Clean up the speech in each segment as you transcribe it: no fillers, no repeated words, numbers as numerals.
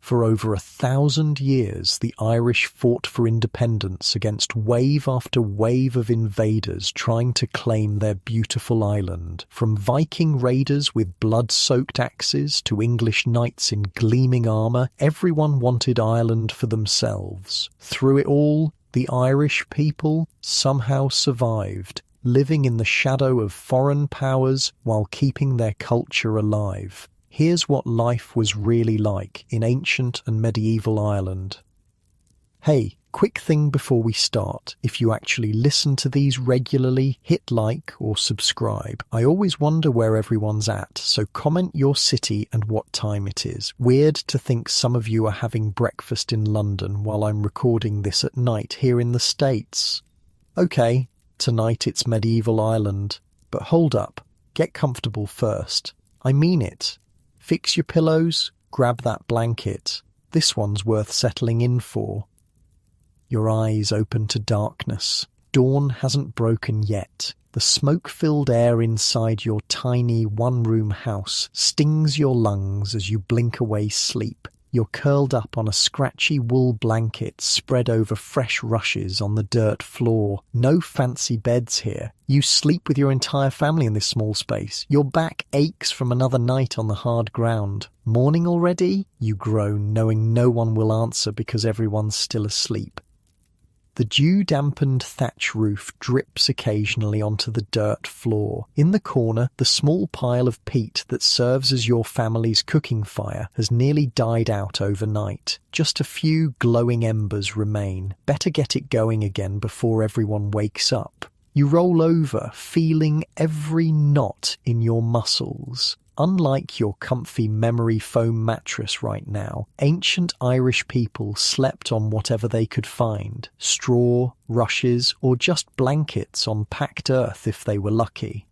For over 1,000 years, the Irish fought for independence against wave after wave of invaders trying to claim their beautiful island. From Viking raiders with blood-soaked axes to English knights in gleaming armour, everyone wanted Ireland for themselves. Through it all, the Irish people somehow survived, living in the shadow of foreign powers while keeping their culture alive. Here's what life was really like in ancient and medieval Ireland. Hey, quick thing before we start. If you actually listen to these regularly, hit like or subscribe. I always wonder where everyone's at, so comment your city and what time it is. Weird to think some of you are having breakfast in London while I'm recording this at night here in the States. Okay, tonight it's medieval Ireland. But hold up, get comfortable first. I mean it. Fix your pillows, grab that blanket. This one's worth settling in for. Your eyes open to darkness. Dawn hasn't broken yet. The smoke-filled air inside your tiny one-room house stings your lungs as you blink away sleep. You're curled up on a scratchy wool blanket spread over fresh rushes on the dirt floor. No fancy beds here. You sleep with your entire family in this small space. Your back aches from another night on the hard ground. Morning already? You groan, knowing no one will answer because everyone's still asleep. The dew-dampened thatch roof drips occasionally onto the dirt floor. In the corner, the small pile of peat that serves as your family's cooking fire has nearly died out overnight. Just a few glowing embers remain. Better get it going again before everyone wakes up. You roll over, feeling every knot in your muscles. Unlike your comfy memory foam mattress right now, ancient Irish people slept on whatever they could find. Straw, rushes, or just blankets on packed earth if they were lucky.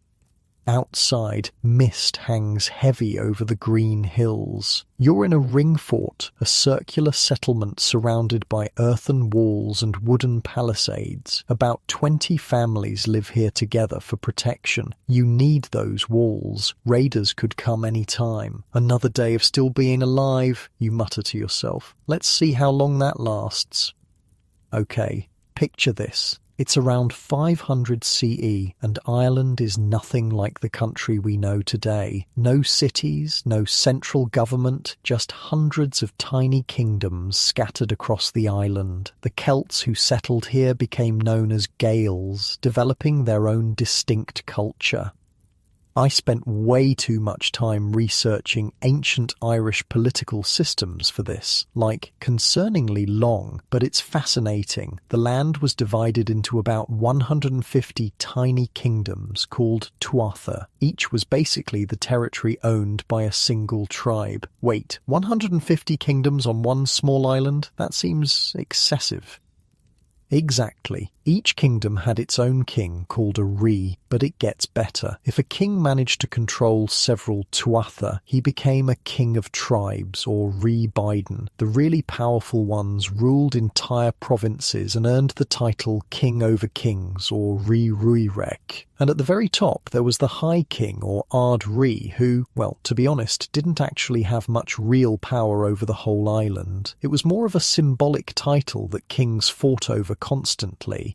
Outside, mist hangs heavy over the green hills. You're in a ring fort, a circular settlement surrounded by earthen walls and wooden palisades. About 20 families live here together for protection. You need those walls. Raiders could come any time. Another day of still being alive, you mutter to yourself. Let's see how long that lasts. Okay, picture this. It's around 500 CE, and Ireland is nothing like the country we know today. No cities, no central government, just hundreds of tiny kingdoms scattered across the island. The Celts who settled here became known as Gaels, developing their own distinct culture. I spent way too much time researching ancient Irish political systems for this, like concerningly long, but it's fascinating. The land was divided into about 150 tiny kingdoms called tuatha. Each was basically the territory owned by a single tribe. Wait, 150 kingdoms on one small island? That seems excessive. Exactly. Each kingdom had its own king called a rí, but it gets better. If a king managed to control several tuatha, he became a king of tribes, or rí Biden. The really powerful ones ruled entire provinces and earned the title king over kings, or rí Ruirec. And at the very top there was the High King, or Ard Rí, who, well, to be honest, didn't actually have much real power over the whole island. It was more of a symbolic title that kings fought over constantly.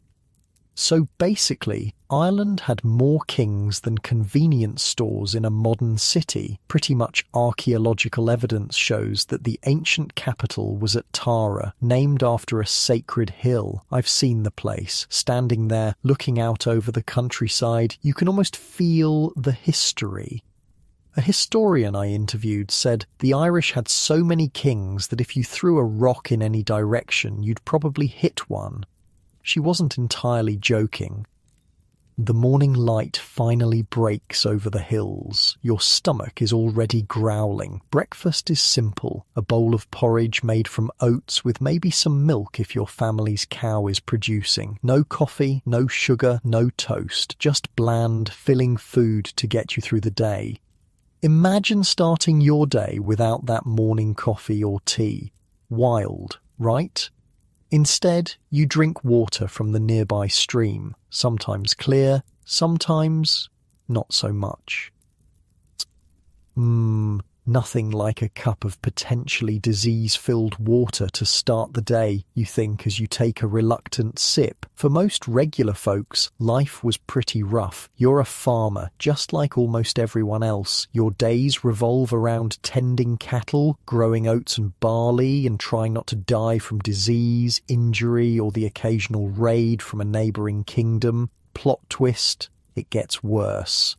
So basically, Ireland had more kings than convenience stores in a modern city. Pretty much archaeological evidence shows that the ancient capital was at Tara, named after a sacred hill. I've seen the place. Standing there, looking out over the countryside, you can almost feel the history. A historian I interviewed said the Irish had so many kings that if you threw a rock in any direction, you'd probably hit one. She wasn't entirely joking. The morning light finally breaks over the hills. Your stomach is already growling. Breakfast is simple. A bowl of porridge made from oats with maybe some milk if your family's cow is producing. No coffee, no sugar, no toast. Just bland, filling food to get you through the day. Imagine starting your day without that morning coffee or tea. Wild, right? Instead, you drink water from the nearby stream, sometimes clear, sometimes not so much. Nothing like a cup of potentially disease-filled water to start the day, you think as you take a reluctant sip. For most regular folks, life was pretty rough. You're a farmer, just like almost everyone else. Your days revolve around tending cattle, growing oats and barley, and trying not to die from disease, injury, or the occasional raid from a neighbouring kingdom. Plot twist, it gets worse.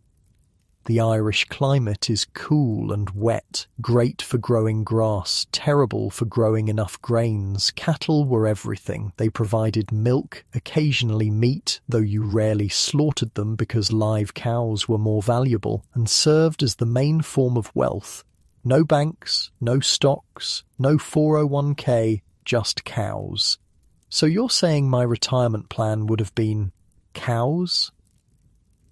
The Irish climate is cool and wet, great for growing grass, terrible for growing enough grains. Cattle were everything. They provided milk, occasionally meat, though you rarely slaughtered them because live cows were more valuable, and served as the main form of wealth. No banks, no stocks, no 401k, just cows. So you're saying my retirement plan would have been cows?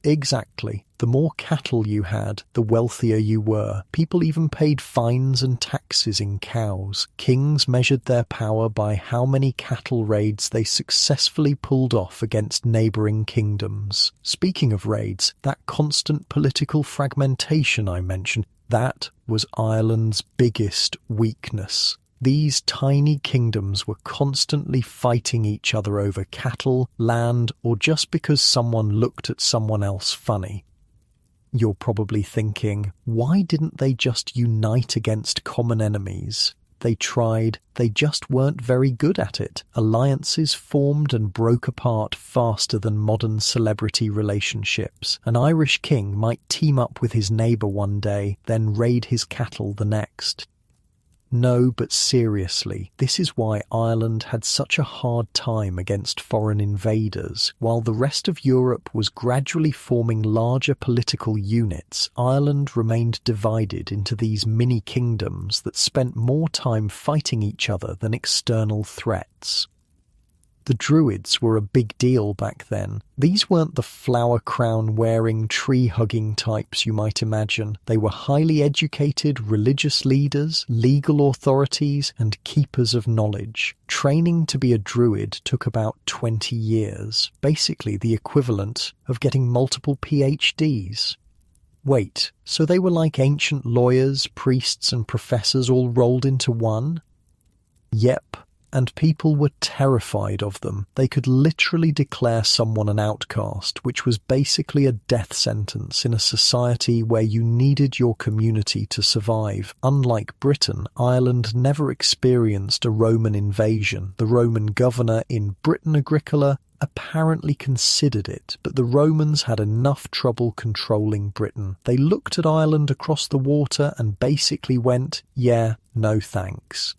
Exactly. The more cattle you had, the wealthier you were. People even paid fines and taxes in cows. Kings measured their power by how many cattle raids they successfully pulled off against neighbouring kingdoms. Speaking of raids, that constant political fragmentation I mentioned, that was Ireland's biggest weakness. These tiny kingdoms were constantly fighting each other over cattle, land, or just because someone looked at someone else funny. You're probably thinking, why didn't they just unite against common enemies? They tried, they just weren't very good at it. Alliances formed and broke apart faster than modern celebrity relationships. An Irish king might team up with his neighbour one day, then raid his cattle the next. No, but seriously, this is why Ireland had such a hard time against foreign invaders. While the rest of Europe was gradually forming larger political units, Ireland remained divided into these mini-kingdoms that spent more time fighting each other than external threats. The Druids were a big deal back then. These weren't the flower crown-wearing, tree-hugging types you might imagine. They were highly educated religious leaders, legal authorities, and keepers of knowledge. Training to be a Druid took about 20 years, basically the equivalent of getting multiple PhDs. Wait, so they were like ancient lawyers, priests, and professors all rolled into one? Yep. And people were terrified of them. They could literally declare someone an outcast, which was basically a death sentence in a society where you needed your community to survive. Unlike Britain, Ireland never experienced a Roman invasion. The Roman governor in Britain Agricola apparently considered it, but the Romans had enough trouble controlling Britain. They looked at Ireland across the water and basically went, yeah, no thanks.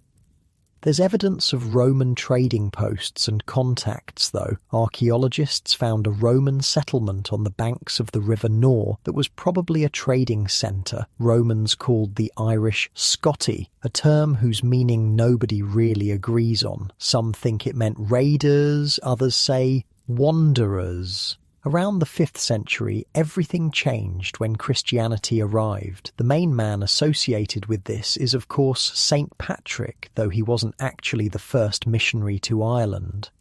There's evidence of Roman trading posts and contacts, though. Archaeologists found a Roman settlement on the banks of the River Nore that was probably a trading centre. Romans called the Irish Scotti, a term whose meaning nobody really agrees on. Some think it meant raiders, others say wanderers. Around the 5th century, everything changed when Christianity arrived. The main man associated with this is, of course, St. Patrick, though he wasn't actually the first missionary to Ireland.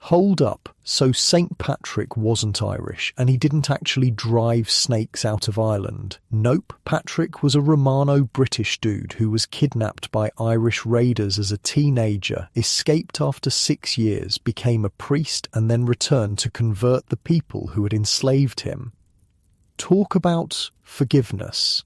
Hold up, so St. Patrick wasn't Irish, and he didn't actually drive snakes out of Ireland? Nope, Patrick was a Romano-British dude who was kidnapped by Irish raiders as a teenager, escaped after 6 years, became a priest, and then returned to convert the people who had enslaved him. Talk about forgiveness.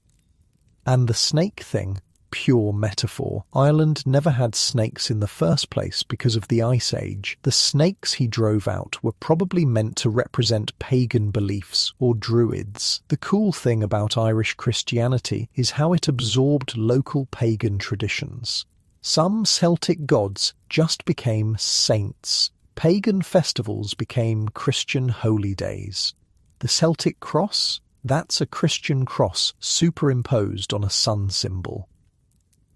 And the snake thing? Pure metaphor. Ireland never had snakes in the first place because of the Ice Age. The snakes he drove out were probably meant to represent pagan beliefs or druids. The cool thing about Irish Christianity is how it absorbed local pagan traditions. Some Celtic gods just became saints. Pagan festivals became Christian holy days. The Celtic cross? That's a Christian cross superimposed on a sun symbol.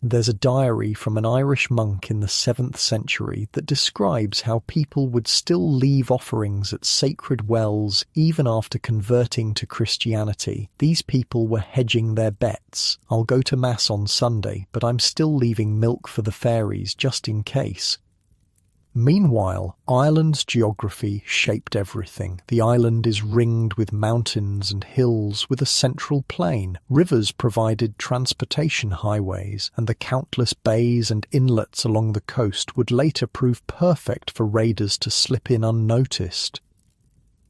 There's a diary from an Irish monk in the 7th century that describes how people would still leave offerings at sacred wells even after converting to Christianity. These people were hedging their bets. I'll go to Mass on Sunday, but I'm still leaving milk for the fairies just in case. Meanwhile, Ireland's geography shaped everything. The island is ringed with mountains and hills with a central plain. Rivers provided transportation highways, and the countless bays and inlets along the coast would later prove perfect for raiders to slip in unnoticed.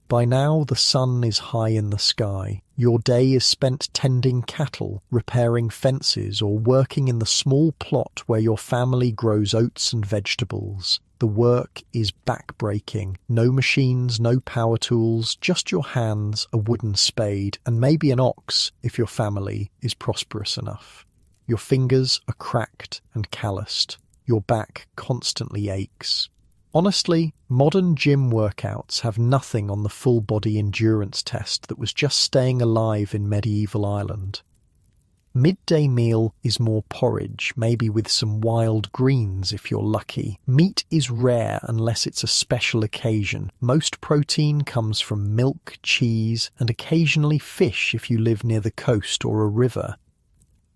By now the sun is high in the sky. Your day is spent tending cattle, repairing fences, or working in the small plot where your family grows oats and vegetables. The work is back-breaking. No machines, no power tools, just your hands, a wooden spade, and maybe an ox if your family is prosperous enough. Your fingers are cracked and calloused. Your back constantly aches. Honestly, modern gym workouts have nothing on the full-body endurance test that was just staying alive in medieval Ireland. Midday meal is more porridge, maybe with some wild greens if you're lucky. Meat is rare unless it's a special occasion. Most protein comes from milk, cheese, and occasionally fish if you live near the coast or a river.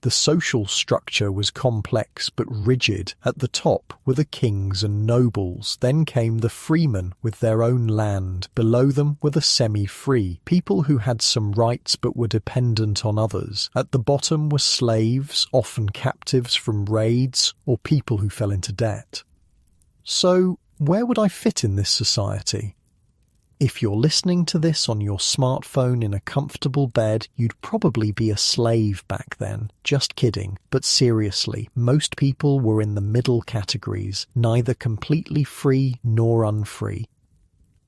The social structure was complex but rigid. At the top were the kings and nobles. Then came the freemen with their own land. Below them were the semi-free, people who had some rights but were dependent on others. At the bottom were slaves, often captives from raids, or people who fell into debt. So, where would I fit in this society? If you're listening to this on your smartphone in a comfortable bed, you'd probably be a slave back then. Just kidding. But seriously, most people were in the middle categories, neither completely free nor unfree.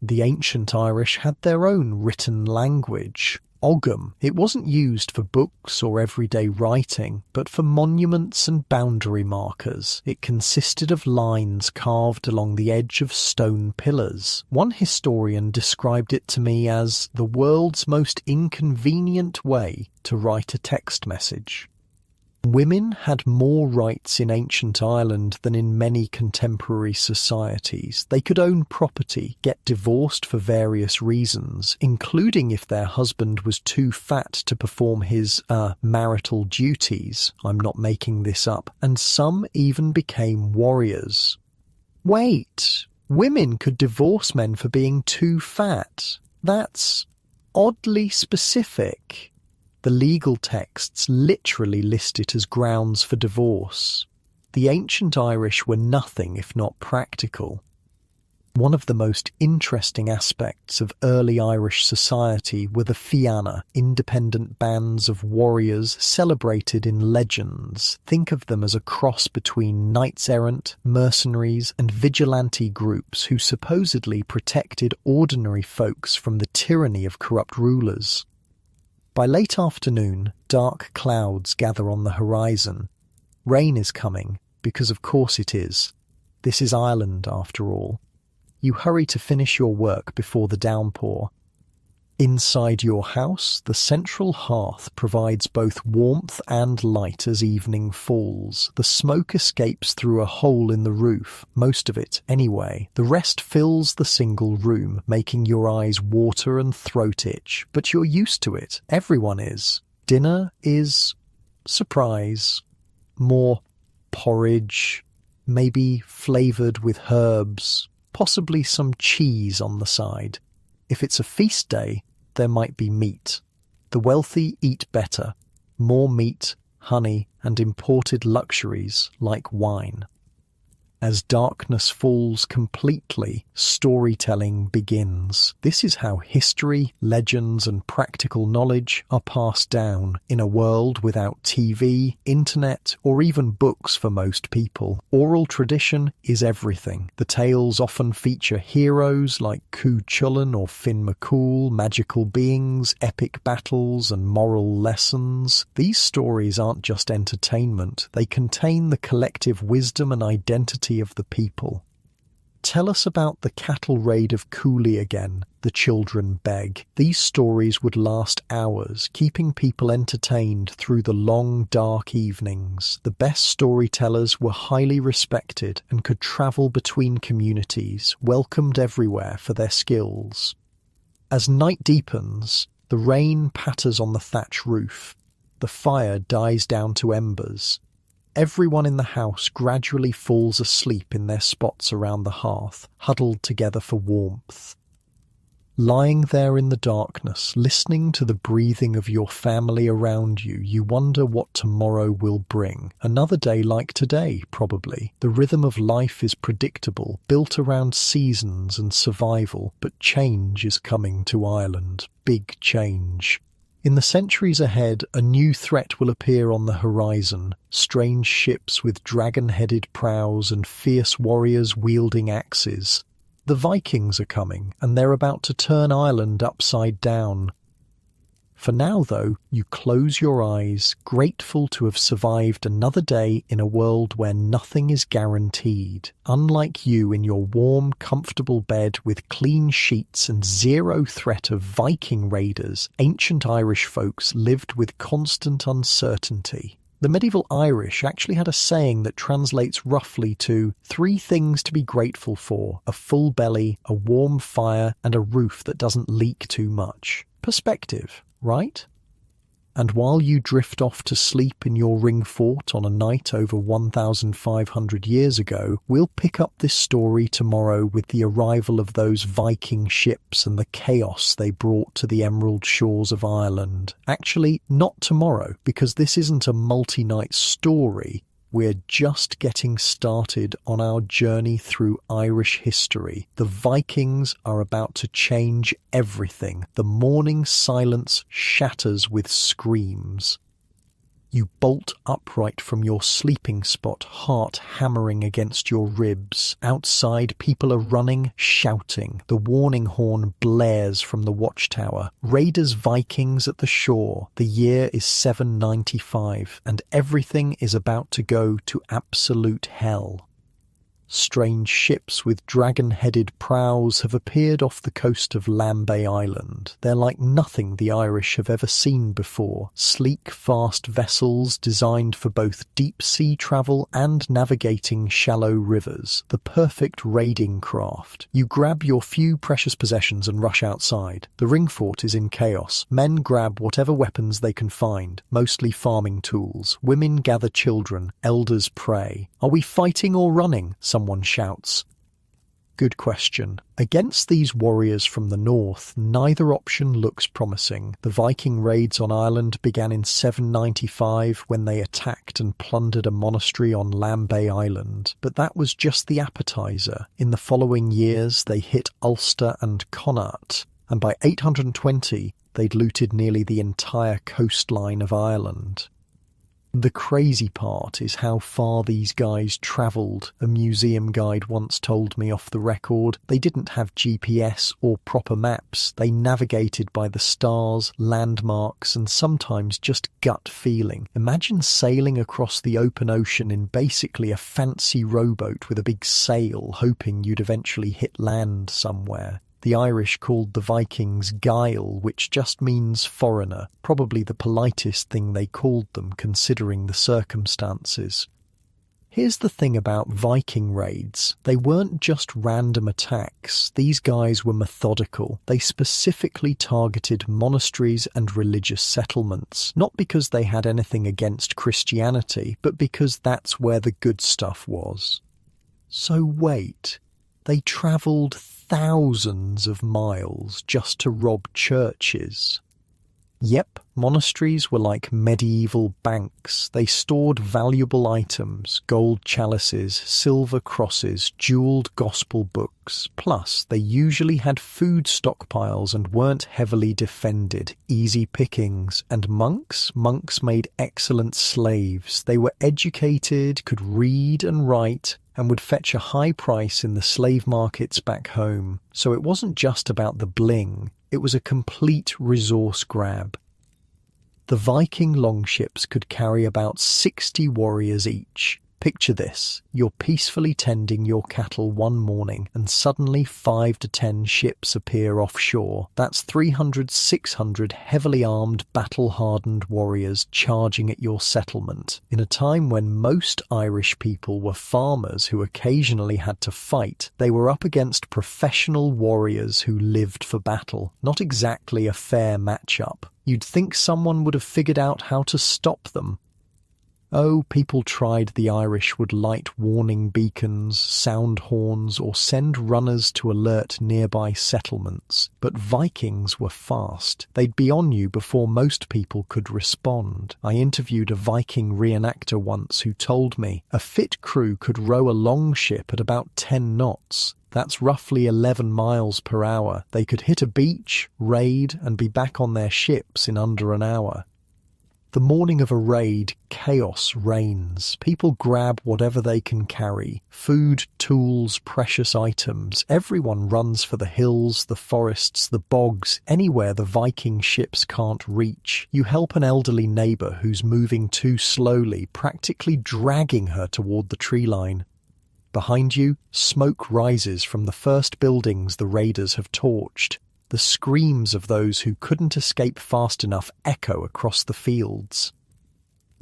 The ancient Irish had their own written language. Ogham. It wasn't used for books or everyday writing, but for monuments and boundary markers. It consisted of lines carved along the edge of stone pillars. One historian described it to me as the world's most inconvenient way to write a text message. Women had more rights in ancient Ireland than in many contemporary societies. They could own property, get divorced for various reasons, including if their husband was too fat to perform his marital duties. I'm not making this up. And some even became warriors. Wait, women could divorce men for being too fat? That's oddly specific. The legal texts literally list it as grounds for divorce. The ancient Irish were nothing if not practical. One of the most interesting aspects of early Irish society were the fianna, independent bands of warriors celebrated in legends. Think of them as a cross between knights-errant, mercenaries, and vigilante groups who supposedly protected ordinary folks from the tyranny of corrupt rulers. By late afternoon, dark clouds gather on the horizon. Rain is coming, because of course it is. This is Ireland, after all. You hurry to finish your work before the downpour. Inside your house, the central hearth provides both warmth and light as evening falls. The smoke escapes through a hole in the roof, most of it anyway. The rest fills the single room, making your eyes water and throat itch. But you're used to it. Everyone is. Dinner is, surprise, more porridge, maybe flavoured with herbs, possibly some cheese on the side. If it's a feast day, there might be meat. The wealthy eat better, more meat, honey, and imported luxuries like wine. As darkness falls completely, storytelling begins. This is how history, legends, and practical knowledge are passed down in a world without TV, internet, or even books for most people. Oral tradition is everything. The tales often feature heroes like Cú Chulainn or Finn McCool, magical beings, epic battles, and moral lessons. These stories aren't just entertainment. They contain the collective wisdom and identity of the people. Tell us about the cattle raid of Cooley again, the children beg. These stories would last hours, keeping people entertained through the long, dark evenings. The best storytellers were highly respected and could travel between communities, welcomed everywhere for their skills. As night deepens, the rain patters on the thatch roof. The fire dies down to embers. everyone in the house gradually falls asleep in their spots around the hearth, huddled together for warmth. Lying there in the darkness, listening to the breathing of your family around you, you wonder what tomorrow will bring. Another day like today, probably. The rhythm of life is predictable, built around seasons and survival, but change is coming to Ireland. Big change. In the centuries ahead, a new threat will appear on the horizon. Strange ships with dragon-headed prows and fierce warriors wielding axes. The Vikings are coming, and they're about to turn Ireland upside down. For now, though, you close your eyes, grateful to have survived another day in a world where nothing is guaranteed. Unlike you in your warm, comfortable bed with clean sheets and zero threat of Viking raiders, ancient Irish folks lived with constant uncertainty. The medieval Irish actually had a saying that translates roughly to 3 things to be grateful for: a full belly, a warm fire, and a roof that doesn't leak too much. Perspective, right? And while you drift off to sleep in your ring fort on a night over 1,500 years ago, we'll pick up this story tomorrow with the arrival of those Viking ships and the chaos they brought to the emerald shores of Ireland. Actually, not tomorrow, because this isn't a multi-night story. We're just getting started on our journey through Irish history. The Vikings are about to change everything. The morning silence shatters with screams. You bolt upright from your sleeping spot, heart hammering against your ribs. Outside, people are running, shouting. The warning horn blares from the watchtower. Raiders, Vikings at the shore. The year is 795, and everything is about to go to absolute hell. Strange ships with dragon-headed prows have appeared off the coast of Lambay Island. They're like nothing the Irish have ever seen before. Sleek, fast vessels designed for both deep-sea travel and navigating shallow rivers. The perfect raiding craft. You grab your few precious possessions and rush outside. The ring fort is in chaos. Men grab whatever weapons they can find, mostly farming tools. Women gather children. Elders pray. Are we fighting or running? Someone shouts. Good question. Against these warriors from the north, neither option looks promising. The Viking raids on Ireland began in 795 when they attacked and plundered a monastery on Lambay Island. But that was just the appetizer. In the following years, they hit Ulster and Connaught, and by 820, they'd looted nearly the entire coastline of Ireland. The crazy part is how far these guys travelled. A museum guide once told me off the record they didn't have GPS or proper maps. They navigated by the stars, landmarks, and sometimes just gut feeling. Imagine sailing across the open ocean in basically a fancy rowboat with a big sail, hoping you'd eventually hit land somewhere. The Irish called the Vikings Gael, which just means foreigner, probably the politest thing they called them considering the circumstances. Here's the thing about Viking raids. They weren't just random attacks. These guys were methodical. They specifically targeted monasteries and religious settlements, not because they had anything against Christianity, but because that's where the good stuff was. So wait, they travelled thousands of miles just to rob churches. Yep, monasteries were like medieval banks. They stored valuable items, gold chalices, silver crosses, jeweled gospel books. Plus, they usually had food stockpiles and weren't heavily defended. Easy pickings. And monks? Monks made excellent slaves. They were educated, could read and write, and would fetch a high price in the slave markets back home. So it wasn't just about the bling, it was a complete resource grab. The Viking longships could carry about 60 warriors each. Picture this, you're peacefully tending your cattle one morning and suddenly 5 to 10 ships appear offshore. That's 300, 600 heavily armed, battle-hardened warriors charging at your settlement. In a time when most Irish people were farmers who occasionally had to fight, they were up against professional warriors who lived for battle. Not exactly a fair matchup. You'd think someone would have figured out how to stop them. Oh, people tried. The Irish would light warning beacons, sound horns, or send runners to alert nearby settlements. But Vikings were fast. They'd be on you before most people could respond. I interviewed a Viking reenactor once who told me a fit crew could row a longship at about 10 knots. That's roughly 11 miles per hour. They could hit a beach, raid, and be back on their ships in under an hour. The morning of a raid, chaos reigns. People grab whatever they can carry. Food, tools, precious items. Everyone runs for the hills, the forests, the bogs, anywhere the Viking ships can't reach. You help an elderly neighbour who's moving too slowly, practically dragging her toward the tree line. Behind you, smoke rises from the first buildings the raiders have torched. The screams of those who couldn't escape fast enough echo across the fields.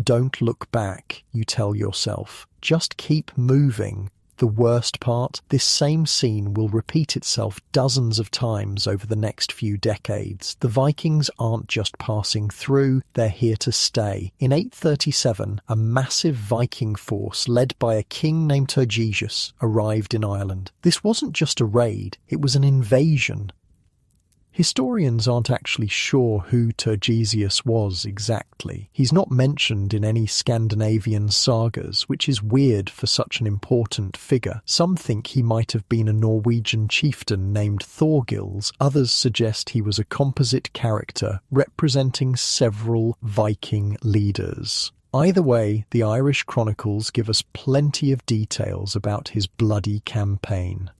Don't look back, you tell yourself. Just keep moving. The worst part, this same scene will repeat itself dozens of times over the next few decades. The Vikings aren't just passing through, they're here to stay. In 837, a massive Viking force led by a king named Turgesius arrived in Ireland. This wasn't just a raid, it was an invasion. Historians aren't actually sure who Turgesius was exactly. He's not mentioned in any Scandinavian sagas, which is weird for such an important figure. Some think he might have been a Norwegian chieftain named Thorgils. Others suggest he was a composite character representing several Viking leaders. Either way, the Irish chronicles give us plenty of details about his bloody campaign.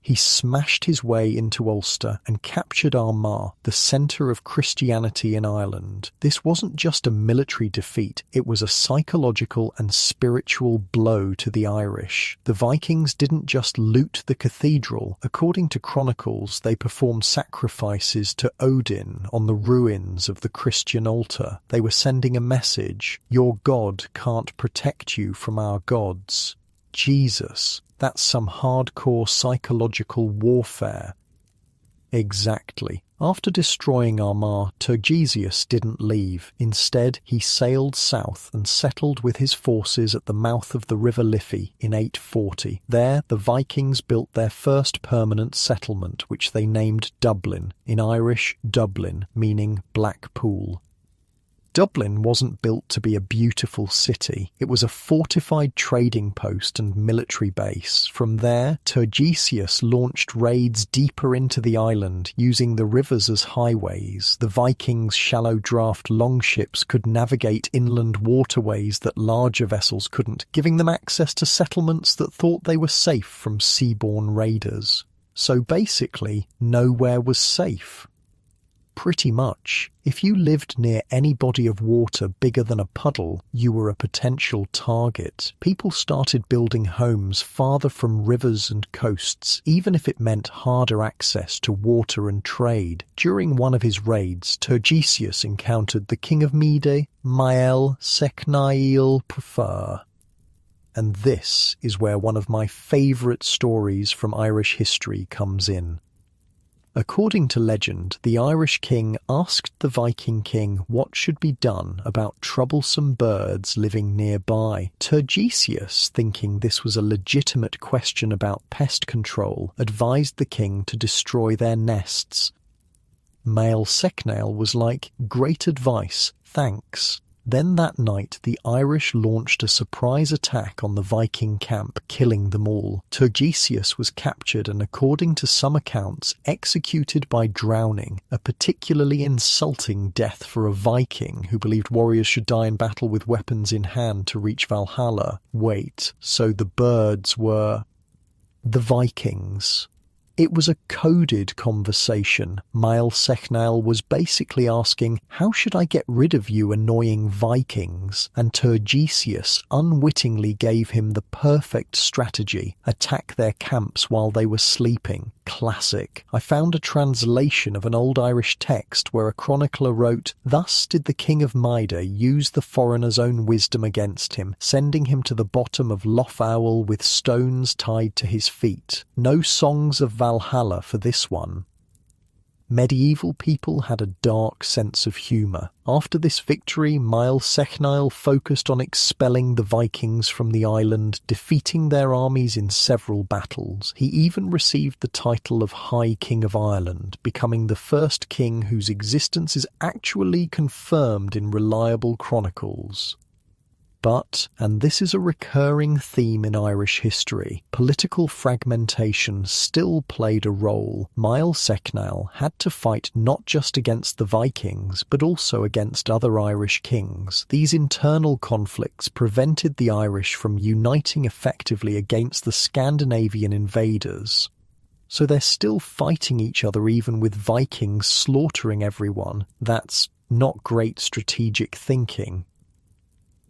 He smashed his way into Ulster and captured Armagh, the centre of Christianity in Ireland. This wasn't just a military defeat, it was a psychological and spiritual blow to the Irish. The Vikings didn't just loot the cathedral. According to chronicles, they performed sacrifices to Odin on the ruins of the Christian altar. They were sending a message: your God can't protect you from our gods. Jesus. That's some hardcore psychological warfare. Exactly. After destroying Armagh, Turgesius didn't leave. Instead, he sailed south and settled with his forces at the mouth of the River Liffey in 840. There, the Vikings built their first permanent settlement, which they named Dublin, in Irish Dublin, meaning Black Pool. Dublin wasn't built to be a beautiful city. It was a fortified trading post and military base. From there, Turgesius launched raids deeper into the island, using the rivers as highways. The Vikings' shallow draft longships could navigate inland waterways that larger vessels couldn't, giving them access to settlements that thought they were safe from seaborne raiders. So basically, nowhere was safe. Pretty much. If you lived near any body of water bigger than a puddle, you were a potential target. People started building homes farther from rivers and coasts, even if it meant harder access to water and trade. During one of his raids, Turgesius encountered the king of Mede, Mael Secnail Prefer. And this is where one of my favourite stories from Irish history comes in. According to legend, the Irish king asked the Viking king what should be done about troublesome birds living nearby. Turgesius, thinking this was a legitimate question about pest control, advised the king to destroy their nests. Mael Secnail was like, "Great advice, thanks." Then that night, the Irish launched a surprise attack on the Viking camp, killing them all. Turgesius was captured and, according to some accounts, executed by drowning, a particularly insulting death for a Viking who believed warriors should die in battle with weapons in hand to reach Valhalla. Wait, so the birds were the Vikings? It was a coded conversation. Mael Secnail was basically asking, "How should I get rid of you annoying Vikings?" And Turgesius unwittingly gave him the perfect strategy: attack their camps while they were sleeping. Classic. I found a translation of an old Irish text where a chronicler wrote, "Thus did the king of Maida use the foreigner's own wisdom against him, sending him to the bottom of Lough Owel with stones tied to his feet." No songs of Valhalla for this one. Medieval people had a dark sense of humour. After this victory, Mael Sechnaill focused on expelling the Vikings from the island, defeating their armies in several battles. He even received the title of High King of Ireland, becoming the first king whose existence is actually confirmed in reliable chronicles. But, and this is a recurring theme in Irish history, political fragmentation still played a role. Mael Sechnaill had to fight not just against the Vikings, but also against other Irish kings. These internal conflicts prevented the Irish from uniting effectively against the Scandinavian invaders. So they're still fighting each other even with Vikings slaughtering everyone. That's not great strategic thinking.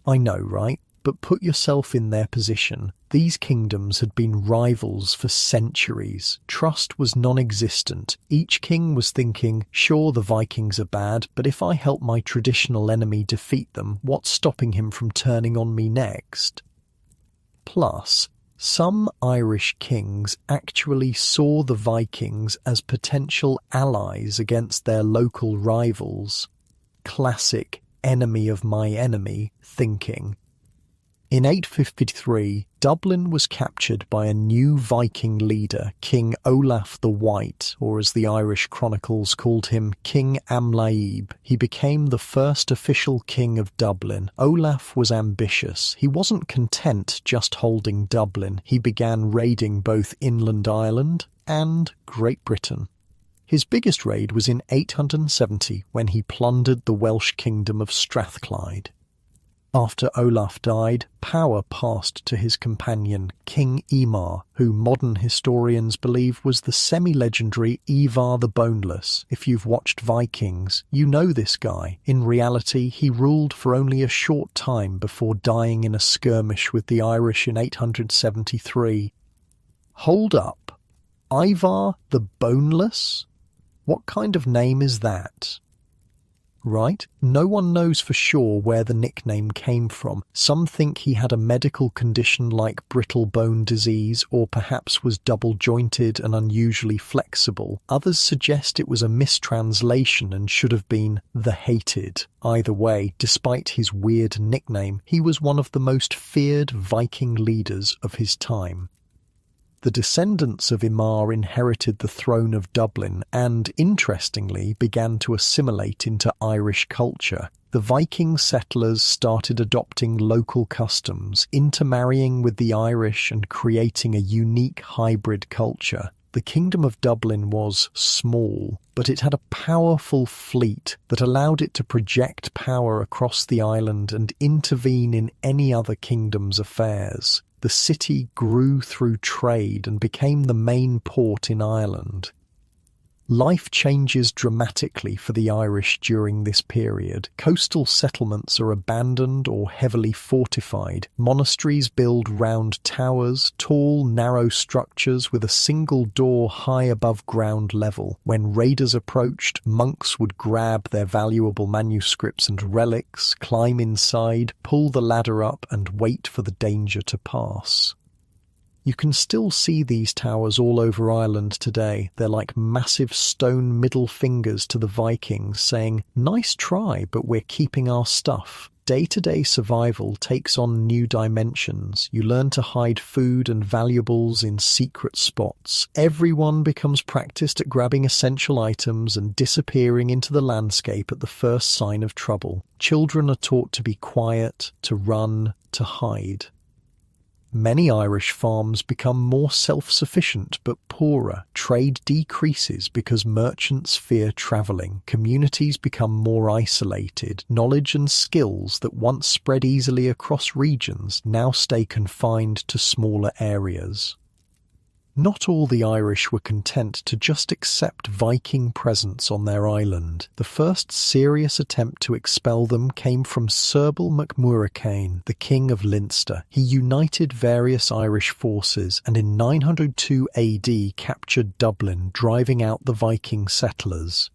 I know, right? But put yourself in their position. These kingdoms had been rivals for centuries. Trust was non-existent. Each king was thinking, sure, the Vikings are bad, but if I help my traditional enemy defeat them, what's stopping him from turning on me next? Plus, some Irish kings actually saw the Vikings as potential allies against their local rivals. Classic enemy of my enemy thinking. In 853, Dublin was captured by a new Viking leader, King Olaf the White, or as the Irish chronicles called him, King Amlaíb. He became the first official king of Dublin. Olaf was ambitious. He wasn't content just holding Dublin. He began raiding both inland Ireland and Great Britain. His biggest raid was in 870 when he plundered the Welsh kingdom of Strathclyde. After Olaf died, power passed to his companion, King Eamar, who modern historians believe was the semi-legendary Ivar the Boneless. If you've watched Vikings, you know this guy. In reality, he ruled for only a short time before dying in a skirmish with the Irish in 873. Hold up. Ivar the Boneless? What kind of name is that? Right? No one knows for sure where the nickname came from. Some think he had a medical condition like brittle bone disease, or perhaps was double-jointed and unusually flexible. Others suggest it was a mistranslation and should have been the Hated. Either way, despite his weird nickname, he was one of the most feared Viking leaders of his time. The descendants of Imar inherited the throne of Dublin and, interestingly, began to assimilate into Irish culture. The Viking settlers started adopting local customs, intermarrying with the Irish and creating a unique hybrid culture. The Kingdom of Dublin was small, but it had a powerful fleet that allowed it to project power across the island and intervene in any other kingdom's affairs. The city grew through trade and became the main port in Ireland. Life changes dramatically for the Irish during this period. Coastal settlements are abandoned or heavily fortified. Monasteries build round towers, tall, narrow structures with a single door high above ground level. When raiders approached, monks would grab their valuable manuscripts and relics, climb inside, pull the ladder up, and wait for the danger to pass. You can still see these towers all over Ireland today. They're like massive stone middle fingers to the Vikings saying, "Nice try, but we're keeping our stuff." Day-to-day survival takes on new dimensions. You learn to hide food and valuables in secret spots. Everyone becomes practiced at grabbing essential items and disappearing into the landscape at the first sign of trouble. Children are taught to be quiet, to run, to hide. Many Irish farms become more self-sufficient but poorer. Trade decreases because merchants fear travelling. Communities become more isolated. Knowledge and skills that once spread easily across regions now stay confined to smaller areas. Not all the Irish were content to just accept Viking presence on their island. The first serious attempt to expel them came from Serbil MacMurachane, the king of Leinster. He united various Irish forces and in 902 AD captured Dublin, driving out the Viking settlers.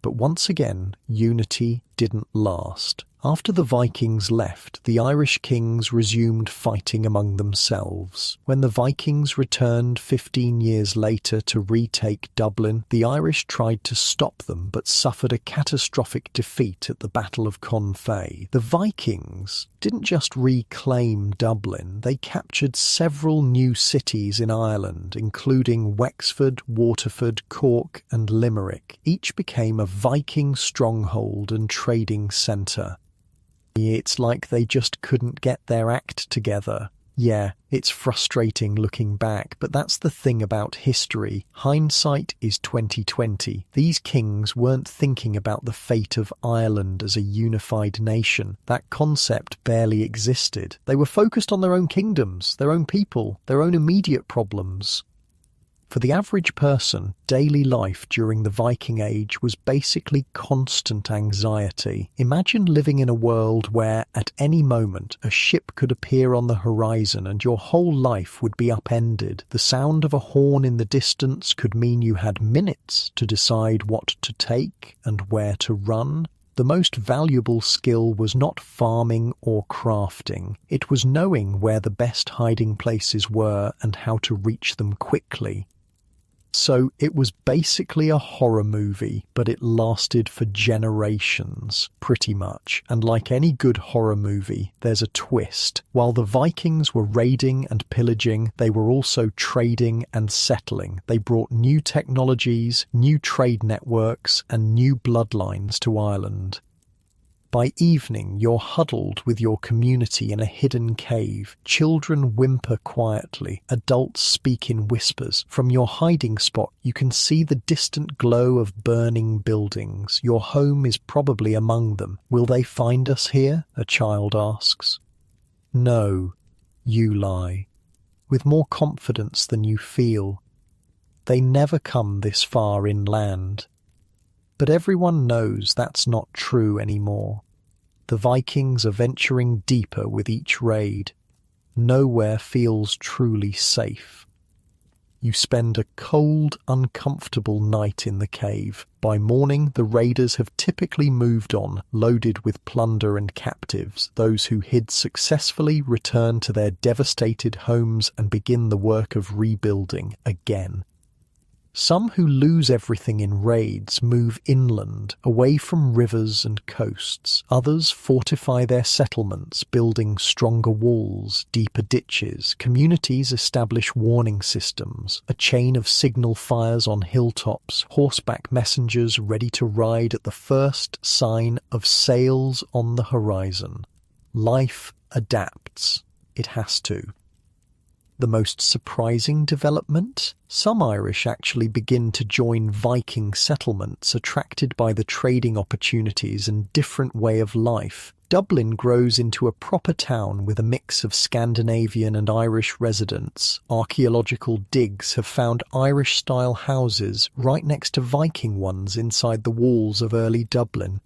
But once again, unity didn't last. After the Vikings left, the Irish kings resumed fighting among themselves. When the Vikings returned 15 years later to retake Dublin, the Irish tried to stop them but suffered a catastrophic defeat at the Battle of Confey. The Vikings didn't just reclaim Dublin, they captured several new cities in Ireland, including Wexford, Waterford, Cork and Limerick. Each became a Viking stronghold and trading centre. It's like they just couldn't get their act together. Yeah, it's frustrating looking back, but that's the thing about history. Hindsight is 20/20. These kings weren't thinking about the fate of Ireland as a unified nation. That concept barely existed. They were focused on their own kingdoms, their own people, their own immediate problems. For the average person, daily life during the Viking Age was basically constant anxiety. Imagine living in a world where, at any moment, a ship could appear on the horizon and your whole life would be upended. The sound of a horn in the distance could mean you had minutes to decide what to take and where to run. The most valuable skill was not farming or crafting. It was knowing where the best hiding places were and how to reach them quickly. So it was basically a horror movie, but it lasted for generations, pretty much. And like any good horror movie, there's a twist. While the Vikings were raiding and pillaging, they were also trading and settling. They brought new technologies, new trade networks, and new bloodlines to Ireland. By evening, you're huddled with your community in a hidden cave. Children whimper quietly. Adults speak in whispers. From your hiding spot, you can see the distant glow of burning buildings. Your home is probably among them. Will they find us here? A child asks. No, you lie. With more confidence than you feel. They never come this far inland. But everyone knows that's not true anymore. The Vikings are venturing deeper with each raid. Nowhere feels truly safe. You spend a cold, uncomfortable night in the cave. By morning, the raiders have typically moved on, loaded with plunder and captives. Those who hid successfully return to their devastated homes and begin the work of rebuilding again. Some who lose everything in raids move inland, away from rivers and coasts. Others fortify their settlements, building stronger walls, deeper ditches. Communities establish warning systems, a chain of signal fires on hilltops, horseback messengers ready to ride at the first sign of sails on the horizon. Life adapts. It has to. The most surprising development? Some Irish actually begin to join Viking settlements attracted by the trading opportunities and different way of life. Dublin grows into a proper town with a mix of Scandinavian and Irish residents. Archaeological digs have found Irish-style houses right next to Viking ones inside the walls of early Dublin.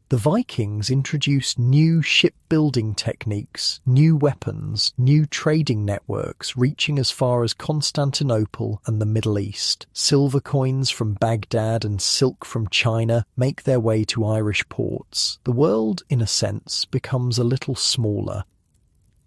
The Vikings introduced new shipbuilding techniques, new weapons, new trading networks reaching as far as Constantinople and the Middle East. Silver coins from Baghdad and silk from China make their way to Irish ports. The world, in a sense, becomes a little smaller.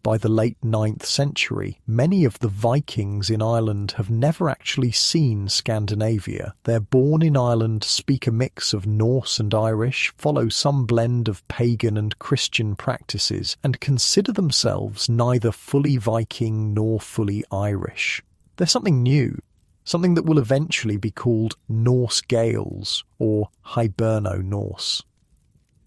By the late 9th century, many of the Vikings in Ireland have never actually seen Scandinavia. They're born in Ireland, speak a mix of Norse and Irish, follow some blend of pagan and Christian practices, and consider themselves neither fully Viking nor fully Irish. They're something new, something that will eventually be called Norse Gaels or Hiberno-Norse.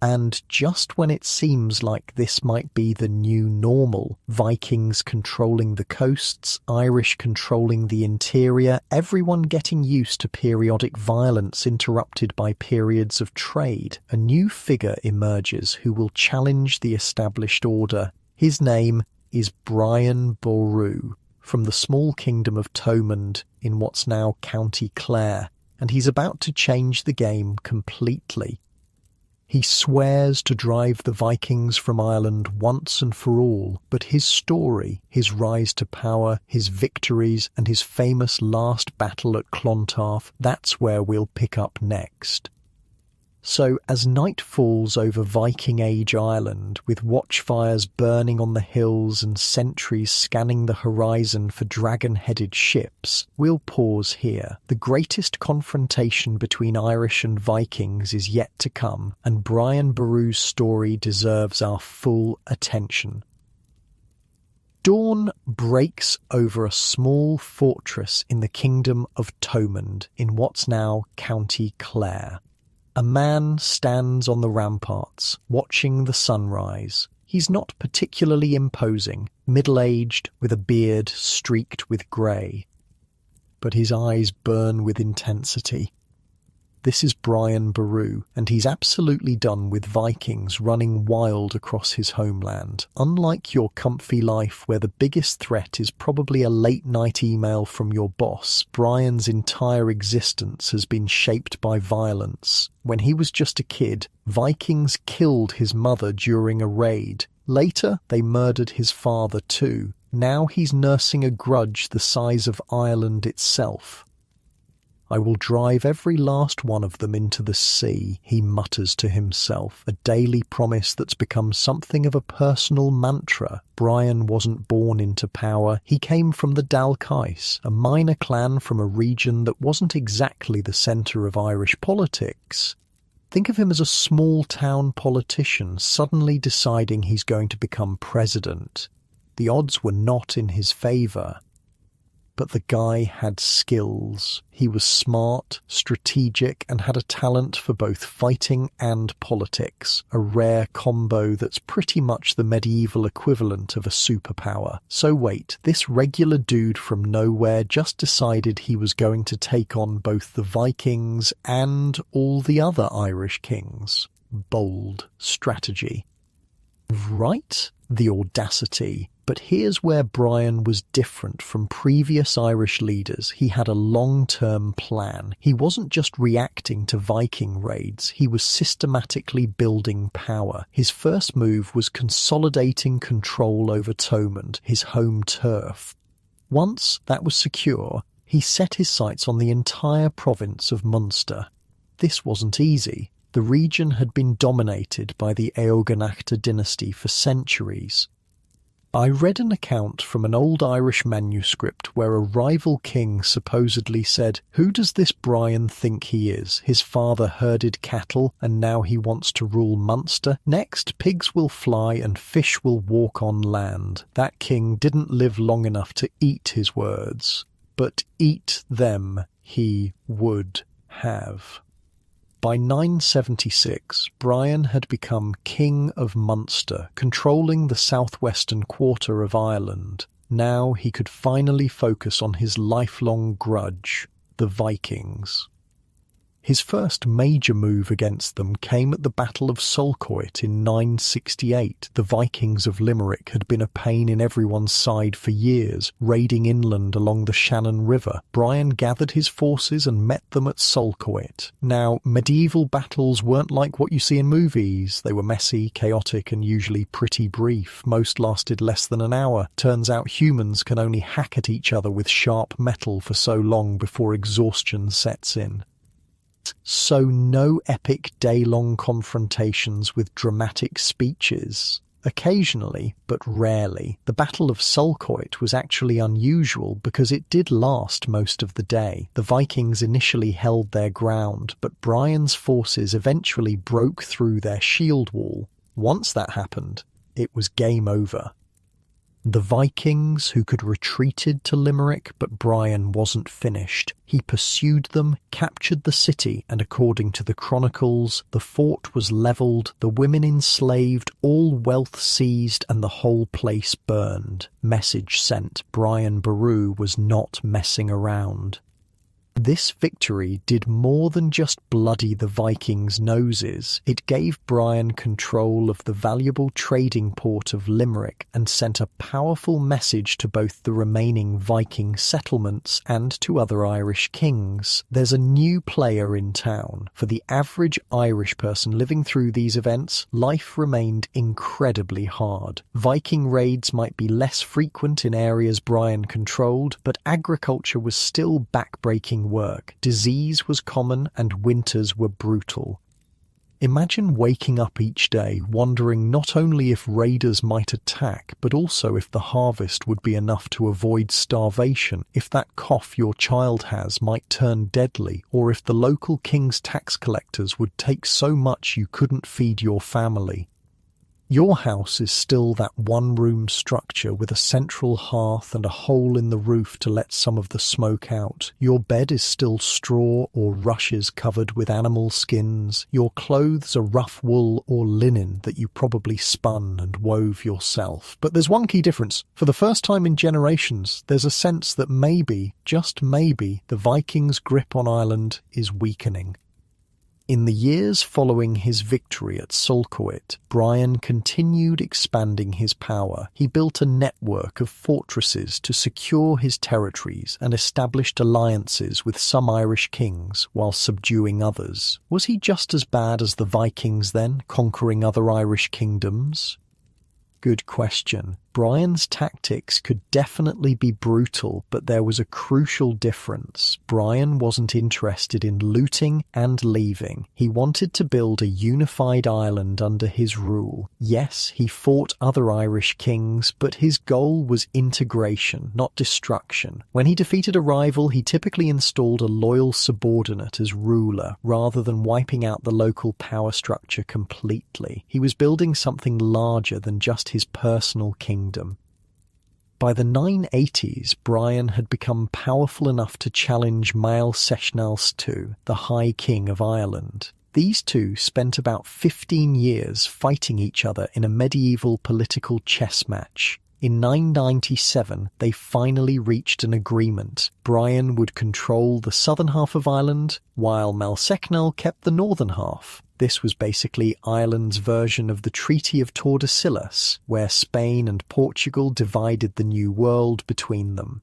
And just when it seems like this might be the new normal, Vikings controlling the coasts, Irish controlling the interior, everyone getting used to periodic violence interrupted by periods of trade, a new figure emerges who will challenge the established order. His name is Brian Boru, from the small kingdom of Thomond in what's now County Clare, and he's about to change the game completely. He swears to drive the Vikings from Ireland once and for all, but his story, his rise to power, his victories, and his famous last battle at Clontarf, that's where we'll pick up next. So, as night falls over Viking Age Ireland, with watchfires burning on the hills and sentries scanning the horizon for dragon-headed ships, we'll pause here. The greatest confrontation between Irish and Vikings is yet to come, and Brian Boru's story deserves our full attention. Dawn breaks over a small fortress in the kingdom of Thomond in what's now County Clare. A man stands on the ramparts, watching the sunrise. He's not particularly imposing, middle-aged, with a beard streaked with grey. But his eyes burn with intensity. This is Brian Boru, and he's absolutely done with Vikings running wild across his homeland. Unlike your comfy life where the biggest threat is probably a late-night email from your boss, Brian's entire existence has been shaped by violence. When he was just a kid, Vikings killed his mother during a raid. Later, they murdered his father too. Now he's nursing a grudge the size of Ireland itself. "I will drive every last one of them into the sea," he mutters to himself, a daily promise that's become something of a personal mantra. Brian wasn't born into power. He came from the Dalkais, a minor clan from a region that wasn't exactly the centre of Irish politics. Think of him as a small-town politician suddenly deciding he's going to become president. The odds were not in his favour. But the guy had skills. He was smart, strategic, and had a talent for both fighting and politics, a rare combo that's pretty much the medieval equivalent of a superpower. So wait, this regular dude from nowhere just decided he was going to take on both the Vikings and all the other Irish kings. Bold strategy. Right? The audacity. But here's where Brian was different from previous Irish leaders. He had a long-term plan. He wasn't just reacting to Viking raids, he was systematically building power. His first move was consolidating control over Thomond, his home turf. Once that was secure, he set his sights on the entire province of Munster. This wasn't easy. The region had been dominated by the Eoganachta dynasty for centuries. I read an account from an old Irish manuscript where a rival king supposedly said, "Who does this Brian think he is? His father herded cattle and now he wants to rule Munster. Next, pigs will fly and fish will walk on land." That king didn't live long enough to eat his words, but eat them he would have. By 976, Brian had become King of Munster, controlling the southwestern quarter of Ireland. Now he could finally focus on his lifelong grudge, the Vikings. His first major move against them came at the Battle of Sulcoit in 968. The Vikings of Limerick had been a pain in everyone's side for years, raiding inland along the Shannon River. Brian gathered his forces and met them at Sulcoit. Now, medieval battles weren't like what you see in movies. They were messy, chaotic, and usually pretty brief. Most lasted less than an hour. Turns out humans can only hack at each other with sharp metal for so long before exhaustion sets in. So no epic day-long confrontations with dramatic speeches. Occasionally, but rarely. The Battle of Sulcoit was actually unusual because it did last most of the day. The Vikings initially held their ground, but Brian's forces eventually broke through their shield wall. Once that happened, it was game over. The Vikings, who could retreated to Limerick, but Brian wasn't finished. He pursued them, captured the city, and according to the chronicles, the fort was levelled, the women enslaved, all wealth seized, and the whole place burned. Message sent. Brian Boru was not messing around. This victory did more than just bloody the Vikings' noses. It gave Brian control of the valuable trading port of Limerick and sent a powerful message to both the remaining Viking settlements and to other Irish kings. There's a new player in town. For the average Irish person living through these events, life remained incredibly hard. Viking raids might be less frequent in areas Brian controlled, but agriculture was still backbreaking work. Disease was common and winters were brutal. Imagine waking up each day wondering not only if raiders might attack, but also if the harvest would be enough to avoid starvation, if that cough your child has might turn deadly, or if the local king's tax collectors would take so much you couldn't feed your family. Your house is still that one-room structure with a central hearth and a hole in the roof to let some of the smoke out. Your bed is still straw or rushes covered with animal skins. Your clothes are rough wool or linen that you probably spun and wove yourself. But there's one key difference. For the first time in generations, there's a sense that maybe, just maybe, the Vikings' grip on Ireland is weakening. In the years following his victory at Sulcoit, Brian continued expanding his power. He built a network of fortresses to secure his territories and established alliances with some Irish kings while subduing others. Was he just as bad as the Vikings then, conquering other Irish kingdoms? Good question. Brian's tactics could definitely be brutal, but there was a crucial difference. Brian wasn't interested in looting and leaving. He wanted to build a unified Ireland under his rule. Yes, he fought other Irish kings, but his goal was integration, not destruction. When he defeated a rival, he typically installed a loyal subordinate as ruler, rather than wiping out the local power structure completely. He was building something larger than just his personal kingdom. By the 980s, Brian had become powerful enough to challenge Mael Sechnaill II, the High King of Ireland. These two spent about 15 years fighting each other in a medieval political chess match. In 997, they finally reached an agreement. Brian would control the southern half of Ireland, while Mael Sechnaill kept the northern half. This was basically Ireland's version of the Treaty of Tordesillas, where Spain and Portugal divided the New World between them.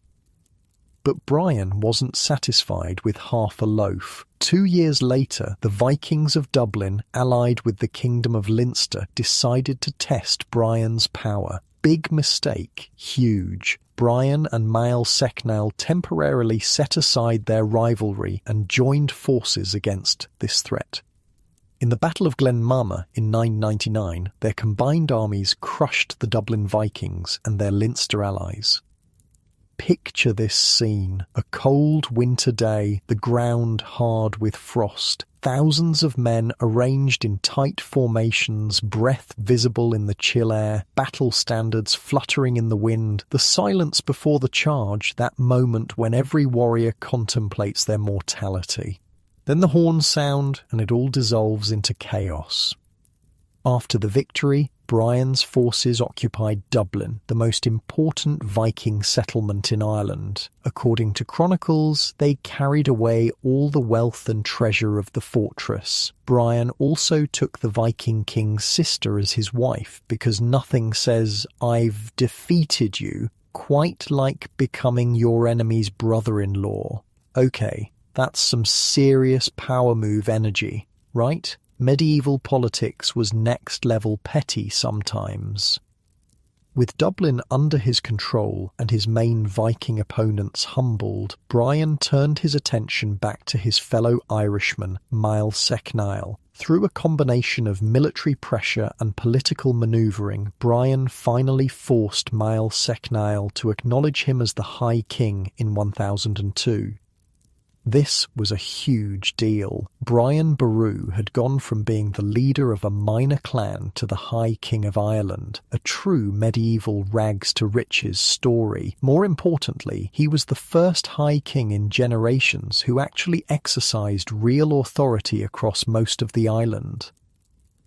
But Brian wasn't satisfied with half a loaf. 2 years later, the Vikings of Dublin, allied with the Kingdom of Leinster, decided to test Brian's power. Big mistake, huge. Brian and Mael Sechnaill temporarily set aside their rivalry and joined forces against this threat. In the Battle of Glenmama in 999, their combined armies crushed the Dublin Vikings and their Leinster allies. Picture this scene. A cold winter day, the ground hard with frost. Thousands of men arranged in tight formations, breath visible in the chill air, battle standards fluttering in the wind, the silence before the charge, that moment when every warrior contemplates their mortality. Then the horns sound, and it all dissolves into chaos. After the victory, Brian's forces occupied Dublin, the most important Viking settlement in Ireland. According to chronicles, they carried away all the wealth and treasure of the fortress. Brian also took the Viking king's sister as his wife, because nothing says, "I've defeated you," quite like becoming your enemy's brother-in-law. Okay. That's some serious power move energy, right? Medieval politics was next-level petty sometimes. With Dublin under his control and his main Viking opponents humbled, Brian turned his attention back to his fellow Irishman, Mael Sechnaill. Through a combination of military pressure and political manoeuvring, Brian finally forced Mael Sechnaill to acknowledge him as the High King in 1002. This was a huge deal. Brian Boru had gone from being the leader of a minor clan to the High King of Ireland, a true medieval rags-to-riches story. More importantly, he was the first High King in generations who actually exercised real authority across most of the island.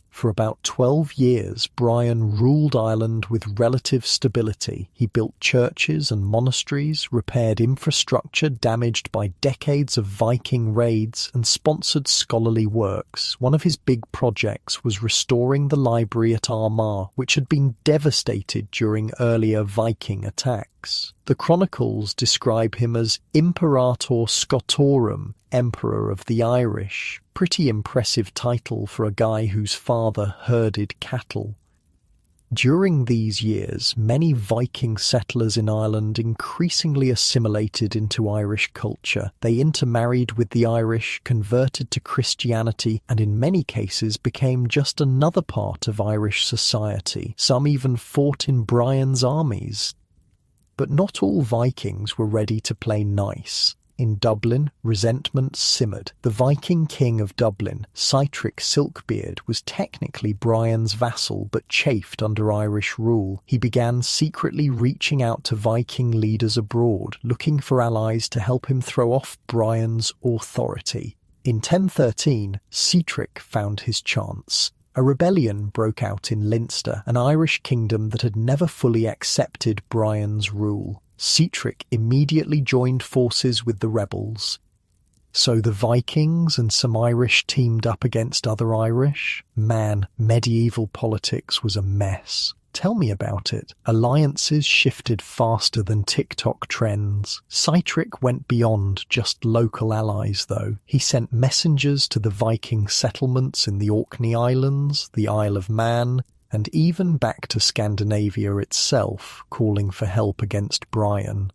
For about 12 years, Brian ruled Ireland with relative stability. He built churches and monasteries, repaired infrastructure damaged by decades of Viking raids, and sponsored scholarly works. One of his big projects was restoring the library at Armagh, which had been devastated during earlier Viking attacks. The chronicles describe him as Imperator Scotorum, Emperor of the Irish. Pretty impressive title for a guy whose father herded cattle. During these years, many Viking settlers in Ireland increasingly assimilated into Irish culture. They intermarried with the Irish, converted to Christianity, and in many cases became just another part of Irish society. Some even fought in Brian's armies. But not all Vikings were ready to play nice. In Dublin, resentment simmered. The Viking king of Dublin, Sitric Silkbeard, was technically Brian's vassal but chafed under Irish rule. He began secretly reaching out to Viking leaders abroad, looking for allies to help him throw off Brian's authority. In 1013, Sitric found his chance. A rebellion broke out in Leinster, an Irish kingdom that had never fully accepted Brian's rule. Sitric immediately joined forces with the rebels. So the Vikings and some Irish teamed up against other Irish? Man, medieval politics was a mess. Tell me about it. Alliances shifted faster than TikTok trends. Sitric went beyond just local allies, though. He sent messengers to the Viking settlements in the Orkney Islands, the Isle of Man, and even back to Scandinavia itself, calling for help against Brian.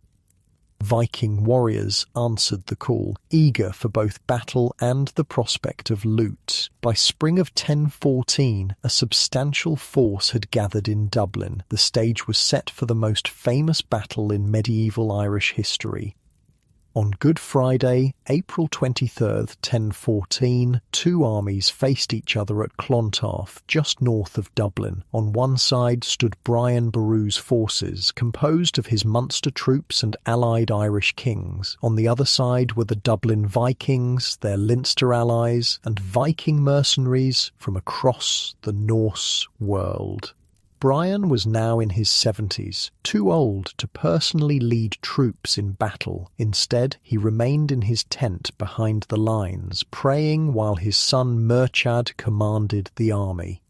Viking warriors answered the call, eager for both battle and the prospect of loot. By spring of 1014, a substantial force had gathered in Dublin. The stage was set for the most famous battle in medieval Irish history. On Good Friday, April 23rd, 1014, two armies faced each other at Clontarf, just north of Dublin. On one side stood Brian Boru's forces, composed of his Munster troops and allied Irish kings. On the other side were the Dublin Vikings, their Leinster allies, and Viking mercenaries from across the Norse world. Brian was now in his 70s, too old to personally lead troops in battle. Instead, he remained in his tent behind the lines, praying while his son Murchad commanded the army.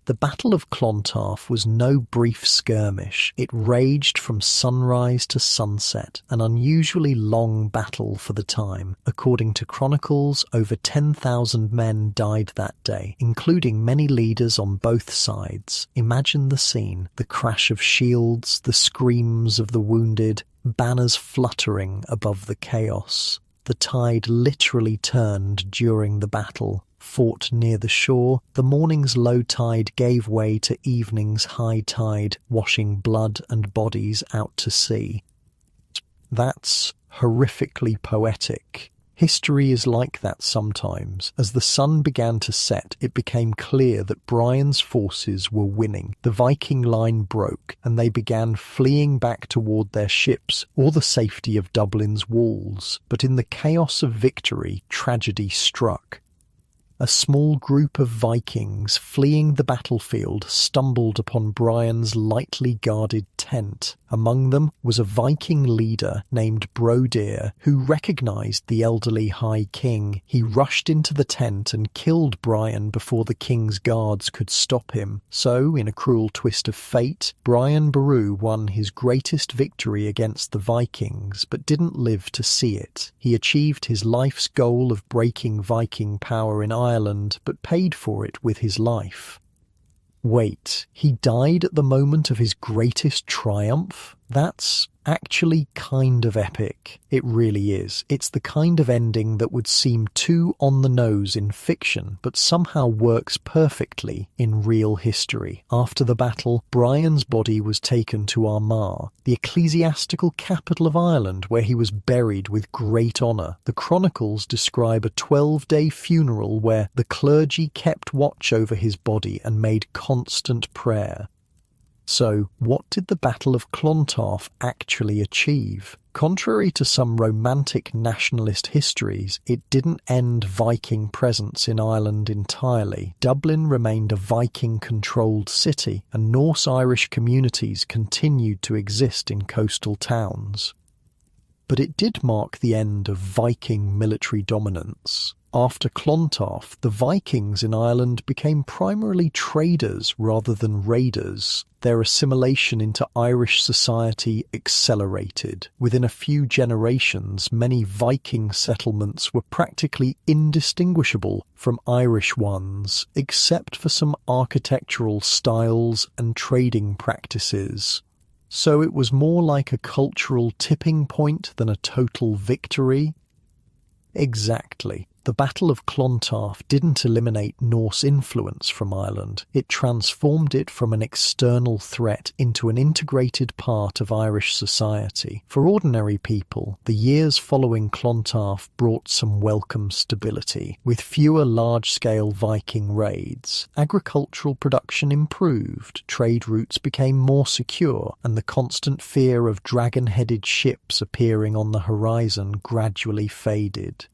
The Battle of Clontarf was no brief skirmish. It raged from sunrise to sunset, an unusually long battle for the time. According to chronicles, over 10,000 men died that day, including many leaders on both sides. Imagine the scene: the crash of shields, the screams of the wounded, banners fluttering above the chaos. The tide literally turned during the battle. Fought near the shore, the morning's low tide gave way to evening's high tide, washing blood and bodies out to sea. That's horrifically poetic. History is like that sometimes. As the sun began to set, it became clear that Brian's forces were winning. The Viking line broke, and they began fleeing back toward their ships or the safety of Dublin's walls. But in the chaos of victory, tragedy struck. A small group of Vikings fleeing the battlefield stumbled upon Brian's lightly guarded tent. Among them was a Viking leader named Brodir, who recognized the elderly High King. He rushed into the tent and killed Brian before the king's guards could stop him. So, in a cruel twist of fate, Brian Boru won his greatest victory against the Vikings, but didn't live to see it. He achieved his life's goal of breaking Viking power in Ireland, but paid for it with his life. Wait, he died at the moment of his greatest triumph? That's actually kind of epic. It really is. It's the kind of ending that would seem too on the nose in fiction, but somehow works perfectly in real history. After the battle, Brian's body was taken to Armagh, the ecclesiastical capital of Ireland, where he was buried with great honour. The chronicles describe a 12-day funeral where the clergy kept watch over his body and made constant prayer. So, what did the Battle of Clontarf actually achieve? Contrary to some romantic nationalist histories, it didn't end Viking presence in Ireland entirely. Dublin remained a Viking-controlled city, and Norse-Irish communities continued to exist in coastal towns. But it did mark the end of Viking military dominance. After Clontarf, the Vikings in Ireland became primarily traders rather than raiders. Their assimilation into Irish society accelerated. Within a few generations, many Viking settlements were practically indistinguishable from Irish ones, except for some architectural styles and trading practices. So it was more like a cultural tipping point than a total victory? Exactly. The Battle of Clontarf didn't eliminate Norse influence from Ireland. It transformed it from an external threat into an integrated part of Irish society. For ordinary people, the years following Clontarf brought some welcome stability. With fewer large-scale Viking raids, agricultural production improved, trade routes became more secure, and the constant fear of dragon-headed ships appearing on the horizon gradually faded.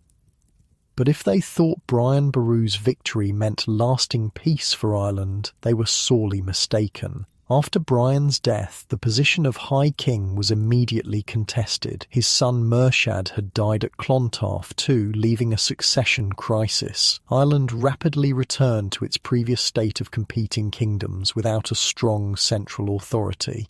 But if they thought Brian Boru's victory meant lasting peace for Ireland, they were sorely mistaken. After Brian's death, the position of High King was immediately contested. His son Murshad had died at Clontarf too, leaving a succession crisis. Ireland rapidly returned to its previous state of competing kingdoms without a strong central authority.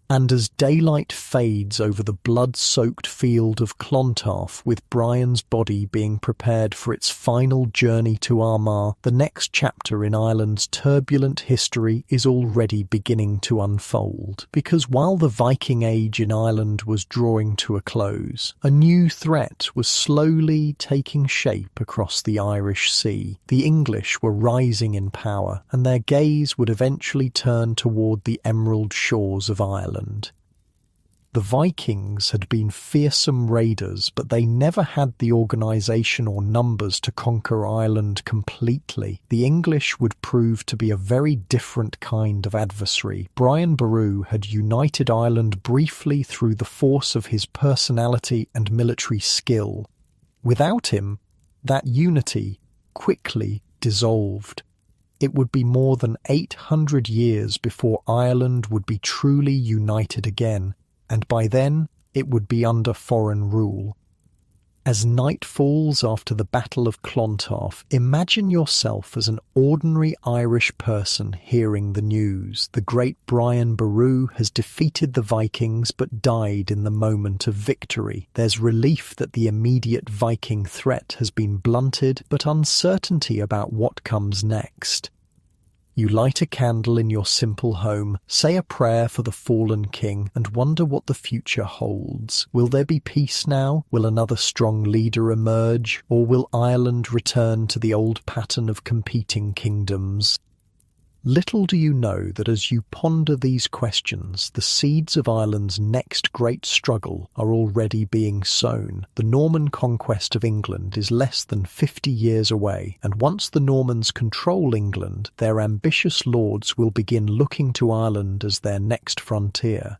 And as daylight fades over the blood-soaked field of Clontarf, with Brian's body being prepared for its final journey to Armagh, the next chapter in Ireland's turbulent history is already beginning to unfold. Because while the Viking Age in Ireland was drawing to a close, a new threat was slowly taking shape across the Irish Sea. The English were rising in power, and their gaze would eventually turn toward the emerald shores of Ireland. The Vikings had been fearsome raiders, but they never had the organisation or numbers to conquer Ireland completely. The English would prove to be a very different kind of adversary. Brian Boru had united Ireland briefly through the force of his personality and military skill. Without him, that unity quickly dissolved. It would be more than 800 years before Ireland would be truly united again, and by then it would be under foreign rule. As night falls after the Battle of Clontarf, imagine yourself as an ordinary Irish person hearing the news. The great Brian Boru has defeated the Vikings but died in the moment of victory. There's relief that the immediate Viking threat has been blunted, but uncertainty about what comes next. You light a candle in your simple home, say a prayer for the fallen king, and wonder what the future holds. Will there be peace now? Will another strong leader emerge? Or will Ireland return to the old pattern of competing kingdoms? Little do you know that as you ponder these questions, the seeds of Ireland's next great struggle are already being sown. The Norman conquest of England is less than 50 years away, and once the Normans control England, their ambitious lords will begin looking to Ireland as their next frontier.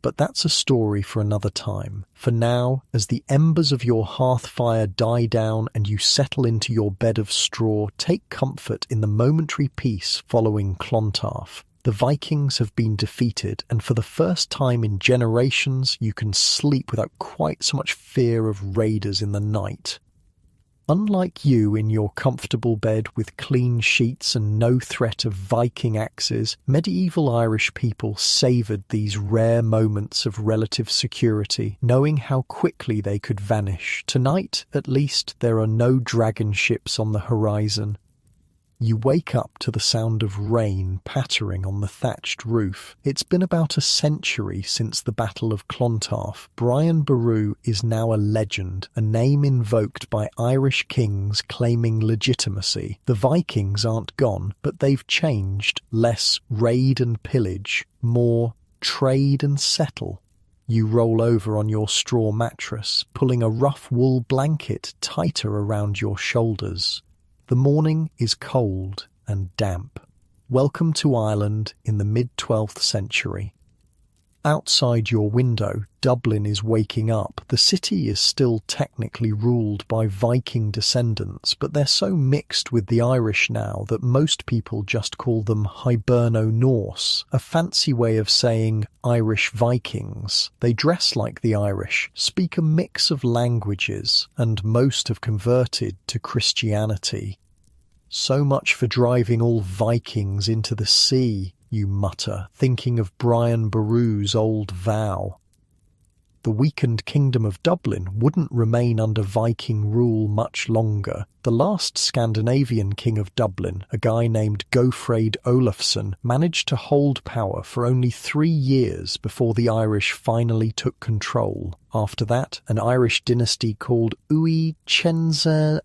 But that's a story for another time. For now, as the embers of your hearth fire die down and you settle into your bed of straw, take comfort in the momentary peace following Clontarf. The Vikings have been defeated, and for the first time in generations, you can sleep without quite so much fear of raiders in the night. Unlike you in your comfortable bed with clean sheets and no threat of Viking axes, medieval Irish people savoured these rare moments of relative security, knowing how quickly they could vanish. Tonight, at least, there are no dragon ships on the horizon. You wake up to the sound of rain pattering on the thatched roof. It's been about a century since the Battle of Clontarf. Brian Boru is now a legend, a name invoked by Irish kings claiming legitimacy. The Vikings aren't gone, but they've changed. Less raid and pillage, more trade and settle. You roll over on your straw mattress, pulling a rough wool blanket tighter around your shoulders. The morning is cold and damp. Welcome to Ireland in the mid-12th century. Outside your window, Dublin is waking up. The city is still technically ruled by Viking descendants, but they're so mixed with the Irish now that most people just call them Hiberno-Norse, a fancy way of saying Irish Vikings. They dress like the Irish, speak a mix of languages, and most have converted to Christianity. So much for driving all Vikings into the sea, you mutter, thinking of Brian Boru's old vow. The weakened Kingdom of Dublin wouldn't remain under Viking rule much longer. The last Scandinavian king of Dublin, a guy named Gofraid Olafsson, managed to hold power for only 3 years before the Irish finally took control. After that, an Irish dynasty called Uí Chenzalain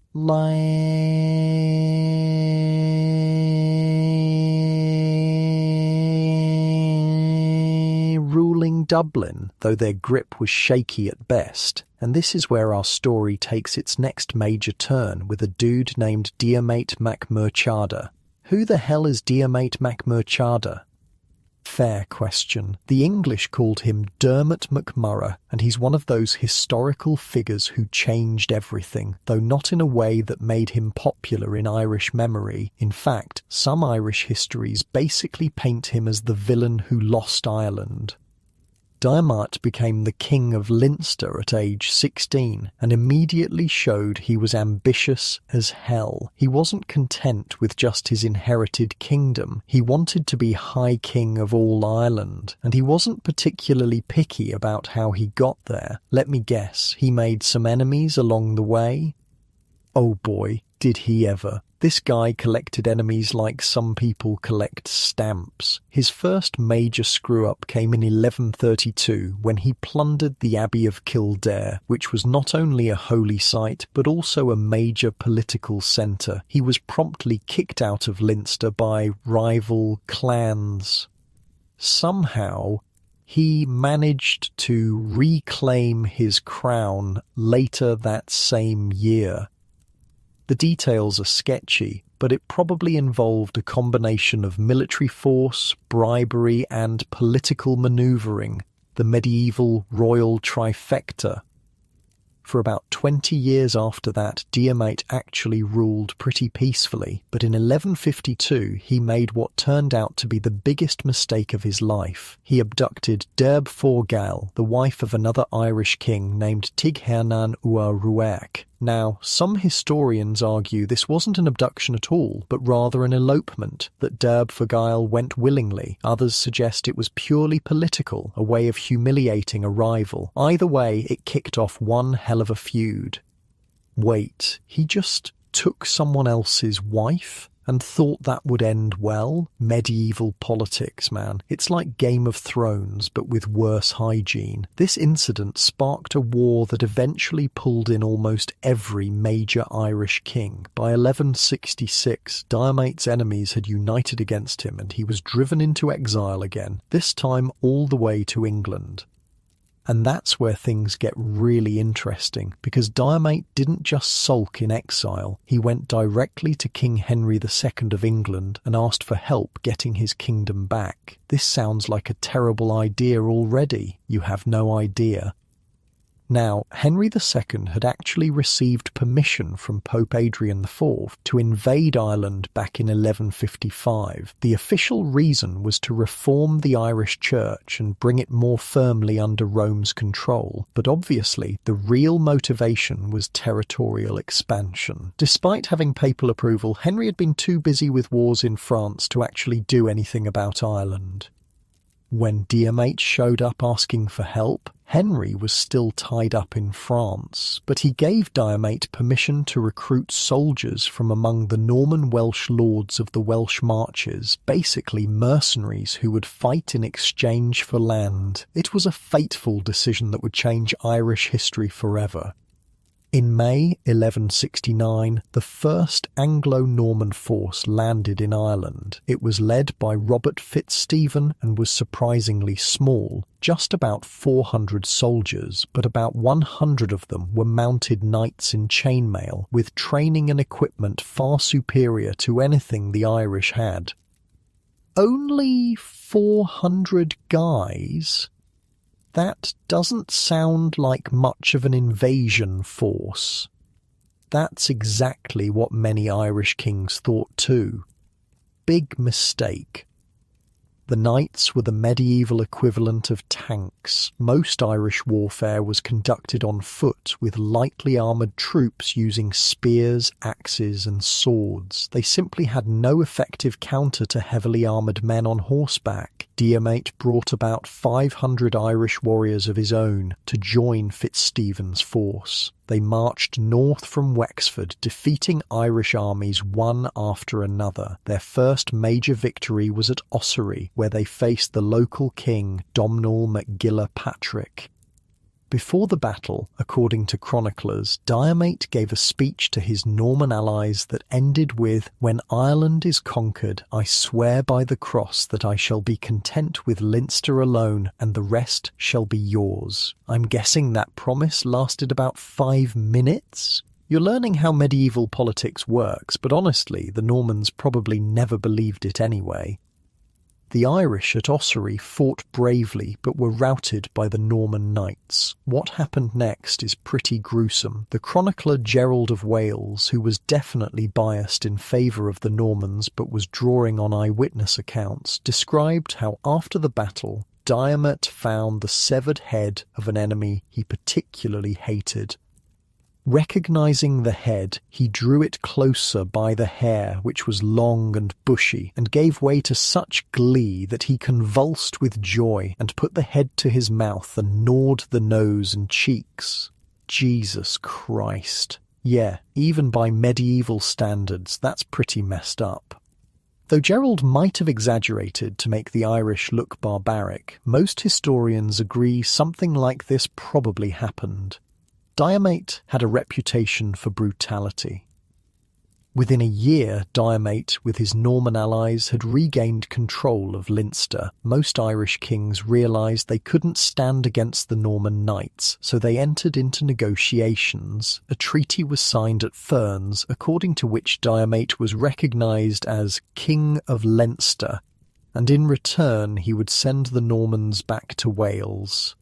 ruling Dublin, though their grip was shaky at best. And this is where our story takes its next major turn with a dude named Diarmait mac Murchada. Who the hell is Diarmait mac Murchada? Fair question. The English called him Dermot MacMurrough, and he's one of those historical figures who changed everything, though not in a way that made him popular in Irish memory. In fact, some Irish histories basically paint him as the villain who lost Ireland. Diarmait became the king of Leinster at age 16 and immediately showed he was ambitious as hell. He wasn't content with just his inherited kingdom. He wanted to be High King of all Ireland, and he wasn't particularly picky about how he got there. Let me guess, he made some enemies along the way? Oh boy, did he ever. This guy collected enemies like some people collect stamps. His first major screw-up came in 1132 when he plundered the Abbey of Kildare, which was not only a holy site but also a major political centre. He was promptly kicked out of Leinster by rival clans. Somehow, he managed to reclaim his crown later that same year. The details are sketchy, but it probably involved a combination of military force, bribery, and political manoeuvring, the medieval royal trifecta. For about 20 years after that, Diarmait actually ruled pretty peacefully, but in 1152 he made what turned out to be the biggest mistake of his life. He abducted Derb Forgail, the wife of another Irish king named Tighernan Ua Ruach. Now, some historians argue this wasn't an abduction at all, but rather an elopement, that Derb Forgail went willingly. Others suggest it was purely political, a way of humiliating a rival. Either way, it kicked off one hell of a feud. Wait, he just took someone else's wife? And thought that would end well? Medieval politics, man. It's like Game of Thrones, but with worse hygiene. This incident sparked a war that eventually pulled in almost every major Irish king. By 1166, Diarmait's enemies had united against him, and he was driven into exile again, this time all the way to England. And that's where things get really interesting, because Diarmait didn't just sulk in exile. He went directly to King Henry II of England and asked for help getting his kingdom back. This sounds like a terrible idea already. You have no idea. Now, Henry II had actually received permission from Pope Adrian IV to invade Ireland back in 1155. The official reason was to reform the Irish Church and bring it more firmly under Rome's control, but obviously the real motivation was territorial expansion. Despite having papal approval, Henry had been too busy with wars in France to actually do anything about Ireland. When Diarmait showed up asking for help, Henry was still tied up in France, but he gave Diarmait permission to recruit soldiers from among the Norman Welsh lords of the Welsh Marches, basically mercenaries who would fight in exchange for land. It was a fateful decision that would change Irish history forever. In May 1169, the first Anglo-Norman force landed in Ireland. It was led by Robert Fitzstephen and was surprisingly small, just about 400 soldiers, but about 100 of them were mounted knights in chainmail, with training and equipment far superior to anything the Irish had. Only 400 guys? That doesn't sound like much of an invasion force. That's exactly what many Irish kings thought too. Big mistake. The knights were the medieval equivalent of tanks. Most Irish warfare was conducted on foot, with lightly armoured troops using spears, axes and swords. They simply had no effective counter to heavily armoured men on horseback. Diarmait brought about 500 Irish warriors of his own to join Fitzstephen's force. They marched north from Wexford, defeating Irish armies one after another. Their first major victory was at Ossory, where they faced the local king, Domhnall MacGilla-Patrick. Before the battle, according to chroniclers, Diarmait gave a speech to his Norman allies that ended with, "When Ireland is conquered, I swear by the cross that I shall be content with Leinster alone, and the rest shall be yours." I'm guessing that promise lasted about 5 minutes? You're learning how medieval politics works, but honestly, the Normans probably never believed it anyway. The Irish at Ossory fought bravely but were routed by the Norman knights. What happened next is pretty gruesome. The chronicler Gerald of Wales, who was definitely biased in favour of the Normans but was drawing on eyewitness accounts, described how after the battle, Diarmait found the severed head of an enemy he particularly hated. Recognizing the head, he drew it closer by the hair, which was long and bushy, and gave way to such glee that he convulsed with joy and put the head to his mouth and gnawed the nose and cheeks. Jesus Christ. Yeah, even by medieval standards, that's pretty messed up. Though Gerald might have exaggerated to make the Irish look barbaric, most historians agree something like this probably happened. Diarmait had a reputation for brutality. Within a year, Diarmait, with his Norman allies, had regained control of Leinster. Most Irish kings realised they couldn't stand against the Norman knights, so they entered into negotiations. A treaty was signed at Ferns, according to which Diarmait was recognised as King of Leinster, and in return he would send the Normans back to Wales.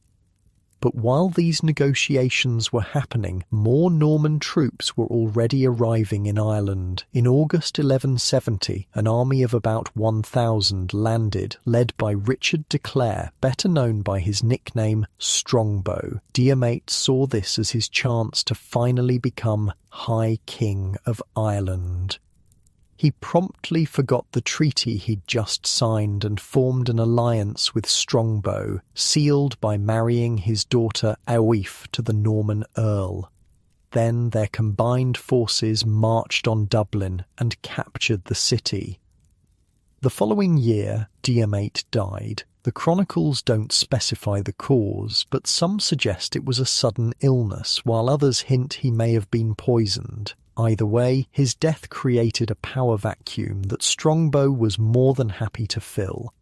But while these negotiations were happening, more Norman troops were already arriving in Ireland. In August 1170, an army of about 1,000 landed, led by Richard de Clare, better known by his nickname Strongbow. Diarmait saw this as his chance to finally become High King of Ireland. He promptly forgot the treaty he'd just signed and formed an alliance with Strongbow, sealed by marrying his daughter Aoife to the Norman earl. Then their combined forces marched on Dublin and captured the city. The following year, Diarmait died. The chronicles don't specify the cause, but some suggest it was a sudden illness, while others hint he may have been poisoned. Either way, his death created a power vacuum that Strongbow was more than happy to fill.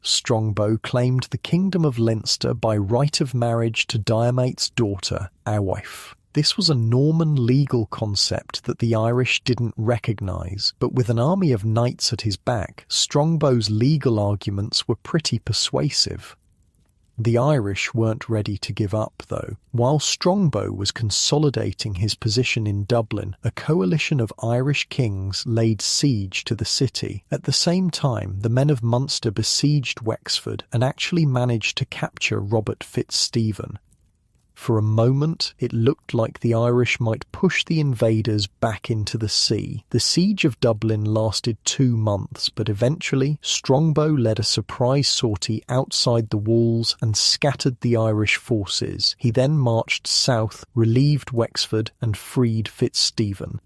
Strongbow claimed the kingdom of Leinster by right of marriage to Diarmait's daughter, Aoife. This was a Norman legal concept that the Irish didn't recognise, but with an army of knights at his back, Strongbow's legal arguments were pretty persuasive. The Irish weren't ready to give up, though. While Strongbow was consolidating his position in Dublin, a coalition of Irish kings laid siege to the city. At the same time, the men of Munster besieged Wexford and actually managed to capture Robert Fitzstephen. For a moment, it looked like the Irish might push the invaders back into the sea. The siege of Dublin lasted 2 months, but eventually Strongbow led a surprise sortie outside the walls and scattered the Irish forces. He then marched south, relieved Wexford, and freed Fitzstephen.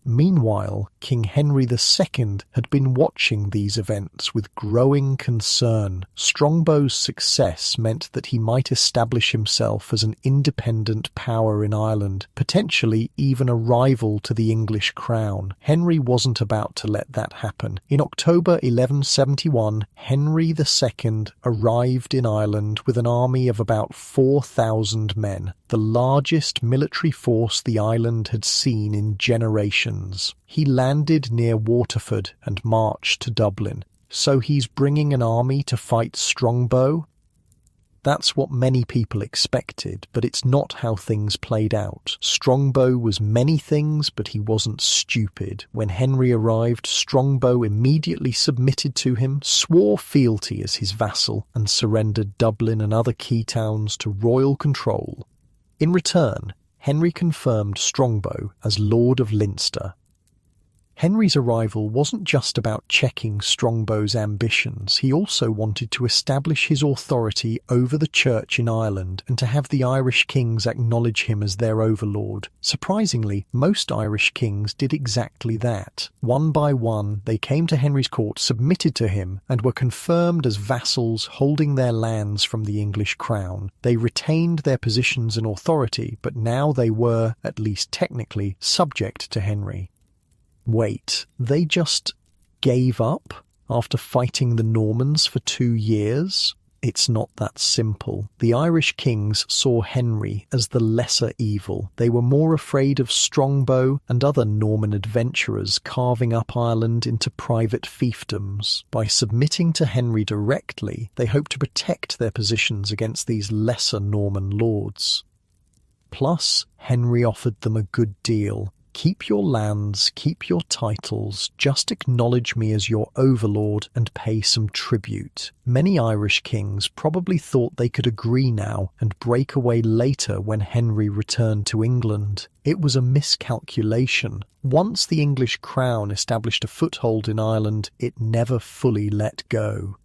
Meanwhile, King Henry II had been watching these events with growing concern. Strongbow's success meant that he might establish himself as an independent power in Ireland, potentially even a rival to the English crown. Henry wasn't about to let that happen. In October 1171, Henry II arrived in Ireland with an army of about 4,000 men, the largest military force the island had seen in generations. He landed near Waterford and marched to Dublin. So he's bringing an army to fight Strongbow? That's what many people expected, but it's not how things played out. Strongbow was many things, but he wasn't stupid. When Henry arrived, Strongbow immediately submitted to him, swore fealty as his vassal, and surrendered Dublin and other key towns to royal control. In return, Henry confirmed Strongbow as Lord of Leinster. Henry's arrival wasn't just about checking Strongbow's ambitions, he also wanted to establish his authority over the church in Ireland and to have the Irish kings acknowledge him as their overlord. Surprisingly, most Irish kings did exactly that. One by one, they came to Henry's court, submitted to him, and were confirmed as vassals holding their lands from the English crown. They retained their positions and authority, but now they were, at least technically, subject to Henry. Wait, they just gave up after fighting the Normans for 2 years? It's not that simple. The Irish kings saw Henry as the lesser evil. They were more afraid of Strongbow and other Norman adventurers carving up Ireland into private fiefdoms. By submitting to Henry directly, they hoped to protect their positions against these lesser Norman lords. Plus, Henry offered them a good deal. Keep your lands, keep your titles, just acknowledge me as your overlord and pay some tribute. Many Irish kings probably thought they could agree now and break away later when Henry returned to England. It was a miscalculation. Once the English crown established a foothold in Ireland, it never fully let go.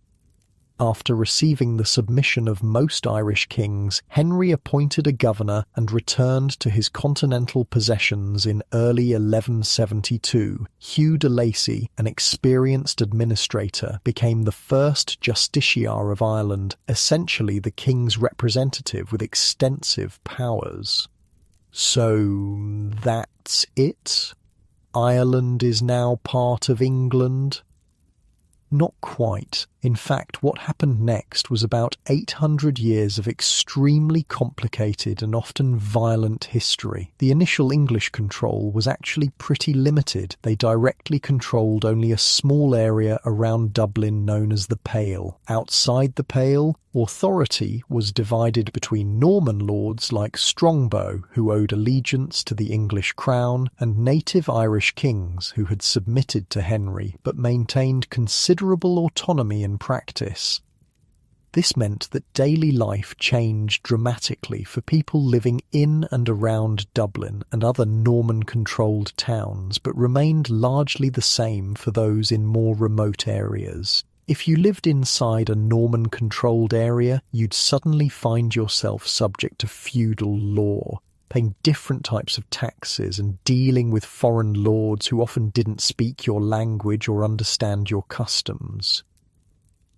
After receiving the submission of most Irish kings, Henry appointed a governor and returned to his continental possessions in early 1172. Hugh de Lacy, an experienced administrator, became the first justiciar of Ireland, essentially the king's representative with extensive powers. So that's it? Ireland is now part of England? Not quite. In fact, what happened next was about 800 years of extremely complicated and often violent history. The initial English control was actually pretty limited. They directly controlled only a small area around Dublin known as the Pale. Outside the Pale, authority was divided between Norman lords like Strongbow, who owed allegiance to the English crown, and native Irish kings who had submitted to Henry but maintained considerable autonomy in practice. This meant that daily life changed dramatically for people living in and around Dublin and other Norman-controlled towns, but remained largely the same for those in more remote areas. If you lived inside a Norman-controlled area, you'd suddenly find yourself subject to feudal law, paying different types of taxes and dealing with foreign lords who often didn't speak your language or understand your customs.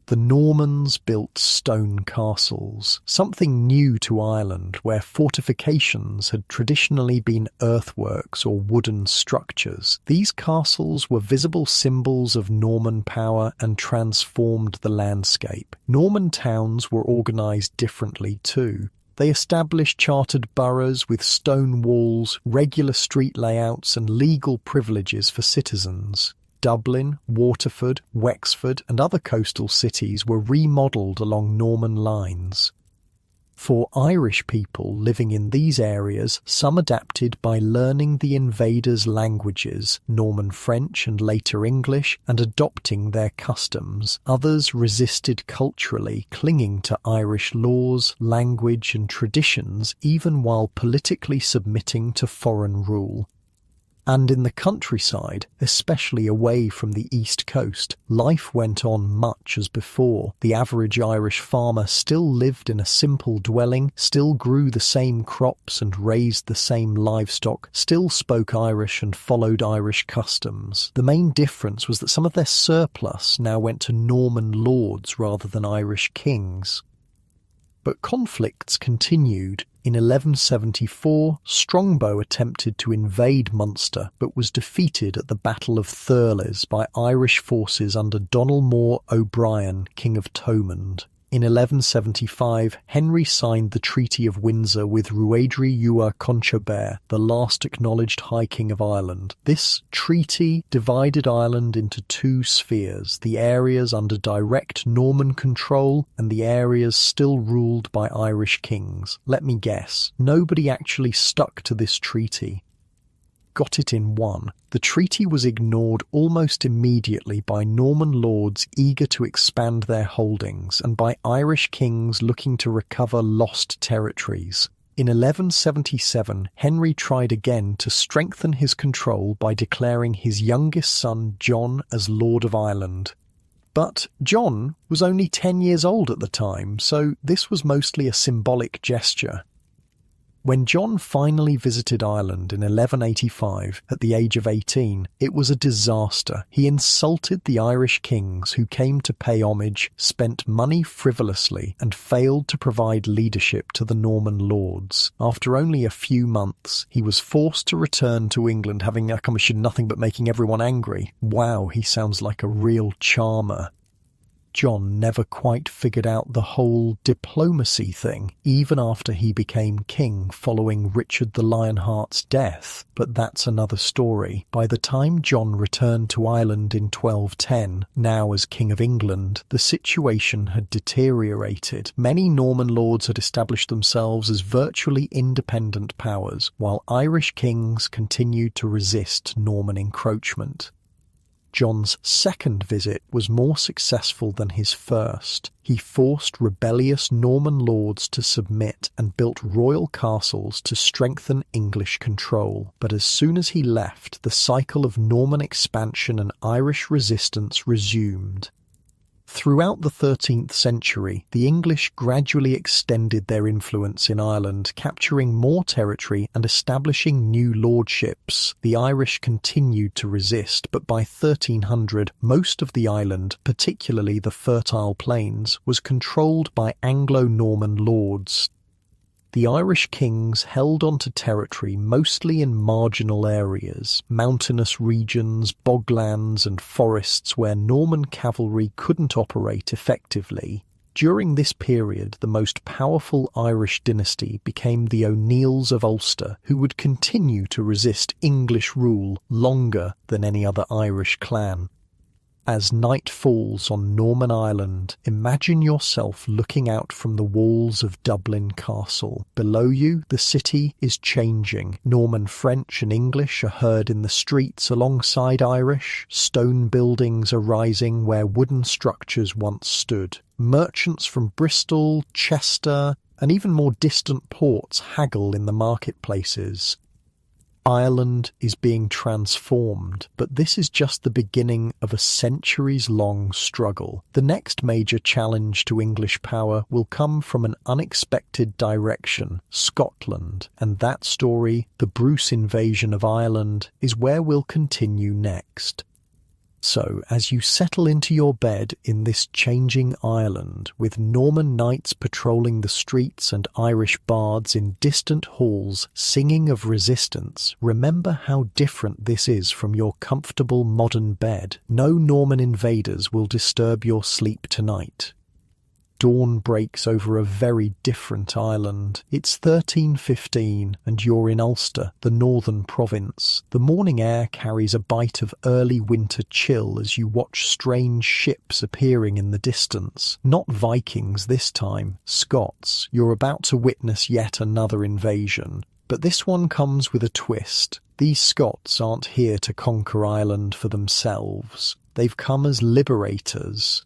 The Normans built stone castles, something new to Ireland where fortifications had traditionally been earthworks or wooden structures. These castles were visible symbols of Norman power and transformed the landscape. Norman towns were organised differently too. They established chartered boroughs with stone walls, regular street layouts and legal privileges for citizens. Dublin, Waterford, Wexford and other coastal cities were remodelled along Norman lines. For Irish people living in these areas, some adapted by learning the invaders' languages, Norman French and later English, and adopting their customs. Others resisted culturally, clinging to Irish laws, language and traditions, even while politically submitting to foreign rule. And in the countryside, especially away from the east coast, life went on much as before. The average Irish farmer still lived in a simple dwelling, still grew the same crops and raised the same livestock, still spoke Irish and followed Irish customs. The main difference was that some of their surplus now went to Norman lords rather than Irish kings. But conflicts continued. In 1174, Strongbow attempted to invade Munster, but was defeated at the Battle of Thurles by Irish forces under Donald More O'Brien, King of Thomond. In 1175, Henry signed the Treaty of Windsor with Rhuadri Ua Conchobar, the last acknowledged High King of Ireland. This treaty divided Ireland into two spheres, the areas under direct Norman control and the areas still ruled by Irish kings. Let me guess, nobody actually stuck to this treaty. Got it in one. The treaty was ignored almost immediately by Norman lords eager to expand their holdings and by Irish kings looking to recover lost territories. In 1177, Henry tried again to strengthen his control by declaring his youngest son John as Lord of Ireland. But John was only 10 years old at the time, so this was mostly a symbolic gesture. When John finally visited Ireland in 1185, at the age of 18, it was a disaster. He insulted the Irish kings who came to pay homage, spent money frivolously, and failed to provide leadership to the Norman lords. After only a few months, he was forced to return to England, having accomplished nothing but making everyone angry. Wow, he sounds like a real charmer. John never quite figured out the whole diplomacy thing, even after he became king following Richard the Lionheart's death, but that's another story. By the time John returned to Ireland in 1210, now as King of England, the situation had deteriorated. Many Norman lords had established themselves as virtually independent powers, while Irish kings continued to resist Norman encroachment. John's second visit was more successful than his first. He forced rebellious Norman lords to submit and built royal castles to strengthen English control. But as soon as he left, the cycle of Norman expansion and Irish resistance resumed. Throughout the 13th century, the English gradually extended their influence in Ireland, capturing more territory and establishing new lordships. The Irish continued to resist, but by 1300, most of the island, particularly the fertile plains, was controlled by Anglo-Norman lords. The Irish kings held onto territory mostly in marginal areas, mountainous regions, boglands and forests where Norman cavalry couldn't operate effectively. During this period, the most powerful Irish dynasty became the O'Neills of Ulster, who would continue to resist English rule longer than any other Irish clan. As night falls on Norman Island, imagine yourself looking out from the walls of Dublin Castle. Below you, the city is changing. Norman French and English are heard in the streets alongside Irish. Stone buildings are rising where wooden structures once stood. Merchants from Bristol, Chester, and even more distant ports haggle in the marketplaces. Ireland is being transformed, but this is just the beginning of a centuries-long struggle. The next major challenge to English power will come from an unexpected direction, Scotland, and that story, the Bruce invasion of Ireland, is where we'll continue next. So, as you settle into your bed in this changing Ireland, with Norman knights patrolling the streets and Irish bards in distant halls singing of resistance, remember how different this is from your comfortable modern bed. No Norman invaders will disturb your sleep tonight. Dawn breaks over a very different Ireland. It's 13:15 and you're in Ulster, the northern province. The morning air carries a bite of early winter chill as you watch strange ships appearing in the distance. Not Vikings this time, Scots. You're about to witness yet another invasion. But this one comes with a twist. These Scots aren't here to conquer Ireland for themselves. They've come as liberators.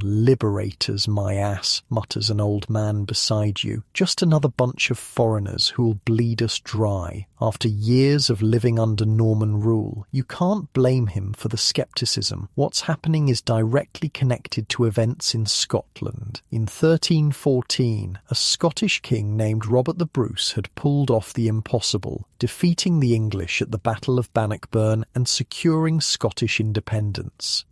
Liberators, my ass, mutters an old man beside you. Just another bunch of foreigners who'll bleed us dry. After years of living under Norman rule, you can't blame him for the scepticism. What's happening is directly connected to events in Scotland. In 1314, a Scottish king named Robert the Bruce had pulled off the impossible, defeating the English at the Battle of Bannockburn and securing Scottish independence.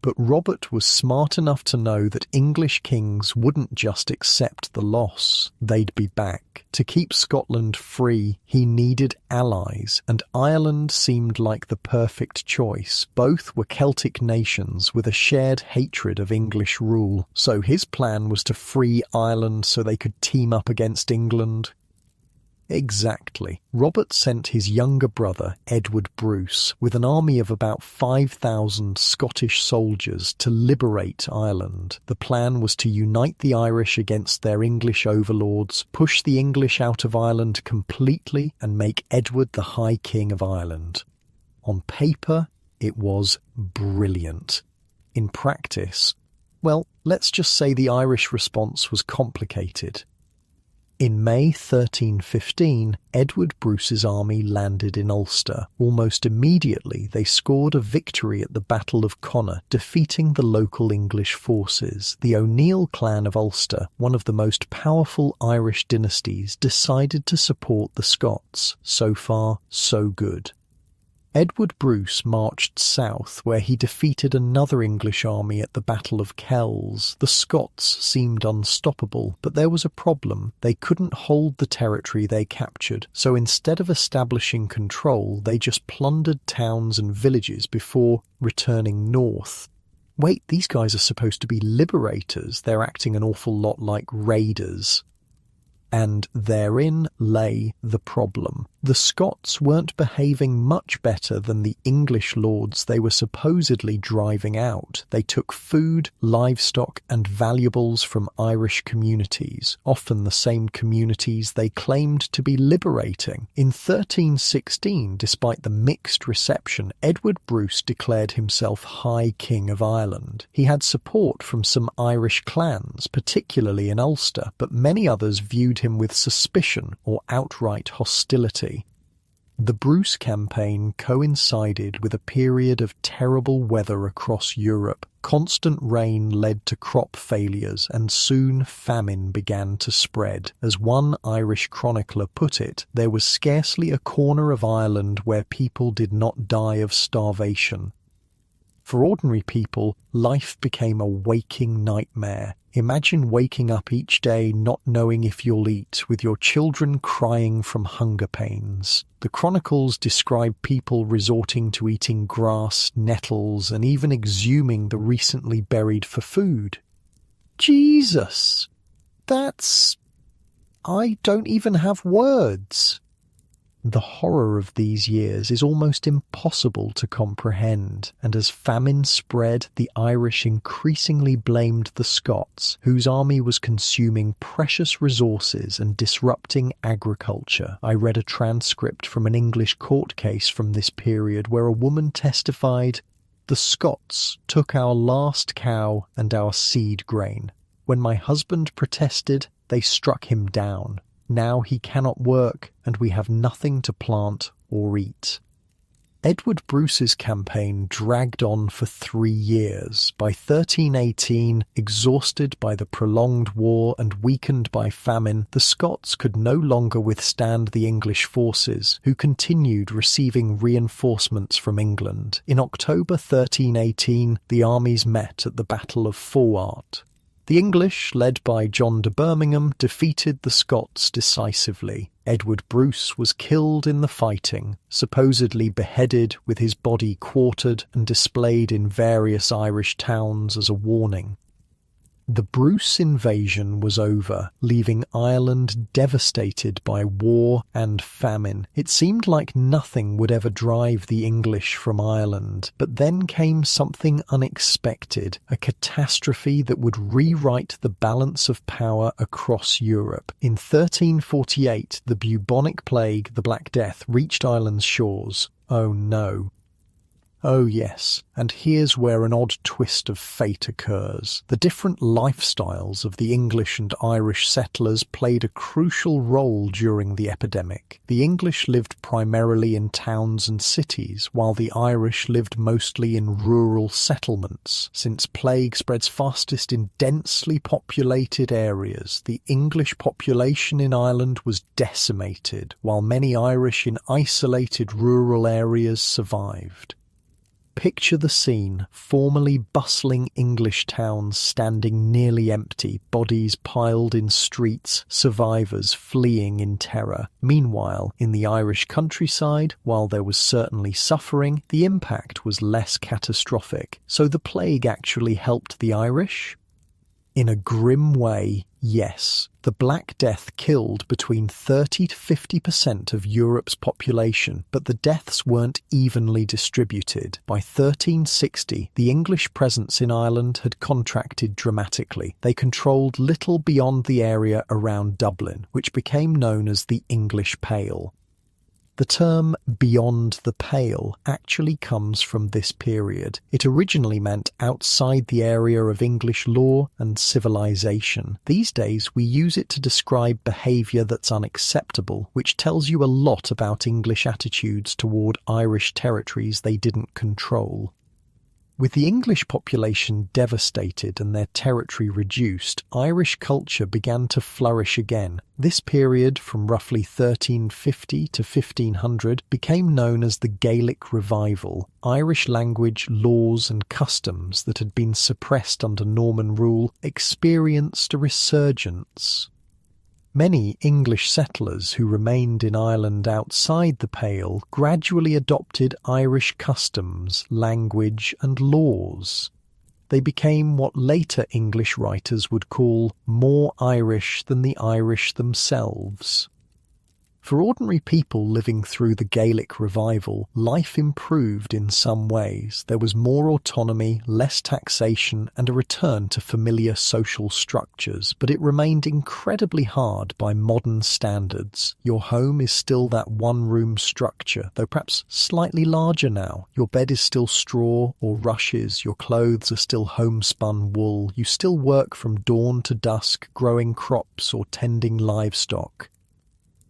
But Robert was smart enough to know that English kings wouldn't just accept the loss, they'd be back. To keep Scotland free, he needed allies, and Ireland seemed like the perfect choice. Both were Celtic nations with a shared hatred of English rule, so his plan was to free Ireland so they could team up against England. Exactly. Robert sent his younger brother, Edward Bruce, with an army of about 5,000 Scottish soldiers to liberate Ireland. The plan was to unite the Irish against their English overlords, push the English out of Ireland completely, and make Edward the High King of Ireland. On paper, it was brilliant. In practice, well, let's just say the Irish response was complicated. In May 1315, Edward Bruce's army landed in Ulster. Almost immediately, they scored a victory at the Battle of Connaught, defeating the local English forces. The O'Neill clan of Ulster, one of the most powerful Irish dynasties, decided to support the Scots. So far, so good. Edward Bruce marched south, where he defeated another English army at the Battle of Kells. The Scots seemed unstoppable, but there was a problem. They couldn't hold the territory they captured, so instead of establishing control, they just plundered towns and villages before returning north. Wait, these guys are supposed to be liberators. They're acting an awful lot like raiders. And therein lay the problem. The Scots weren't behaving much better than the English lords they were supposedly driving out. They took food, livestock, and valuables from Irish communities, often the same communities they claimed to be liberating. In 1316, despite the mixed reception, Edward Bruce declared himself High King of Ireland. He had support from some Irish clans, particularly in Ulster, but many others viewed him with suspicion or outright hostility. The Bruce campaign coincided with a period of terrible weather across Europe. Constant rain led to crop failures, and soon famine began to spread. As one Irish chronicler put it, there was scarcely a corner of Ireland where people did not die of starvation. For ordinary people, life became a waking nightmare. Imagine waking up each day not knowing if you'll eat, with your children crying from hunger pains. The chronicles describe people resorting to eating grass, nettles, and even exhuming the recently buried for food. Jesus! I don't even have words. The horror of these years is almost impossible to comprehend, and as famine spread, the Irish increasingly blamed the Scots, whose army was consuming precious resources and disrupting agriculture. I read a transcript from an English court case from this period where a woman testified, "The Scots took our last cow and our seed grain. When my husband protested, they struck him down. Now he cannot work, and we have nothing to plant or eat." Edward Bruce's campaign dragged on for 3 years. By 1318, exhausted by the prolonged war and weakened by famine, the Scots could no longer withstand the English forces, who continued receiving reinforcements from England. In October 1318, the armies met at the Battle of Fowart. The English, led by John de Birmingham, defeated the Scots decisively. Edward Bruce was killed in the fighting, supposedly beheaded with his body quartered and displayed in various Irish towns as a warning. The Bruce invasion was over, leaving Ireland devastated by war and famine. It seemed like nothing would ever drive the English from Ireland, but then came something unexpected, a catastrophe that would rewrite the balance of power across Europe. In 1348, the bubonic plague, the Black Death, reached Ireland's shores. Oh no. Oh yes, and here's where an odd twist of fate occurs. The different lifestyles of the English and Irish settlers played a crucial role during the epidemic. The English lived primarily in towns and cities, while the Irish lived mostly in rural settlements. Since plague spreads fastest in densely populated areas, the English population in Ireland was decimated, while many Irish in isolated rural areas survived. Picture the scene: formerly bustling English towns standing nearly empty, bodies piled in streets, survivors fleeing in terror. Meanwhile, in the Irish countryside, while there was certainly suffering, the impact was less catastrophic. So the plague actually helped the Irish? In a grim way, yes. The Black Death killed between 30 to 50% of Europe's population, but the deaths weren't evenly distributed. By 1360, the English presence in Ireland had contracted dramatically. They controlled little beyond the area around Dublin, which became known as the English Pale. The term "beyond the pale" actually comes from this period. It originally meant outside the area of English law and civilization. These days we use it to describe behaviour that's unacceptable, which tells you a lot about English attitudes toward Irish territories they didn't control. With the English population devastated and their territory reduced, Irish culture began to flourish again. This period, from roughly 1350 to 1500, became known as the Gaelic Revival. Irish language, laws and customs that had been suppressed under Norman rule experienced a resurgence. Many English settlers who remained in Ireland outside the Pale gradually adopted Irish customs, language and laws. They became what later English writers would call more Irish than the Irish themselves. For ordinary people living through the Gaelic Revival, life improved in some ways. There was more autonomy, less taxation, and a return to familiar social structures, but it remained incredibly hard by modern standards. Your home is still that one-room structure, though perhaps slightly larger now. Your bed is still straw or rushes, your clothes are still homespun wool, you still work from dawn to dusk, growing crops or tending livestock.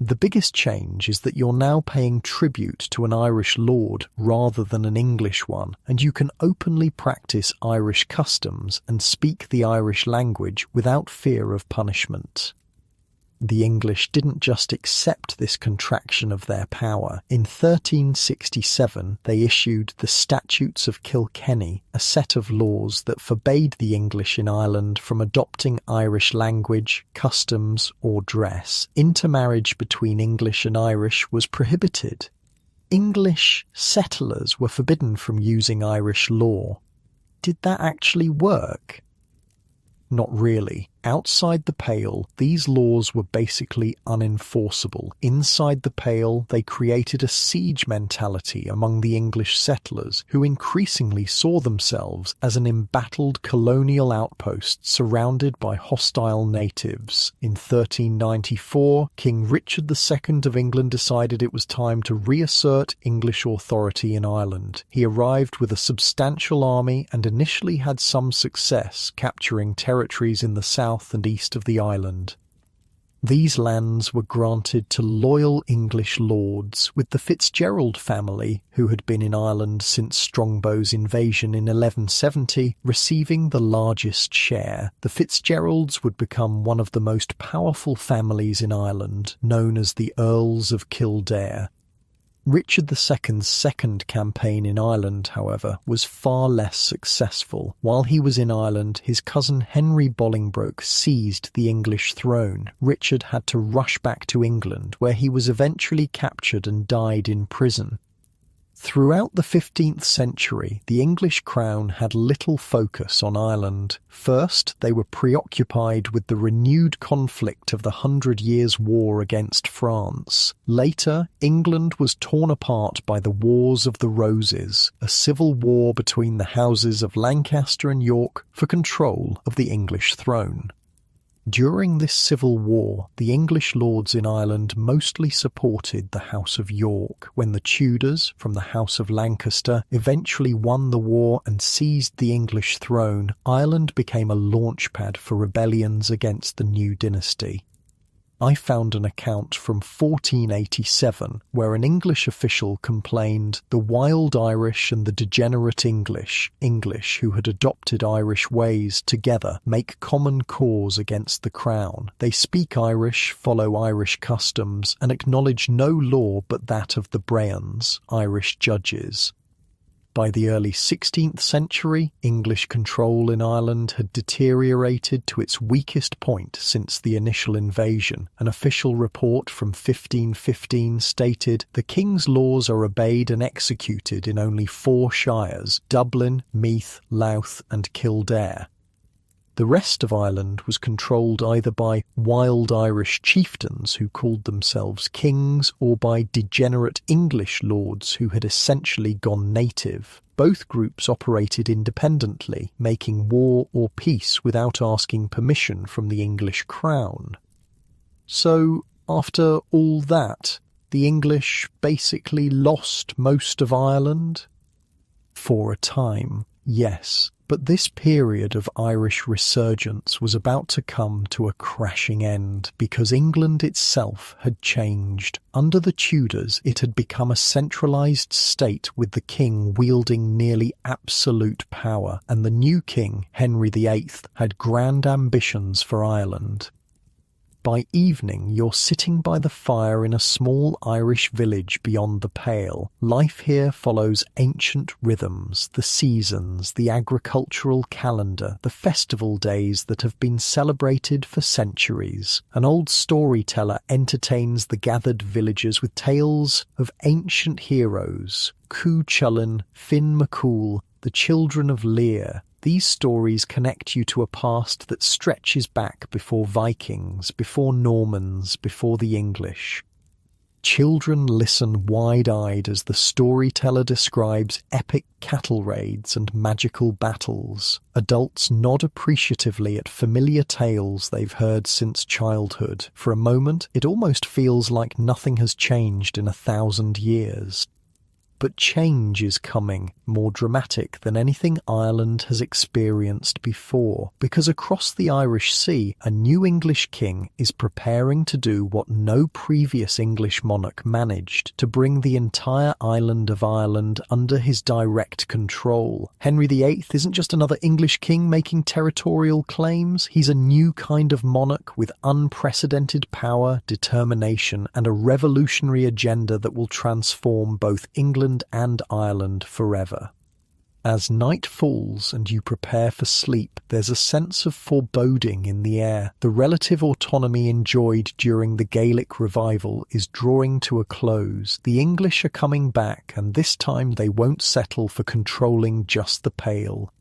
The biggest change is that you're now paying tribute to an Irish lord rather than an English one, and you can openly practice Irish customs and speak the Irish language without fear of punishment. The English didn't just accept this contraction of their power. In 1367, they issued the Statutes of Kilkenny, a set of laws that forbade the English in Ireland from adopting Irish language, customs, or dress. Intermarriage between English and Irish was prohibited. English settlers were forbidden from using Irish law. Did that actually work? Not really. Outside the Pale, these laws were basically unenforceable. Inside the Pale, they created a siege mentality among the English settlers, who increasingly saw themselves as an embattled colonial outpost surrounded by hostile natives. In 1394, King Richard II of England decided it was time to reassert English authority in Ireland. He arrived with a substantial army and initially had some success capturing territories in the south and east of the island. These lands were granted to loyal English lords, with the Fitzgerald family, who had been in Ireland since Strongbow's invasion in 1170, receiving the largest share. The Fitzgeralds would become one of the most powerful families in Ireland, known as the Earls of Kildare. Richard II's second campaign in Ireland, however, was far less successful. While he was in Ireland, his cousin Henry Bolingbroke seized the English throne. Richard had to rush back to England, where he was eventually captured and died in prison. Throughout the 15th century, the English crown had little focus on Ireland. First, they were preoccupied with the renewed conflict of the 100 Years' War against France. Later, England was torn apart by the Wars of the Roses, a civil war between the houses of Lancaster and York for control of the English throne. During this civil war, the English lords in Ireland mostly supported the House of York. When the Tudors, from the House of Lancaster, eventually won the war and seized the English throne, Ireland became a launchpad for rebellions against the new dynasty. I found an account from 1487 where an English official complained the wild Irish and the degenerate English who had adopted Irish ways together make common cause against the crown. They speak Irish, follow Irish customs, and acknowledge no law but that of the Brehons, Irish judges. By the early 16th century, English control in Ireland had deteriorated to its weakest point since the initial invasion. An official report from 1515 stated, "The King's laws are obeyed and executed in only 4 shires, Dublin, Meath, Louth and Kildare." The rest of Ireland was controlled either by wild Irish chieftains who called themselves kings or by degenerate English lords who had essentially gone native. Both groups operated independently, making war or peace without asking permission from the English crown. So, after all that, the English basically lost most of Ireland? For a time, yes. But this period of Irish resurgence was about to come to a crashing end because England itself had changed. Under the Tudors, it had become a centralised state with the king wielding nearly absolute power, and the new king, Henry VIII, had grand ambitions for Ireland. By evening, you're sitting by the fire in a small Irish village beyond the Pale. Life here follows ancient rhythms, the seasons, the agricultural calendar, the festival days that have been celebrated for centuries. An old storyteller entertains the gathered villagers with tales of ancient heroes, Cuchulainn, Finn MacCool, the children of Lear. These stories connect you to a past that stretches back before Vikings, before Normans, before the English. Children listen wide-eyed as the storyteller describes epic cattle raids and magical battles. Adults nod appreciatively at familiar tales they've heard since childhood. For a moment, it almost feels like nothing has changed in 1,000 years. But change is coming, more dramatic than anything Ireland has experienced before, because across the Irish Sea, a new English king is preparing to do what no previous English monarch managed, to bring the entire island of Ireland under his direct control. Henry VIII isn't just another English king making territorial claims, he's a new kind of monarch with unprecedented power, determination, and a revolutionary agenda that will transform both England and Ireland forever. As night falls and you prepare for sleep, there's a sense of foreboding in the air. The relative autonomy enjoyed during the Gaelic revival is drawing to a close. The English are coming back, and this time they won't settle for controlling just the Pale.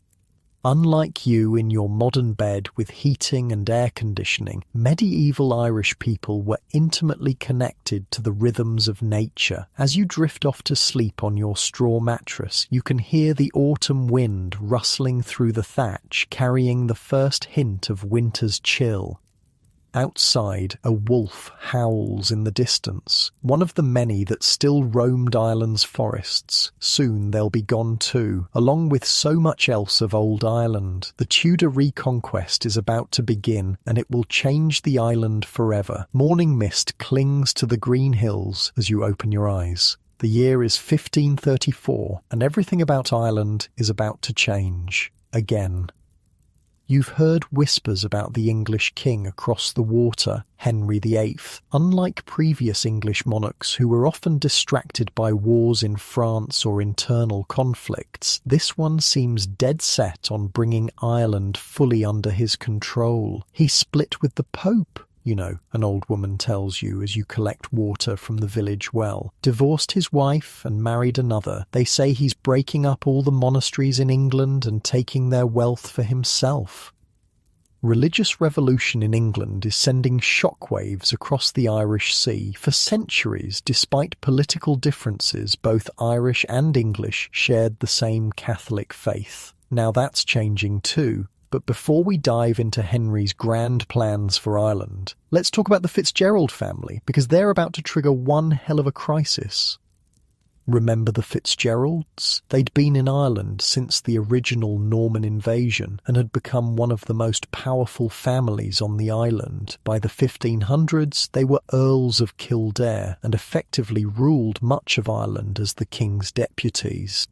Unlike you in your modern bed with heating and air conditioning, medieval Irish people were intimately connected to the rhythms of nature. As you drift off to sleep on your straw mattress, you can hear the autumn wind rustling through the thatch, carrying the first hint of winter's chill. Outside, a wolf howls in the distance, one of the many that still roamed Ireland's forests. Soon they'll be gone too, along with so much else of old Ireland. The Tudor reconquest is about to begin, and it will change the island forever. Morning mist clings to the green hills as you open your eyes. The year is 1534, and everything about Ireland is about to change. Again. You've heard whispers about the English king across the water, Henry VIII. Unlike previous English monarchs who were often distracted by wars in France or internal conflicts, this one seems dead set on bringing Ireland fully under his control. He split with the Pope, you know, an old woman tells you as you collect water from the village well. Divorced his wife and married another. They say he's breaking up all the monasteries in England and taking their wealth for himself. Religious revolution in England is sending shockwaves across the Irish Sea. For centuries, despite political differences, both Irish and English shared the same Catholic faith. Now that's changing too. But before we dive into Henry's grand plans for Ireland, let's talk about the Fitzgerald family, because they're about to trigger one hell of a crisis. Remember the Fitzgeralds? They'd been in Ireland since the original Norman invasion and had become one of the most powerful families on the island. By the 1500s, they were Earls of Kildare and effectively ruled much of Ireland as the king's deputies.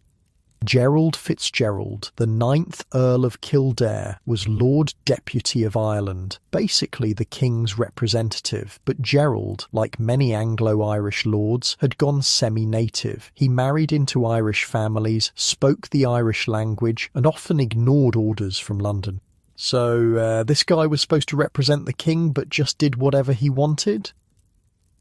Gerald Fitzgerald, the 9th Earl of Kildare, was Lord Deputy of Ireland, basically the King's representative, but Gerald, like many Anglo-Irish lords, had gone semi-native. He married into Irish families, spoke the Irish language, and often ignored orders from London. So this guy was supposed to represent the King, but just did whatever he wanted?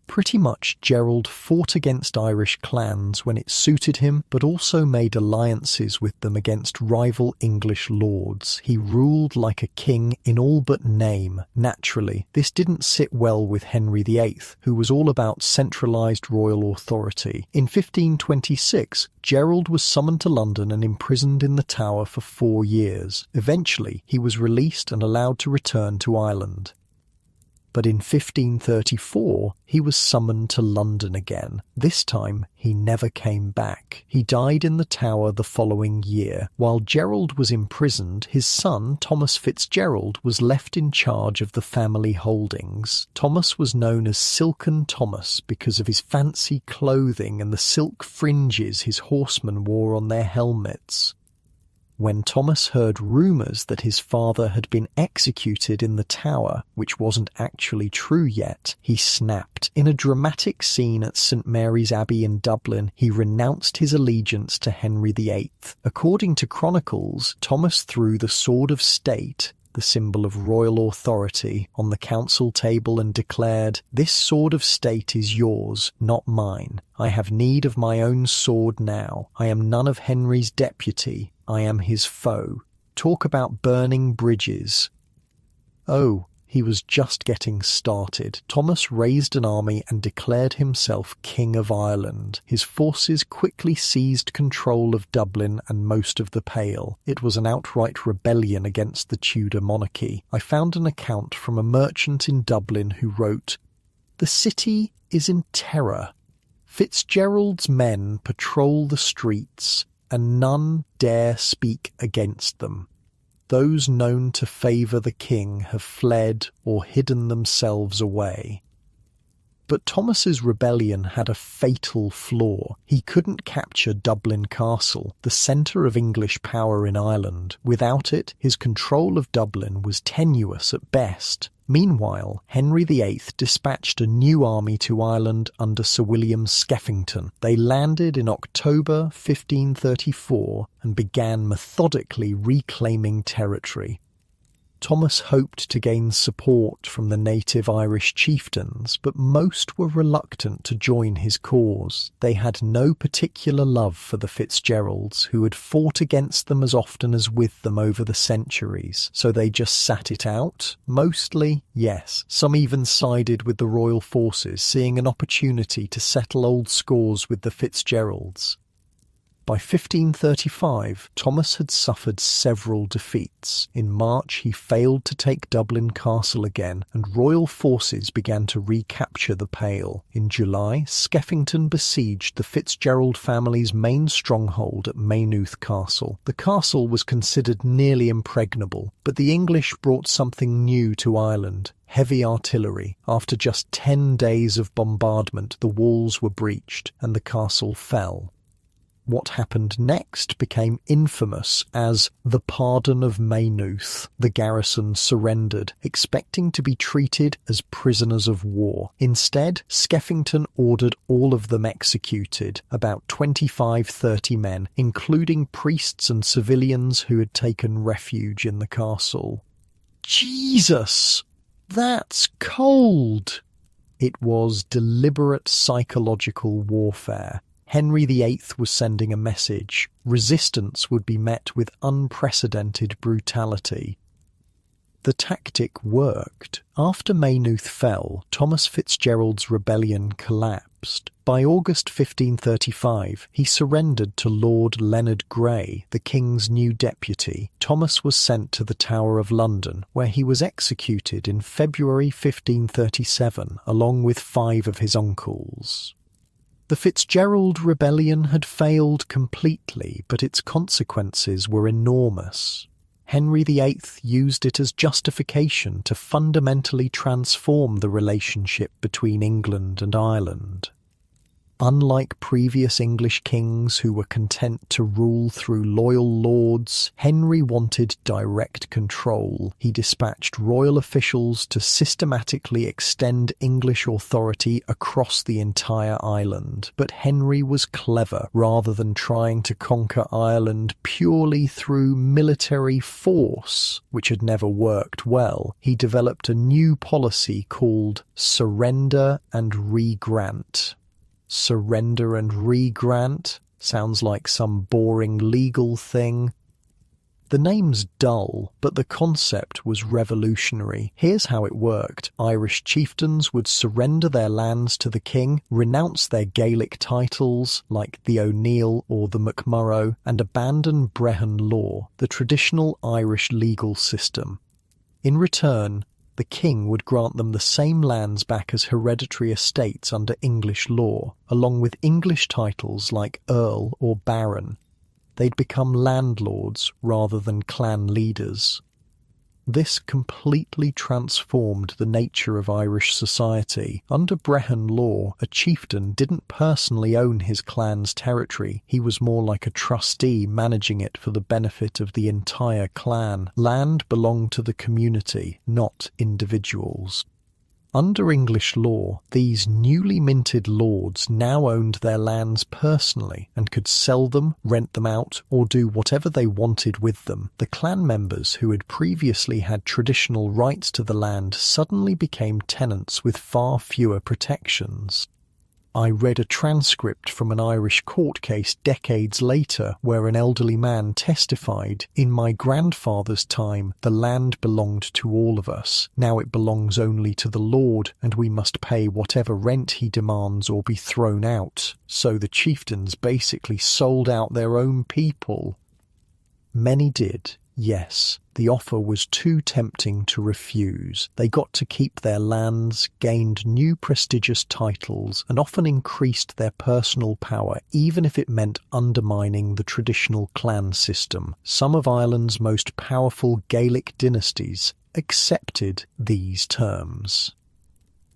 Pretty much Gerald fought against Irish clans when it suited him, but also made alliances with them against rival English lords. He ruled like a king in all but name. Naturally, this didn't sit well with Henry VIII, who was all about centralised royal authority. In 1526, Gerald was summoned to London and imprisoned in the Tower for 4 years. Eventually, he was released and allowed to return to Ireland. But in 1534, he was summoned to London again. This time, he never came back. He died in the Tower the following year. While Gerald was imprisoned, his son, Thomas Fitzgerald, was left in charge of the family holdings. Thomas was known as Silken Thomas because of his fancy clothing and the silk fringes his horsemen wore on their helmets. When Thomas heard rumours that his father had been executed in the Tower, which wasn't actually true yet, he snapped. In a dramatic scene at St Mary's Abbey in Dublin, he renounced his allegiance to Henry VIII. According to chronicles, Thomas threw the sword of state, the symbol of royal authority, on the council table and declared, "This sword of state is yours, not mine. I have need of my own sword now. I am none of Henry's deputy. I am his foe. Talk about burning bridges." Oh, he was just getting started. Thomas raised an army and declared himself King of Ireland. His forces quickly seized control of Dublin and most of the Pale. It was an outright rebellion against the Tudor monarchy. I found an account from a merchant in Dublin who wrote, "The city is in terror. Fitzgerald's men patrol the streets, and none dare speak against them. Those known to favour the king have fled or hidden themselves away." But Thomas's rebellion had a fatal flaw. He couldn't capture Dublin Castle, the centre of English power in Ireland. Without it, his control of Dublin was tenuous at best. Meanwhile, Henry VIII dispatched a new army to Ireland under Sir William Skeffington. They landed in October 1534 and began methodically reclaiming territory. Thomas hoped to gain support from the native Irish chieftains, but most were reluctant to join his cause. They had no particular love for the Fitzgeralds, who had fought against them as often as with them over the centuries, so they just sat it out? Mostly, yes. Some even sided with the royal forces, seeing an opportunity to settle old scores with the Fitzgeralds. By 1535, Thomas had suffered several defeats. In March, he failed to take Dublin Castle again, and royal forces began to recapture the Pale. In July, Skeffington besieged the Fitzgerald family's main stronghold at Maynooth Castle. The castle was considered nearly impregnable, but the English brought something new to Ireland: heavy artillery. After just 10 days of bombardment, the walls were breached, and the castle fell. What happened next became infamous as the Pardon of Maynooth. The garrison surrendered, expecting to be treated as prisoners of war. Instead, Skeffington ordered all of them executed, about 25-30 men, including priests and civilians who had taken refuge in the castle. Jesus! That's cold! It was deliberate psychological warfare. Henry VIII was sending a message. Resistance would be met with unprecedented brutality. The tactic worked. After Maynooth fell, Thomas Fitzgerald's rebellion collapsed. By August 1535, he surrendered to Lord Leonard Grey, the king's new deputy. Thomas was sent to the Tower of London, where he was executed in February 1537, along with 5 of his uncles. The Fitzgerald rebellion had failed completely, but its consequences were enormous. Henry VIII used it as justification to fundamentally transform the relationship between England and Ireland. Unlike previous English kings who were content to rule through loyal lords, Henry wanted direct control. He dispatched royal officials to systematically extend English authority across the entire island. But Henry was clever. Rather than trying to conquer Ireland purely through military force, which had never worked well, he developed a new policy called surrender and re-grant. Surrender and re-grant sounds like some boring legal thing. The name's dull, but the concept was revolutionary. Here's how it worked. Irish chieftains would surrender their lands to the king, renounce their Gaelic titles, like the O'Neill or the McMurrough, and abandon Brehon law, the traditional Irish legal system. In return, the king would grant them the same lands back as hereditary estates under English law, along with English titles like Earl or Baron. They'd become landlords rather than clan leaders. This completely transformed the nature of Irish society. Under Brehon law, a chieftain didn't personally own his clan's territory. He was more like a trustee managing it for the benefit of the entire clan. Land belonged to the community, not individuals. Under English law, these newly minted lords now owned their lands personally and could sell them, rent them out, or do whatever they wanted with them. The clan members who had previously had traditional rights to the land suddenly became tenants with far fewer protections. I read a transcript from an Irish court case decades later where an elderly man testified, "In my grandfather's time, the land belonged to all of us. Now it belongs only to the Lord, and we must pay whatever rent he demands or be thrown out." So the chieftains basically sold out their own people. Many did. Yes, the offer was too tempting to refuse. They got to keep their lands, gained new prestigious titles, and often increased their personal power, even if it meant undermining the traditional clan system. Some of Ireland's most powerful Gaelic dynasties accepted these terms.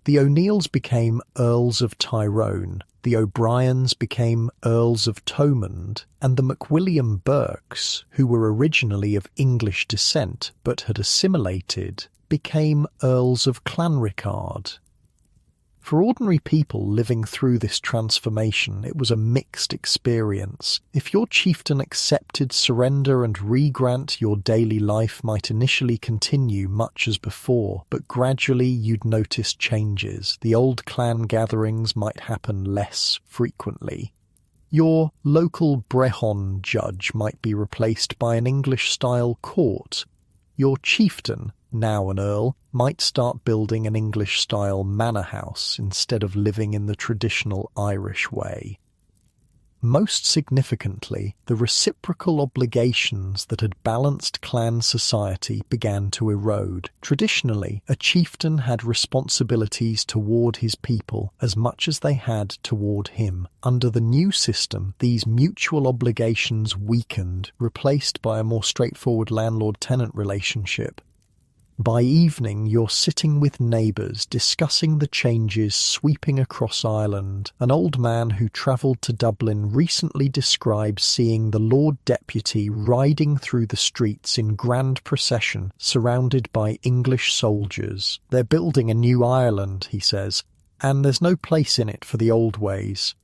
The O'Neills became Earls of Tyrone, the O'Briens became Earls of Thomond, and the MacWilliam Burkes, who were originally of English descent but had assimilated, became Earls of Clanricarde. For ordinary people living through this transformation, it was a mixed experience. If your chieftain accepted surrender and re-grant, your daily life might initially continue much as before, but gradually you'd notice changes. The old clan gatherings might happen less frequently. Your local Brehon judge might be replaced by an English-style court. Your chieftain, now an earl, might start building an English-style manor house instead of living in the traditional Irish way. Most significantly, the reciprocal obligations that had balanced clan society began to erode. Traditionally, a chieftain had responsibilities toward his people as much as they had toward him. Under the new system, these mutual obligations weakened, replaced by a more straightforward landlord-tenant relationship. By evening, you're sitting with neighbours discussing the changes sweeping across Ireland. An old man who travelled to Dublin recently described seeing the Lord Deputy riding through the streets in grand procession, surrounded by English soldiers. "They're building a new Ireland," he says, "and there's no place in it for the old ways."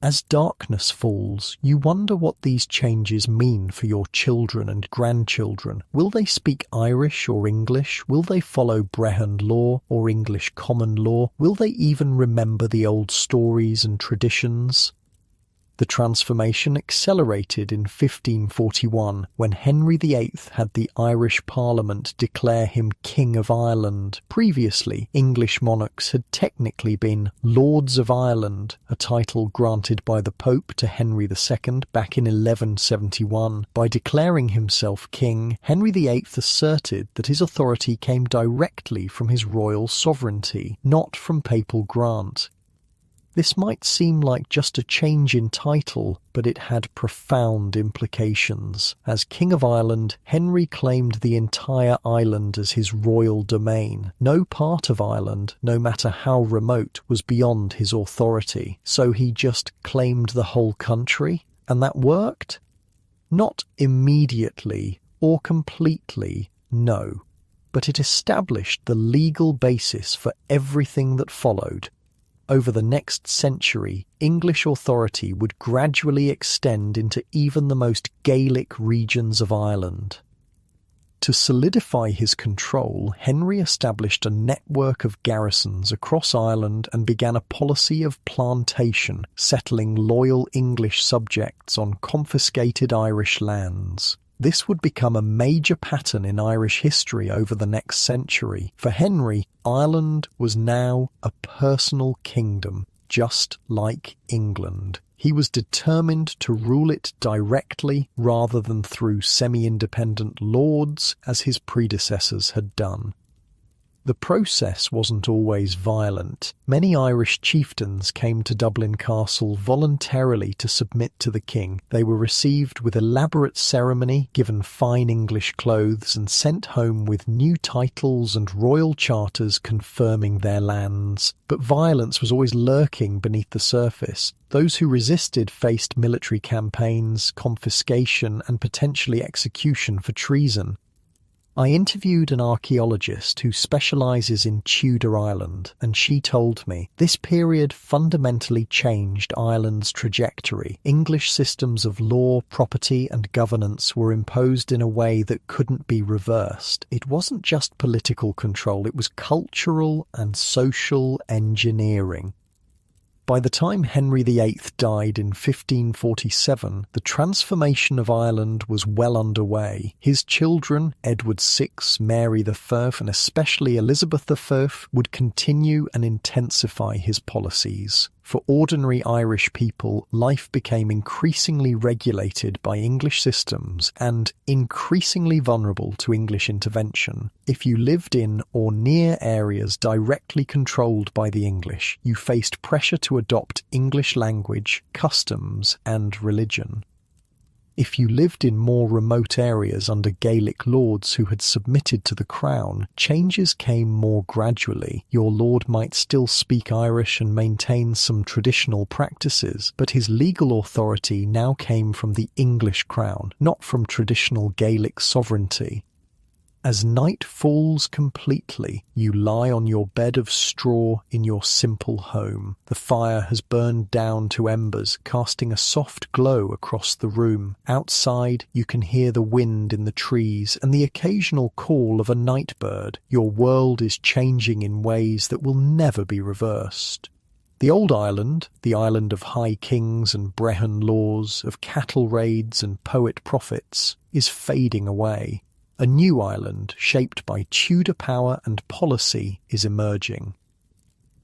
As darkness falls, you wonder what these changes mean for your children and grandchildren. Will they speak Irish or English? Will they follow Brehon law or English common law? Will they even remember the old stories and traditions? The transformation accelerated in 1541 when Henry VIII had the Irish Parliament declare him King of Ireland. Previously, English monarchs had technically been Lords of Ireland, a title granted by the Pope to Henry II back in 1171. By declaring himself king, Henry VIII asserted that his authority came directly from his royal sovereignty, not from papal grant. This might seem like just a change in title, but it had profound implications. As King of Ireland, Henry claimed the entire island as his royal domain. No part of Ireland, no matter how remote, was beyond his authority. So he just claimed the whole country? And that worked? Not immediately or completely, no. But it established the legal basis for everything that followed. Over the next century, English authority would gradually extend into even the most Gaelic regions of Ireland. To solidify his control, Henry established a network of garrisons across Ireland and began a policy of plantation, settling loyal English subjects on confiscated Irish lands. This would become a major pattern in Irish history over the next century. For Henry, Ireland was now a personal kingdom, just like England. He was determined to rule it directly rather than through semi-independent lords, as his predecessors had done. The process wasn't always violent. Many Irish chieftains came to Dublin Castle voluntarily to submit to the king. They were received with elaborate ceremony, given fine English clothes, and sent home with new titles and royal charters confirming their lands. But violence was always lurking beneath the surface. Those who resisted faced military campaigns, confiscation, and potentially execution for treason. I interviewed an archaeologist who specialises in Tudor Ireland, and she told me this period fundamentally changed Ireland's trajectory. English systems of law, property and governance were imposed in a way that couldn't be reversed. It wasn't just political control, it was cultural and social engineering. By the time Henry VIII died in 1547, the transformation of Ireland was well underway. His children, Edward VI, Mary I, and especially Elizabeth I, would continue and intensify his policies. For ordinary Irish people, life became increasingly regulated by English systems and increasingly vulnerable to English intervention. If you lived in or near areas directly controlled by the English, you faced pressure to adopt English language, customs, and religion. If you lived in more remote areas under Gaelic lords who had submitted to the crown, changes came more gradually. Your lord might still speak Irish and maintain some traditional practices, but his legal authority now came from the English crown, not from traditional Gaelic sovereignty. As night falls completely, you lie on your bed of straw in your simple home. The fire has burned down to embers, casting a soft glow across the room. Outside, you can hear the wind in the trees and the occasional call of a night bird. Your world is changing in ways that will never be reversed. The old Ireland, the island of high kings and Brehon laws, of cattle raids and poet prophets, is fading away. A new Ireland, shaped by Tudor power and policy, is emerging.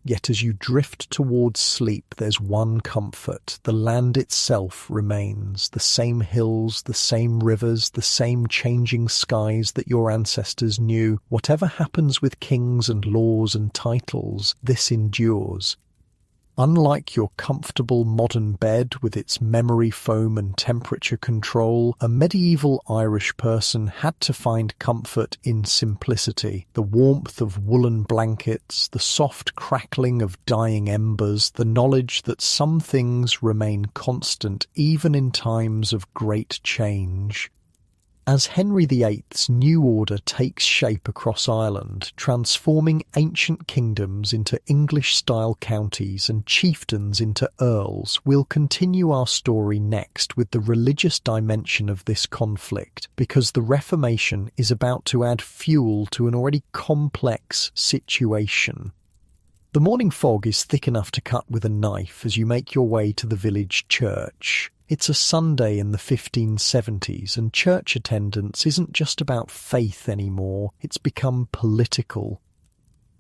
Yet as you drift towards sleep, there's one comfort. The land itself remains. The same hills, the same rivers, the same changing skies that your ancestors knew. Whatever happens with kings and laws and titles, this endures. Unlike your comfortable modern bed with its memory foam and temperature control, a medieval Irish person had to find comfort in simplicity. The warmth of woolen blankets, the soft crackling of dying embers, the knowledge that some things remain constant even in times of great change. As Henry VIII's new order takes shape across Ireland, transforming ancient kingdoms into English-style counties and chieftains into earls, we'll continue our story next with the religious dimension of this conflict, because the Reformation is about to add fuel to an already complex situation. The morning fog is thick enough to cut with a knife as you make your way to the village church. It's a Sunday in the 1570s, and church attendance isn't just about faith anymore, it's become political.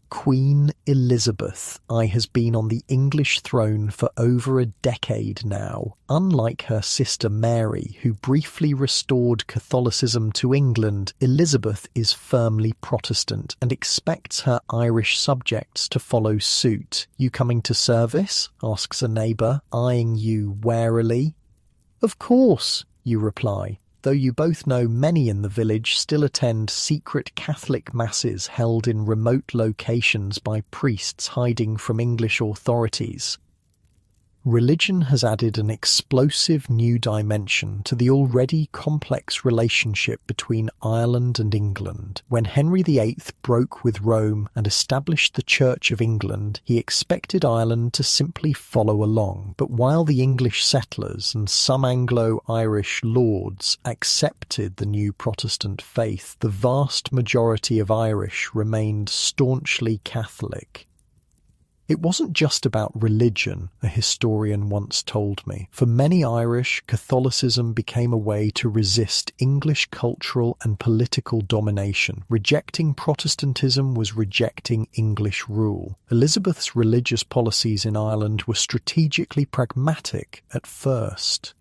Queen Elizabeth I has been on the English throne for over a decade now. Unlike her sister Mary, who briefly restored Catholicism to England, Elizabeth is firmly Protestant and expects her Irish subjects to follow suit. "You coming to service?" asks a neighbour, eyeing you warily. "Of course," you reply, though you both know many in the village still attend secret Catholic masses held in remote locations by priests hiding from English authorities. Religion has added an explosive new dimension to the already complex relationship between Ireland and England. When Henry VIII broke with Rome and established the Church of England, he expected Ireland to simply follow along. But while the English settlers and some Anglo-Irish lords accepted the new Protestant faith, the vast majority of Irish remained staunchly Catholic. It wasn't just about religion, a historian once told me. For many Irish, Catholicism became a way to resist English cultural and political domination. Rejecting Protestantism was rejecting English rule. Elizabeth's religious policies in Ireland were strategically pragmatic at first.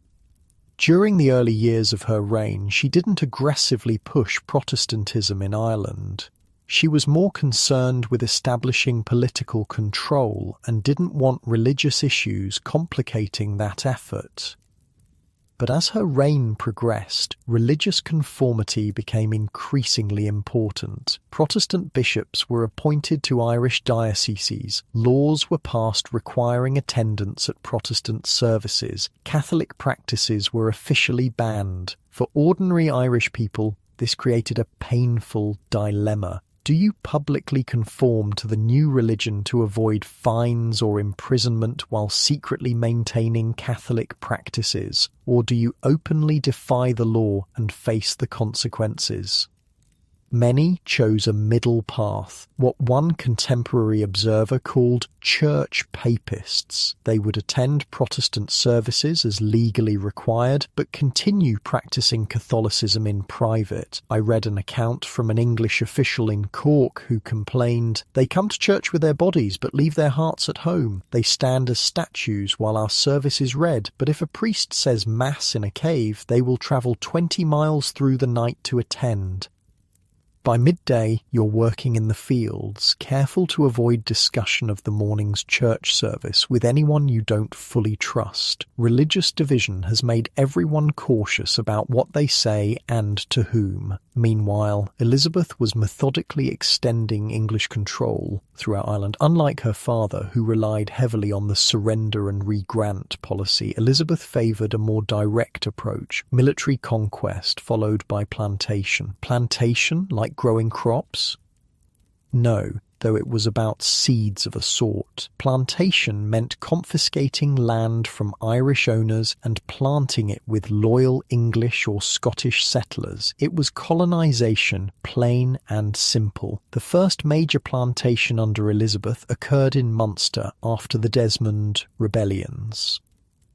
During the early years of her reign, she didn't aggressively push Protestantism in Ireland. She was more concerned with establishing political control and didn't want religious issues complicating that effort. But as her reign progressed, religious conformity became increasingly important. Protestant bishops were appointed to Irish dioceses, laws were passed requiring attendance at Protestant services, Catholic practices were officially banned. For ordinary Irish people, this created a painful dilemma. Do you publicly conform to the new religion to avoid fines or imprisonment while secretly maintaining Catholic practices, or do you openly defy the law and face the consequences? Many chose a middle path, what one contemporary observer called church papists. They would attend Protestant services as legally required, but continue practicing Catholicism in private. I read an account from an English official in Cork who complained, "They come to church with their bodies but leave their hearts at home. They stand as statues while our service is read, but if a priest says Mass in a cave, they will travel 20 miles through the night to attend." By midday, you're working in the fields, careful to avoid discussion of the morning's church service with anyone you don't fully trust. Religious division has made everyone cautious about what they say and to whom. Meanwhile, Elizabeth was methodically extending English control throughout Ireland. Unlike her father, who relied heavily on the surrender and re-grant policy, Elizabeth favoured a more direct approach, military conquest followed by plantation. Plantation, like growing crops? No, though it was about seeds of a sort. Plantation meant confiscating land from Irish owners and planting it with loyal English or Scottish settlers. It was colonisation, plain and simple. The first major plantation under Elizabeth occurred in Munster after the Desmond rebellions.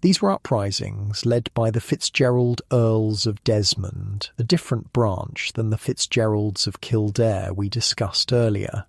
These were uprisings led by the Fitzgerald Earls of Desmond, a different branch than the Fitzgeralds of Kildare we discussed earlier.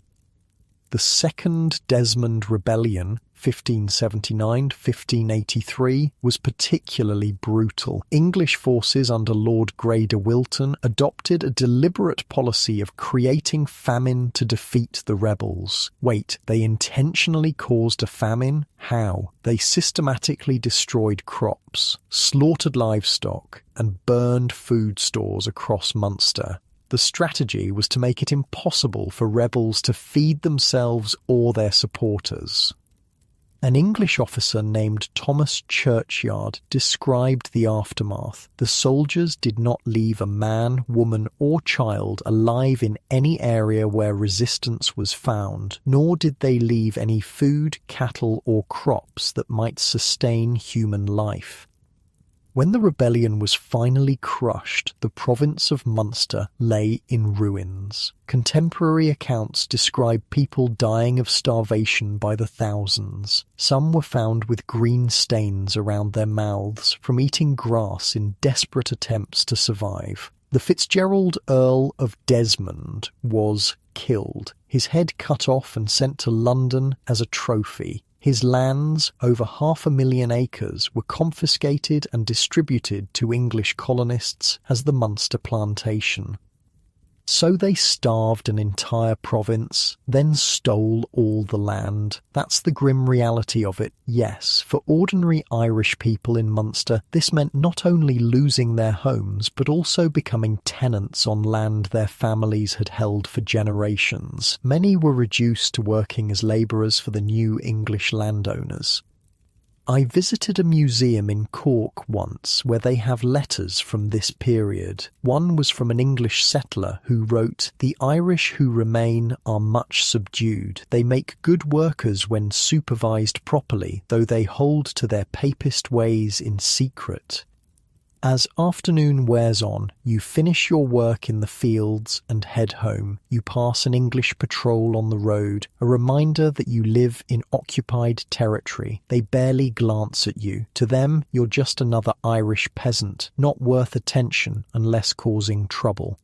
The Second Desmond Rebellion, 1579-1583, was particularly brutal. English forces under Lord Grey de Wilton adopted a deliberate policy of creating famine to defeat the rebels. Wait, they intentionally caused a famine? How? They systematically destroyed crops, slaughtered livestock, and burned food stores across Munster. The strategy was to make it impossible for rebels to feed themselves or their supporters. An English officer named Thomas Churchyard described the aftermath. The soldiers did not leave a man, woman, or child alive in any area where resistance was found, nor did they leave any food, cattle, or crops that might sustain human life. When the rebellion was finally crushed, the province of Munster lay in ruins. Contemporary accounts describe people dying of starvation by the thousands. Some were found with green stains around their mouths from eating grass in desperate attempts to survive. The Fitzgerald Earl of Desmond was killed, his head cut off and sent to London as a trophy. His lands, over 500,000 acres, were confiscated and distributed to English colonists as the Munster Plantation. So they starved an entire province, then stole all the land. That's the grim reality of it, yes. For ordinary Irish people in Munster, this meant not only losing their homes, but also becoming tenants on land their families had held for generations. Many were reduced to working as labourers for the new English landowners. I visited a museum in Cork once where they have letters from this period. One was from an English settler who wrote, "The Irish who remain are much subdued. They make good workers when supervised properly, though they hold to their papist ways in secret." As afternoon wears on, you finish your work in the fields and head home. You pass an English patrol on the road, a reminder that you live in occupied territory. They barely glance at you. To them, you're just another Irish peasant, not worth attention unless causing trouble.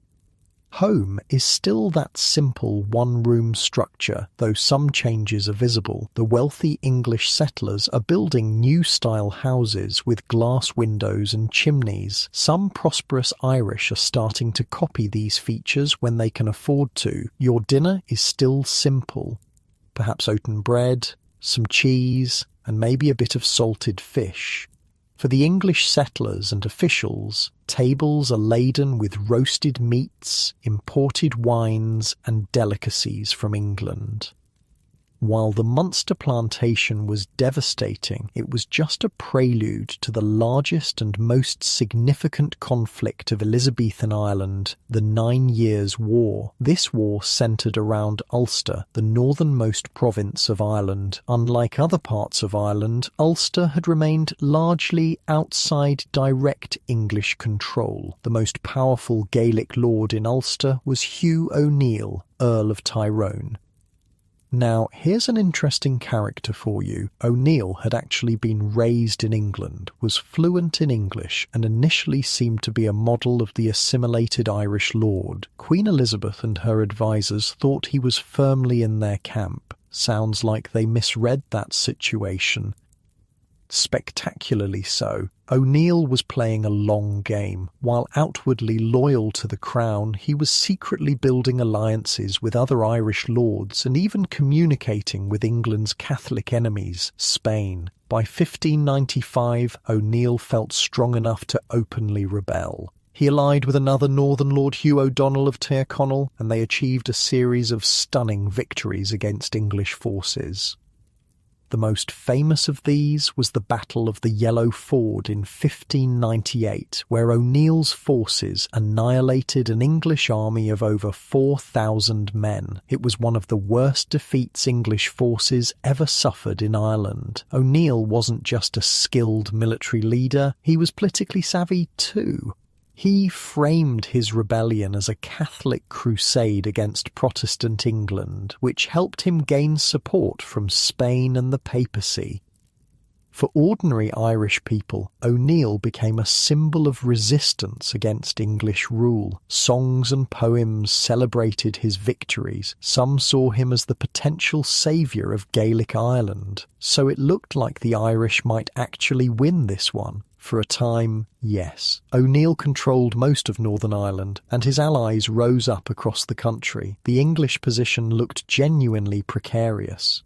Home is still that simple one-room structure, though some changes are visible. The wealthy English settlers are building new-style houses with glass windows and chimneys. Some prosperous Irish are starting to copy these features when they can afford to. Your dinner is still simple. Perhaps oaten bread, some cheese, and maybe a bit of salted fish. For the English settlers and officials, tables are laden with roasted meats, imported wines, and delicacies from England. While the Munster Plantation was devastating, it was just a prelude to the largest and most significant conflict of Elizabethan Ireland, the 9 Years' War. This war centred around Ulster, the northernmost province of Ireland. Unlike other parts of Ireland, Ulster had remained largely outside direct English control. The most powerful Gaelic lord in Ulster was Hugh O'Neill, Earl of Tyrone. Now, here's an interesting character for you. O'Neill had actually been raised in England, was fluent in English, and initially seemed to be a model of the assimilated Irish lord. Queen Elizabeth and her advisers thought he was firmly in their camp. Sounds like they misread that situation. Spectacularly so. O'Neill was playing a long game. While outwardly loyal to the crown, he was secretly building alliances with other Irish lords and even communicating with England's Catholic enemies, Spain. By 1595, O'Neill felt strong enough to openly rebel. He allied with another northern lord, Hugh O'Donnell of Tyrconnell, and they achieved a series of stunning victories against English forces. The most famous of these was the Battle of the Yellow Ford in 1598, where O'Neill's forces annihilated an English army of over 4,000 men. It was one of the worst defeats English forces ever suffered in Ireland. O'Neill wasn't just a skilled military leader, he was politically savvy too. He framed his rebellion as a Catholic crusade against Protestant England, which helped him gain support from Spain and the papacy. For ordinary Irish people, O'Neill became a symbol of resistance against English rule. Songs and poems celebrated his victories. Some saw him as the potential saviour of Gaelic Ireland. So it looked like the Irish might actually win this one. For a time, yes. O'Neill controlled most of Northern Ireland, and his allies rose up across the country. The English position looked genuinely precarious.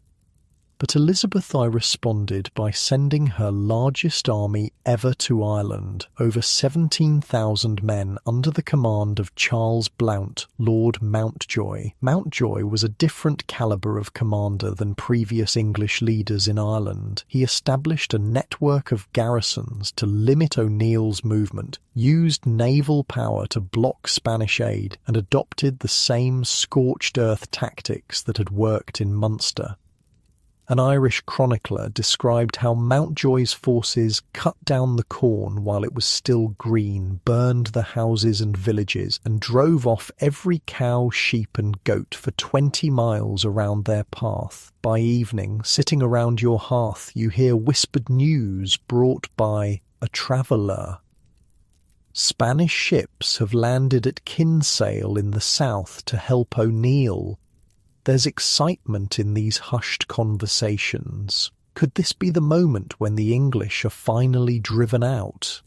But Elizabeth I responded by sending her largest army ever to Ireland, over 17,000 men under the command of Charles Blount, Lord Mountjoy. Mountjoy was a different calibre of commander than previous English leaders in Ireland. He established a network of garrisons to limit O'Neill's movement, used naval power to block Spanish aid, and adopted the same scorched earth tactics that had worked in Munster. An Irish chronicler described how Mountjoy's forces cut down the corn while it was still green, burned the houses and villages, and drove off every cow, sheep and goat for 20 miles around their path. By evening, sitting around your hearth, you hear whispered news brought by a traveller. Spanish ships have landed at Kinsale in the south to help O'Neill. There's excitement in these hushed conversations. Could this be the moment when the English are finally driven out?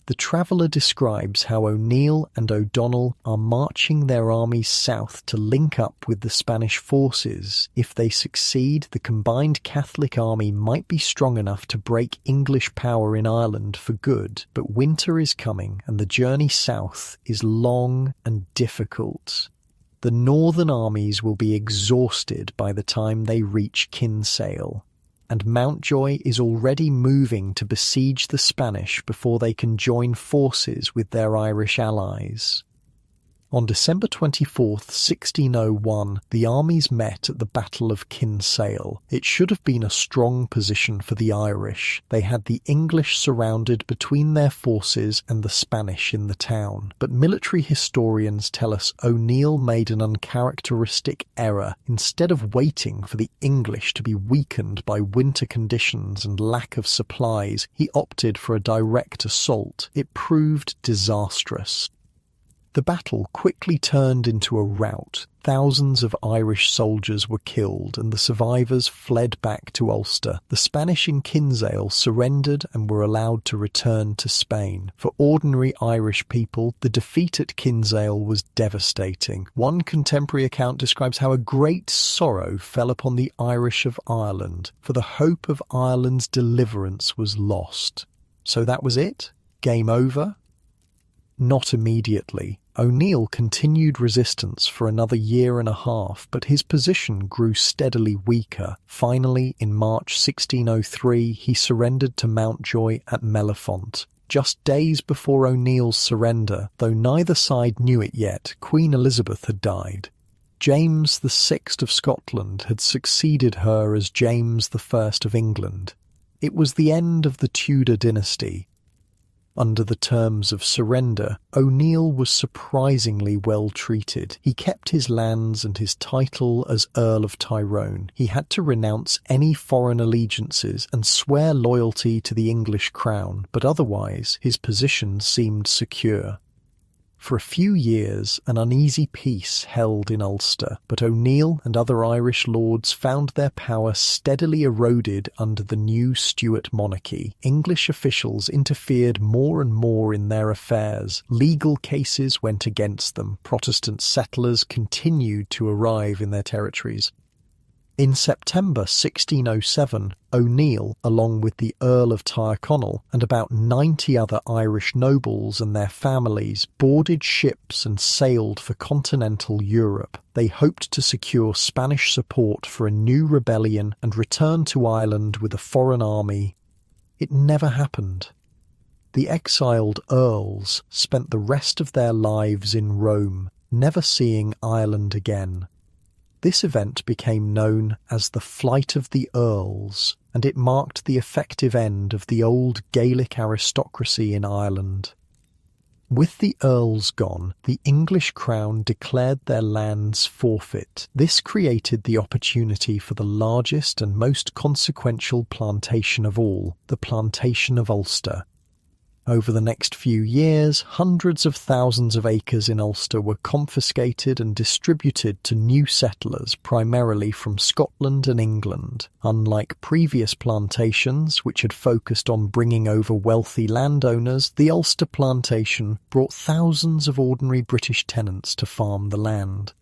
The traveller describes how O'Neill and O'Donnell are marching their armies south to link up with the Spanish forces. If they succeed, the combined Catholic army might be strong enough to break English power in Ireland for good. But winter is coming, and the journey south is long and difficult. The northern armies will be exhausted by the time they reach Kinsale, and Mountjoy is already moving to besiege the Spanish before they can join forces with their Irish allies. On December 24th, 1601, the armies met at the Battle of Kinsale. It should have been a strong position for the Irish. They had the English surrounded between their forces and the Spanish in the town. But military historians tell us O'Neill made an uncharacteristic error. Instead of waiting for the English to be weakened by winter conditions and lack of supplies, he opted for a direct assault. It proved disastrous. The battle quickly turned into a rout. Thousands of Irish soldiers were killed and the survivors fled back to Ulster. The Spanish in Kinsale surrendered and were allowed to return to Spain. For ordinary Irish people, the defeat at Kinsale was devastating. One contemporary account describes how a great sorrow fell upon the Irish of Ireland, for the hope of Ireland's deliverance was lost. So that was it? Game over? Not immediately. O'Neill continued resistance for another year and a half, but his position grew steadily weaker. Finally, in March 1603, he surrendered to Mountjoy at Mellifont. Just days before O'Neill's surrender, though neither side knew it yet, Queen Elizabeth had died. James VI of Scotland had succeeded her as James I of England. It was the end of the Tudor dynasty. Under the terms of surrender, O'Neill was surprisingly well treated. He kept his lands and his title as Earl of Tyrone. He had to renounce any foreign allegiances and swear loyalty to the English crown, but otherwise his position seemed secure. For a few years, an uneasy peace held in Ulster, but O'Neill and other Irish lords found their power steadily eroded under the new Stuart monarchy. English officials interfered more and more in their affairs. Legal cases went against them. Protestant settlers continued to arrive in their territories. In September 1607, O'Neill, along with the Earl of Tyrconnell and about 90 other Irish nobles and their families, boarded ships and sailed for continental Europe. They hoped to secure Spanish support for a new rebellion and return to Ireland with a foreign army. It never happened. The exiled earls spent the rest of their lives in Rome, never seeing Ireland again. This event became known as the Flight of the Earls, and it marked the effective end of the old Gaelic aristocracy in Ireland. With the Earls gone, the English crown declared their lands forfeit. This created the opportunity for the largest and most consequential plantation of all, the plantation of Ulster. Over the next few years, hundreds of thousands of acres in Ulster were confiscated and distributed to new settlers, primarily from Scotland and England. Unlike previous plantations, which had focused on bringing over wealthy landowners, the Ulster plantation brought thousands of ordinary British tenants to farm the land.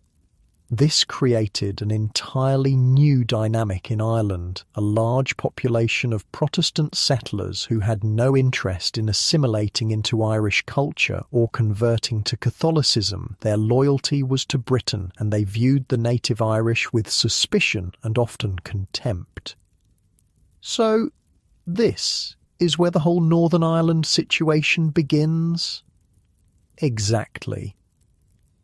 This created an entirely new dynamic in Ireland, a large population of Protestant settlers who had no interest in assimilating into Irish culture or converting to Catholicism. Their loyalty was to Britain, and they viewed the native Irish with suspicion and often contempt. So, this is where the whole Northern Ireland situation begins? Exactly.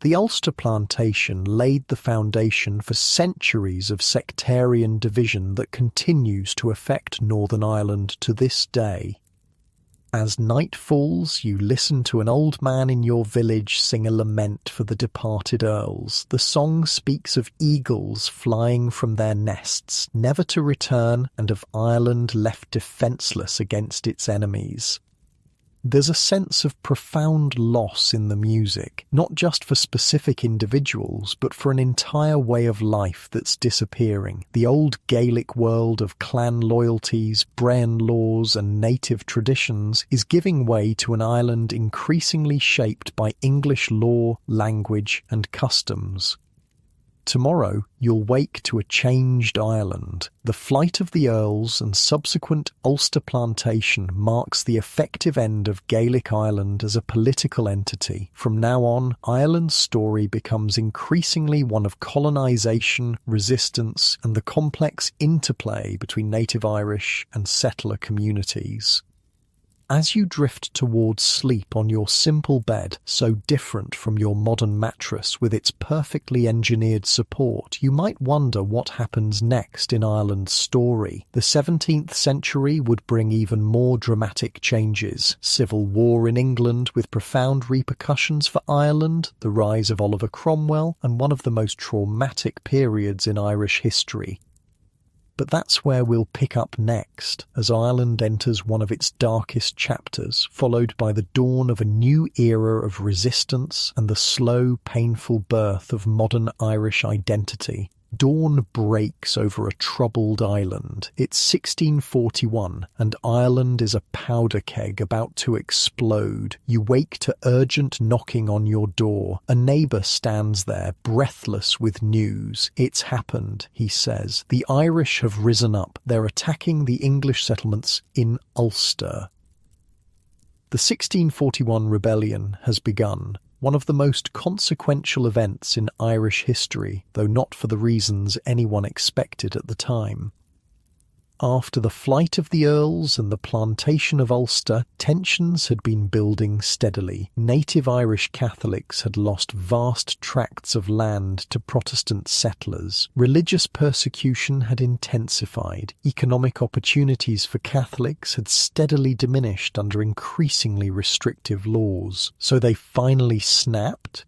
The Ulster plantation laid the foundation for centuries of sectarian division that continues to affect Northern Ireland to this day. As night falls, you listen to an old man in your village sing a lament for the departed earls. The song speaks of eagles flying from their nests, never to return, and of Ireland left defenceless against its enemies. There's a sense of profound loss in the music, not just for specific individuals, but for an entire way of life that's disappearing. The old Gaelic world of clan loyalties, Brean laws, and native traditions is giving way to an island increasingly shaped by English law, language, and customs. Tomorrow, you'll wake to a changed Ireland. The flight of the Earls and subsequent Ulster plantation marks the effective end of Gaelic Ireland as a political entity. From now on, Ireland's story becomes increasingly one of colonisation, resistance, and the complex interplay between native Irish and settler communities. As you drift towards sleep on your simple bed, so different from your modern mattress with its perfectly engineered support, you might wonder what happens next in Ireland's story. The 17th century would bring even more dramatic changes. Civil war in England with profound repercussions for Ireland, the rise of Oliver Cromwell, and one of the most traumatic periods in Irish history. But that's where we'll pick up next, as Ireland enters one of its darkest chapters, followed by the dawn of a new era of resistance and the slow, painful birth of modern Irish identity. Dawn breaks over a troubled island. It's 1641, and Ireland is a powder keg about to explode. You wake to urgent knocking on your door. A neighbour stands there, breathless with news. "It's happened," he says. "The Irish have risen up. They're attacking the English settlements in Ulster." The 1641 rebellion has begun. One of the most consequential events in Irish history, though not for the reasons anyone expected at the time. After the flight of the Earls and the plantation of Ulster, tensions had been building steadily. Native Irish Catholics had lost vast tracts of land to Protestant settlers. Religious persecution had intensified. Economic opportunities for Catholics had steadily diminished under increasingly restrictive laws. So they finally snapped?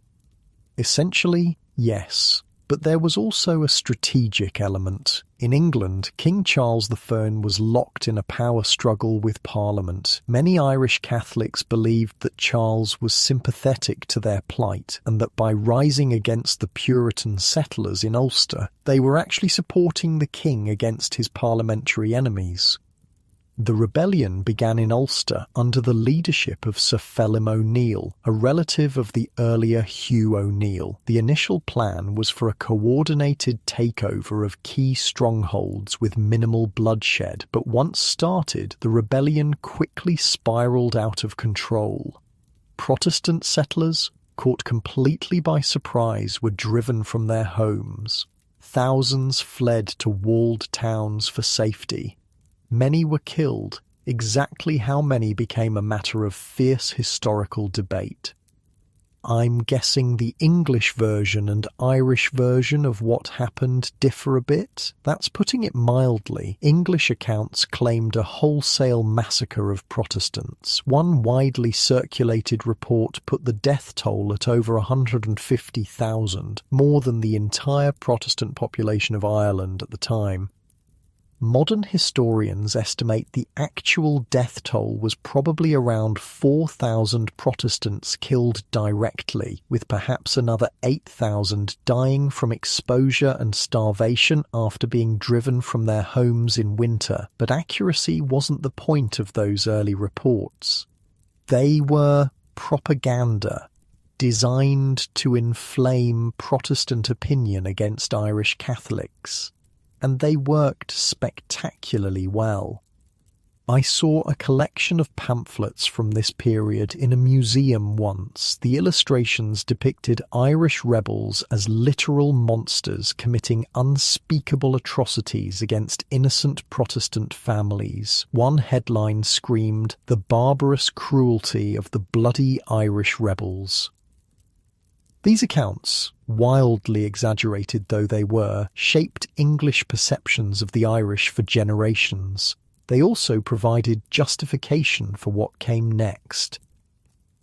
Essentially, yes. But there was also a strategic element. In England, King Charles I was locked in a power struggle with Parliament. Many Irish Catholics believed that Charles was sympathetic to their plight, and that by rising against the Puritan settlers in Ulster, they were actually supporting the king against his parliamentary enemies. The rebellion began in Ulster under the leadership of Sir Phelim O'Neill, a relative of the earlier Hugh O'Neill. The initial plan was for a coordinated takeover of key strongholds with minimal bloodshed, but once started, the rebellion quickly spiralled out of control. Protestant settlers, caught completely by surprise, were driven from their homes. Thousands fled to walled towns for safety. Many were killed. Exactly how many became a matter of fierce historical debate. I'm guessing the English version and Irish version of what happened differ a bit. That's putting it mildly. English accounts claimed a wholesale massacre of Protestants. One widely circulated report put the death toll at over 150,000, more than the entire Protestant population of Ireland at the time. Modern historians estimate the actual death toll was probably around 4,000 Protestants killed directly, with perhaps another 8,000 dying from exposure and starvation after being driven from their homes in winter. But accuracy wasn't the point of those early reports. They were propaganda, designed to inflame Protestant opinion against Irish Catholics. And they worked spectacularly well. I saw a collection of pamphlets from this period in a museum once. The illustrations depicted Irish rebels as literal monsters committing unspeakable atrocities against innocent Protestant families. One headline screamed, "The barbarous cruelty of the bloody Irish rebels." These accounts, wildly exaggerated though they were, shaped English perceptions of the Irish for generations. They also provided justification for what came next.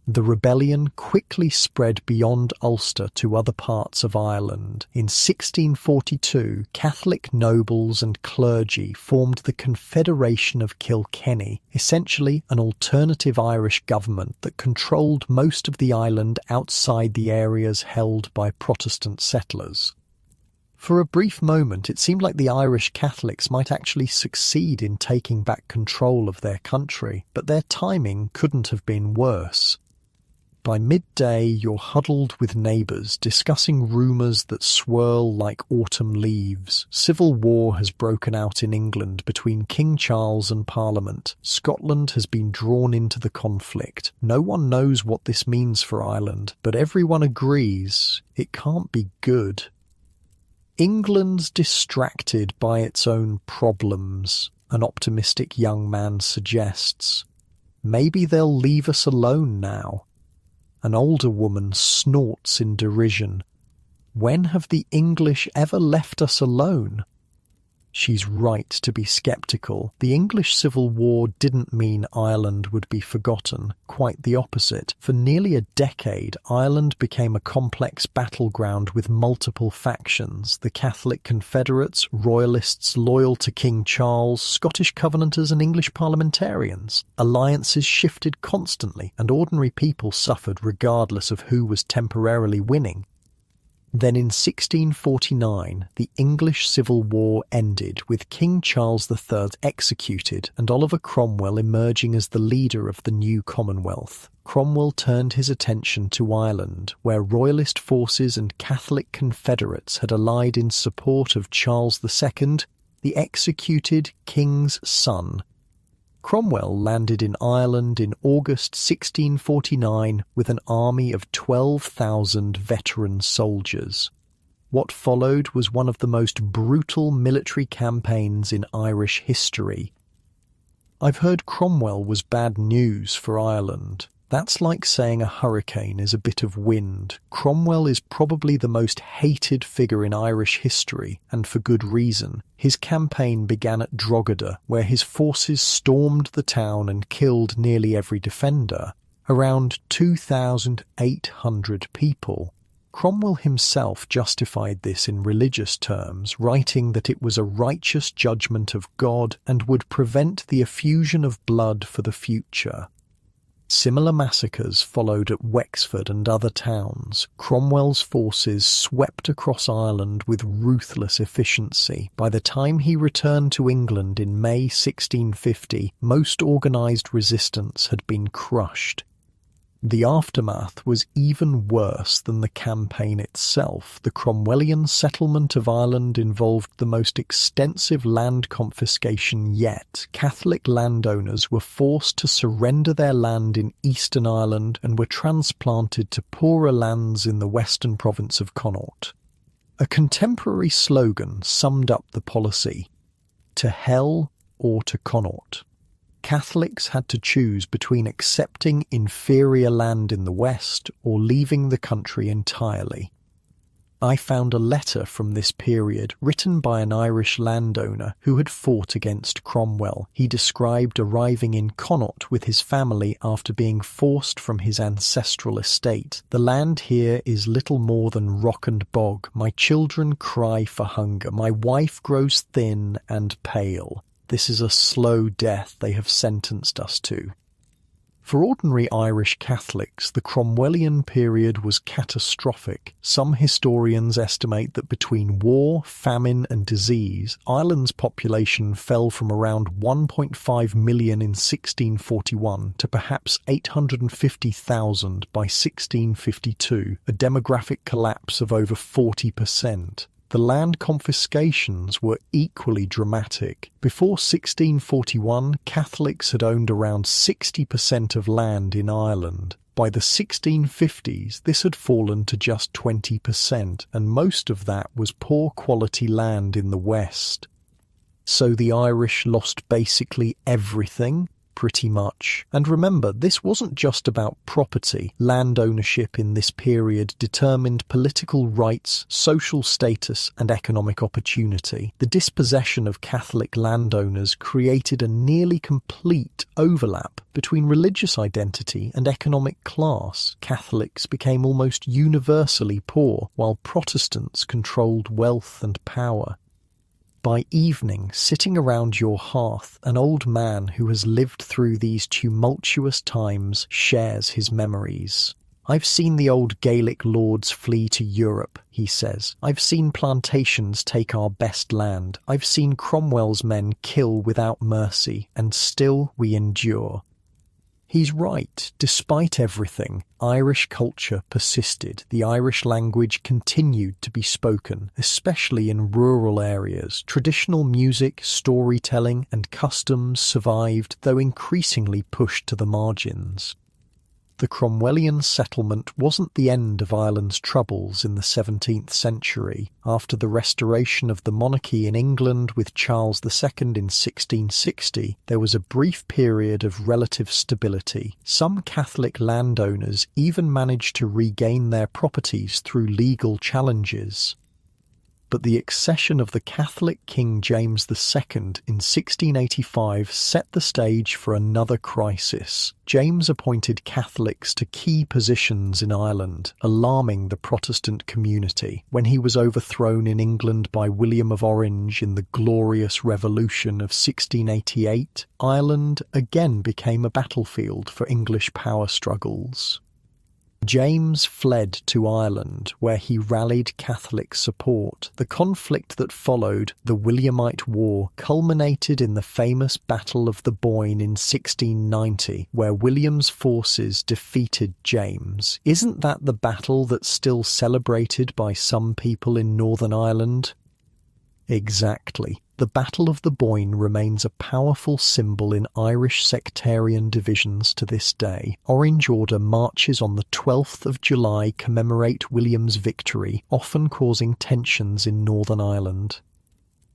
The rebellion quickly spread beyond Ulster to other parts of Ireland. In 1642, Catholic nobles and clergy formed the Confederation of Kilkenny, essentially an alternative Irish government that controlled most of the island outside the areas held by Protestant settlers. For a brief moment, it seemed like the Irish Catholics might actually succeed in taking back control of their country, but their timing couldn't have been worse. By midday, you're huddled with neighbours, discussing rumours that swirl like autumn leaves. Civil war has broken out in England between King Charles and Parliament. Scotland has been drawn into the conflict. No one knows what this means for Ireland, but everyone agrees it can't be good. England's distracted by its own problems, an optimistic young man suggests. Maybe they'll leave us alone now. An older woman snorts in derision. When have the English ever left us alone? She's right to be sceptical. The English Civil War didn't mean Ireland would be forgotten. Quite the opposite. For nearly a decade, Ireland became a complex battleground with multiple factions: the Catholic Confederates, Royalists loyal to King Charles, Scottish Covenanters and English parliamentarians. Alliances shifted constantly, and ordinary people suffered regardless of who was temporarily winning. Then in 1649, the English Civil War ended, with King Charles III executed and Oliver Cromwell emerging as the leader of the new Commonwealth. Cromwell turned his attention to Ireland, where Royalist forces and Catholic Confederates had allied in support of Charles II, the executed king's son. Cromwell landed in Ireland in August 1649 with an army of 12,000 veteran soldiers. What followed was one of the most brutal military campaigns in Irish history. I've heard Cromwell was bad news for Ireland. That's like saying a hurricane is a bit of wind. Cromwell is probably the most hated figure in Irish history, and for good reason. His campaign began at Drogheda, where his forces stormed the town and killed nearly every defender. Around 2,800 people. Cromwell himself justified this in religious terms, writing that it was a righteous judgment of God and would prevent the effusion of blood for the future. Similar massacres followed at Wexford and other towns. Cromwell's forces swept across Ireland with ruthless efficiency. By the time he returned to England in May 1650, most organised resistance had been crushed. The aftermath was even worse than the campaign itself. The Cromwellian settlement of Ireland involved the most extensive land confiscation yet. Catholic landowners were forced to surrender their land in Eastern Ireland and were transplanted to poorer lands in the western province of Connaught. A contemporary slogan summed up the policy: to hell or to Connaught. Catholics had to choose between accepting inferior land in the West or leaving the country entirely. I found a letter from this period written by an Irish landowner who had fought against Cromwell. He described arriving in Connaught with his family after being forced from his ancestral estate. "The land here is little more than rock and bog. My children cry for hunger. My wife grows thin and pale. This is a slow death they have sentenced us to." For ordinary Irish Catholics, the Cromwellian period was catastrophic. Some historians estimate that between war, famine and disease, Ireland's population fell from around 1.5 million in 1641 to perhaps 850,000 by 1652, a demographic collapse of over 40%. The land confiscations were equally dramatic. Before 1641, Catholics had owned around 60% of land in Ireland. By the 1650s, this had fallen to just 20%, and most of that was poor quality land in the West. So the Irish lost basically everything? Pretty much. And remember, this wasn't just about property. Land ownership in this period determined political rights, social status, and economic opportunity. The dispossession of Catholic landowners created a nearly complete overlap Between religious identity and economic class, Catholics became almost universally poor, while Protestants controlled wealth and power. By evening, sitting around your hearth, an old man who has lived through these tumultuous times shares his memories. "I've seen the old Gaelic lords flee to Europe," he says. "I've seen plantations take our best land. I've seen Cromwell's men kill without mercy, and still we endure." He's right. Despite everything, Irish culture persisted. The Irish language continued to be spoken, especially in rural areas. Traditional music, storytelling, and customs survived, though increasingly pushed to the margins. The Cromwellian settlement wasn't the end of Ireland's troubles in the 17th century. After the restoration of the monarchy in England with Charles II in 1660, there was a brief period of relative stability. Some Catholic landowners even managed to regain their properties through legal challenges. But the accession of the Catholic King James II in 1685 set the stage for another crisis. James appointed Catholics to key positions in Ireland, alarming the Protestant community. When he was overthrown in England by William of Orange in the Glorious Revolution of 1688, Ireland again became a battlefield for English power struggles. James fled to Ireland, where he rallied Catholic support. The conflict that followed, the Williamite War, culminated in the famous Battle of the Boyne in 1690, where William's forces defeated James. Isn't that the battle that's still celebrated by some people in Northern Ireland? Exactly. The Battle of the Boyne remains a powerful symbol in Irish sectarian divisions to this day. Orange Order marches on the 12th of July commemorate William's victory, often causing tensions in Northern Ireland.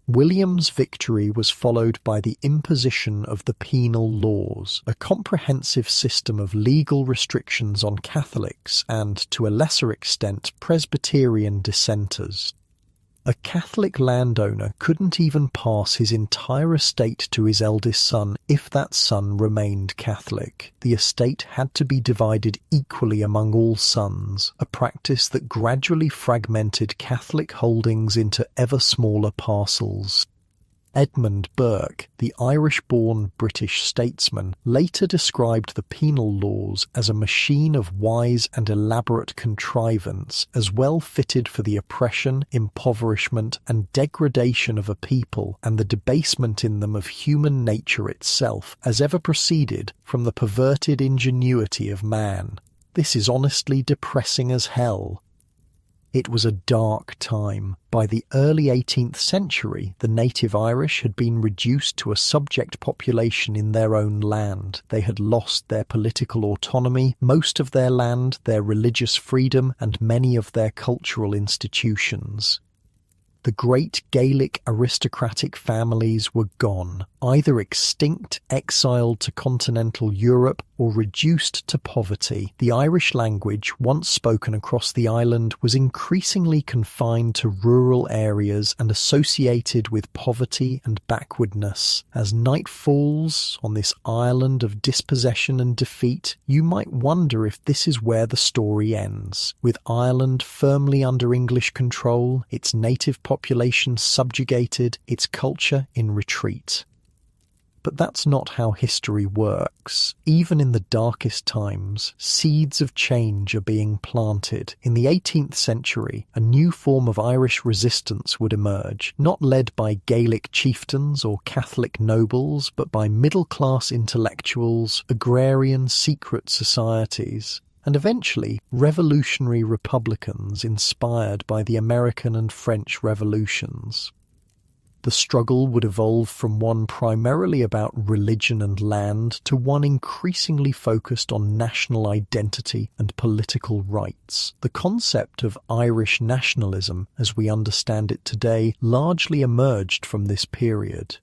William's victory was followed by the imposition of the penal laws, a comprehensive system of legal restrictions on Catholics and, to a lesser extent, Presbyterian dissenters. A Catholic landowner couldn't even pass his entire estate to his eldest son if that son remained Catholic. The estate had to be divided equally among all sons, a practice that gradually fragmented Catholic holdings into ever smaller parcels. Edmund Burke, the Irish-born British statesman, later described the penal laws as a machine of wise and elaborate contrivance, as well fitted for the oppression, impoverishment, and degradation of a people, and the debasement in them of human nature itself, as ever proceeded from the perverted ingenuity of man. This is honestly depressing as hell. It was a dark time. By the early 18th century, the native Irish had been reduced to a subject population in their own land. They had lost their political autonomy, most of their land, their religious freedom, and many of their cultural institutions. The great Gaelic aristocratic families were gone, either extinct, exiled to continental Europe, or reduced to poverty. The Irish language, once spoken across the island, was increasingly confined to rural areas and associated with poverty and backwardness. As night falls on this island of dispossession and defeat, you might wonder if this is where the story ends. With Ireland firmly under English control, its native population subjugated, its culture in retreat. But that's not how history works. Even in the darkest times, seeds of change are being planted. In the 18th century, a new form of Irish resistance would emerge, not led by Gaelic chieftains or Catholic nobles, but by middle-class intellectuals, agrarian secret societies, and eventually revolutionary republicans inspired by the American and French revolutions. The struggle would evolve from one primarily about religion and land to one increasingly focused on national identity and political rights. The concept of Irish nationalism, as we understand it today, largely emerged from this period.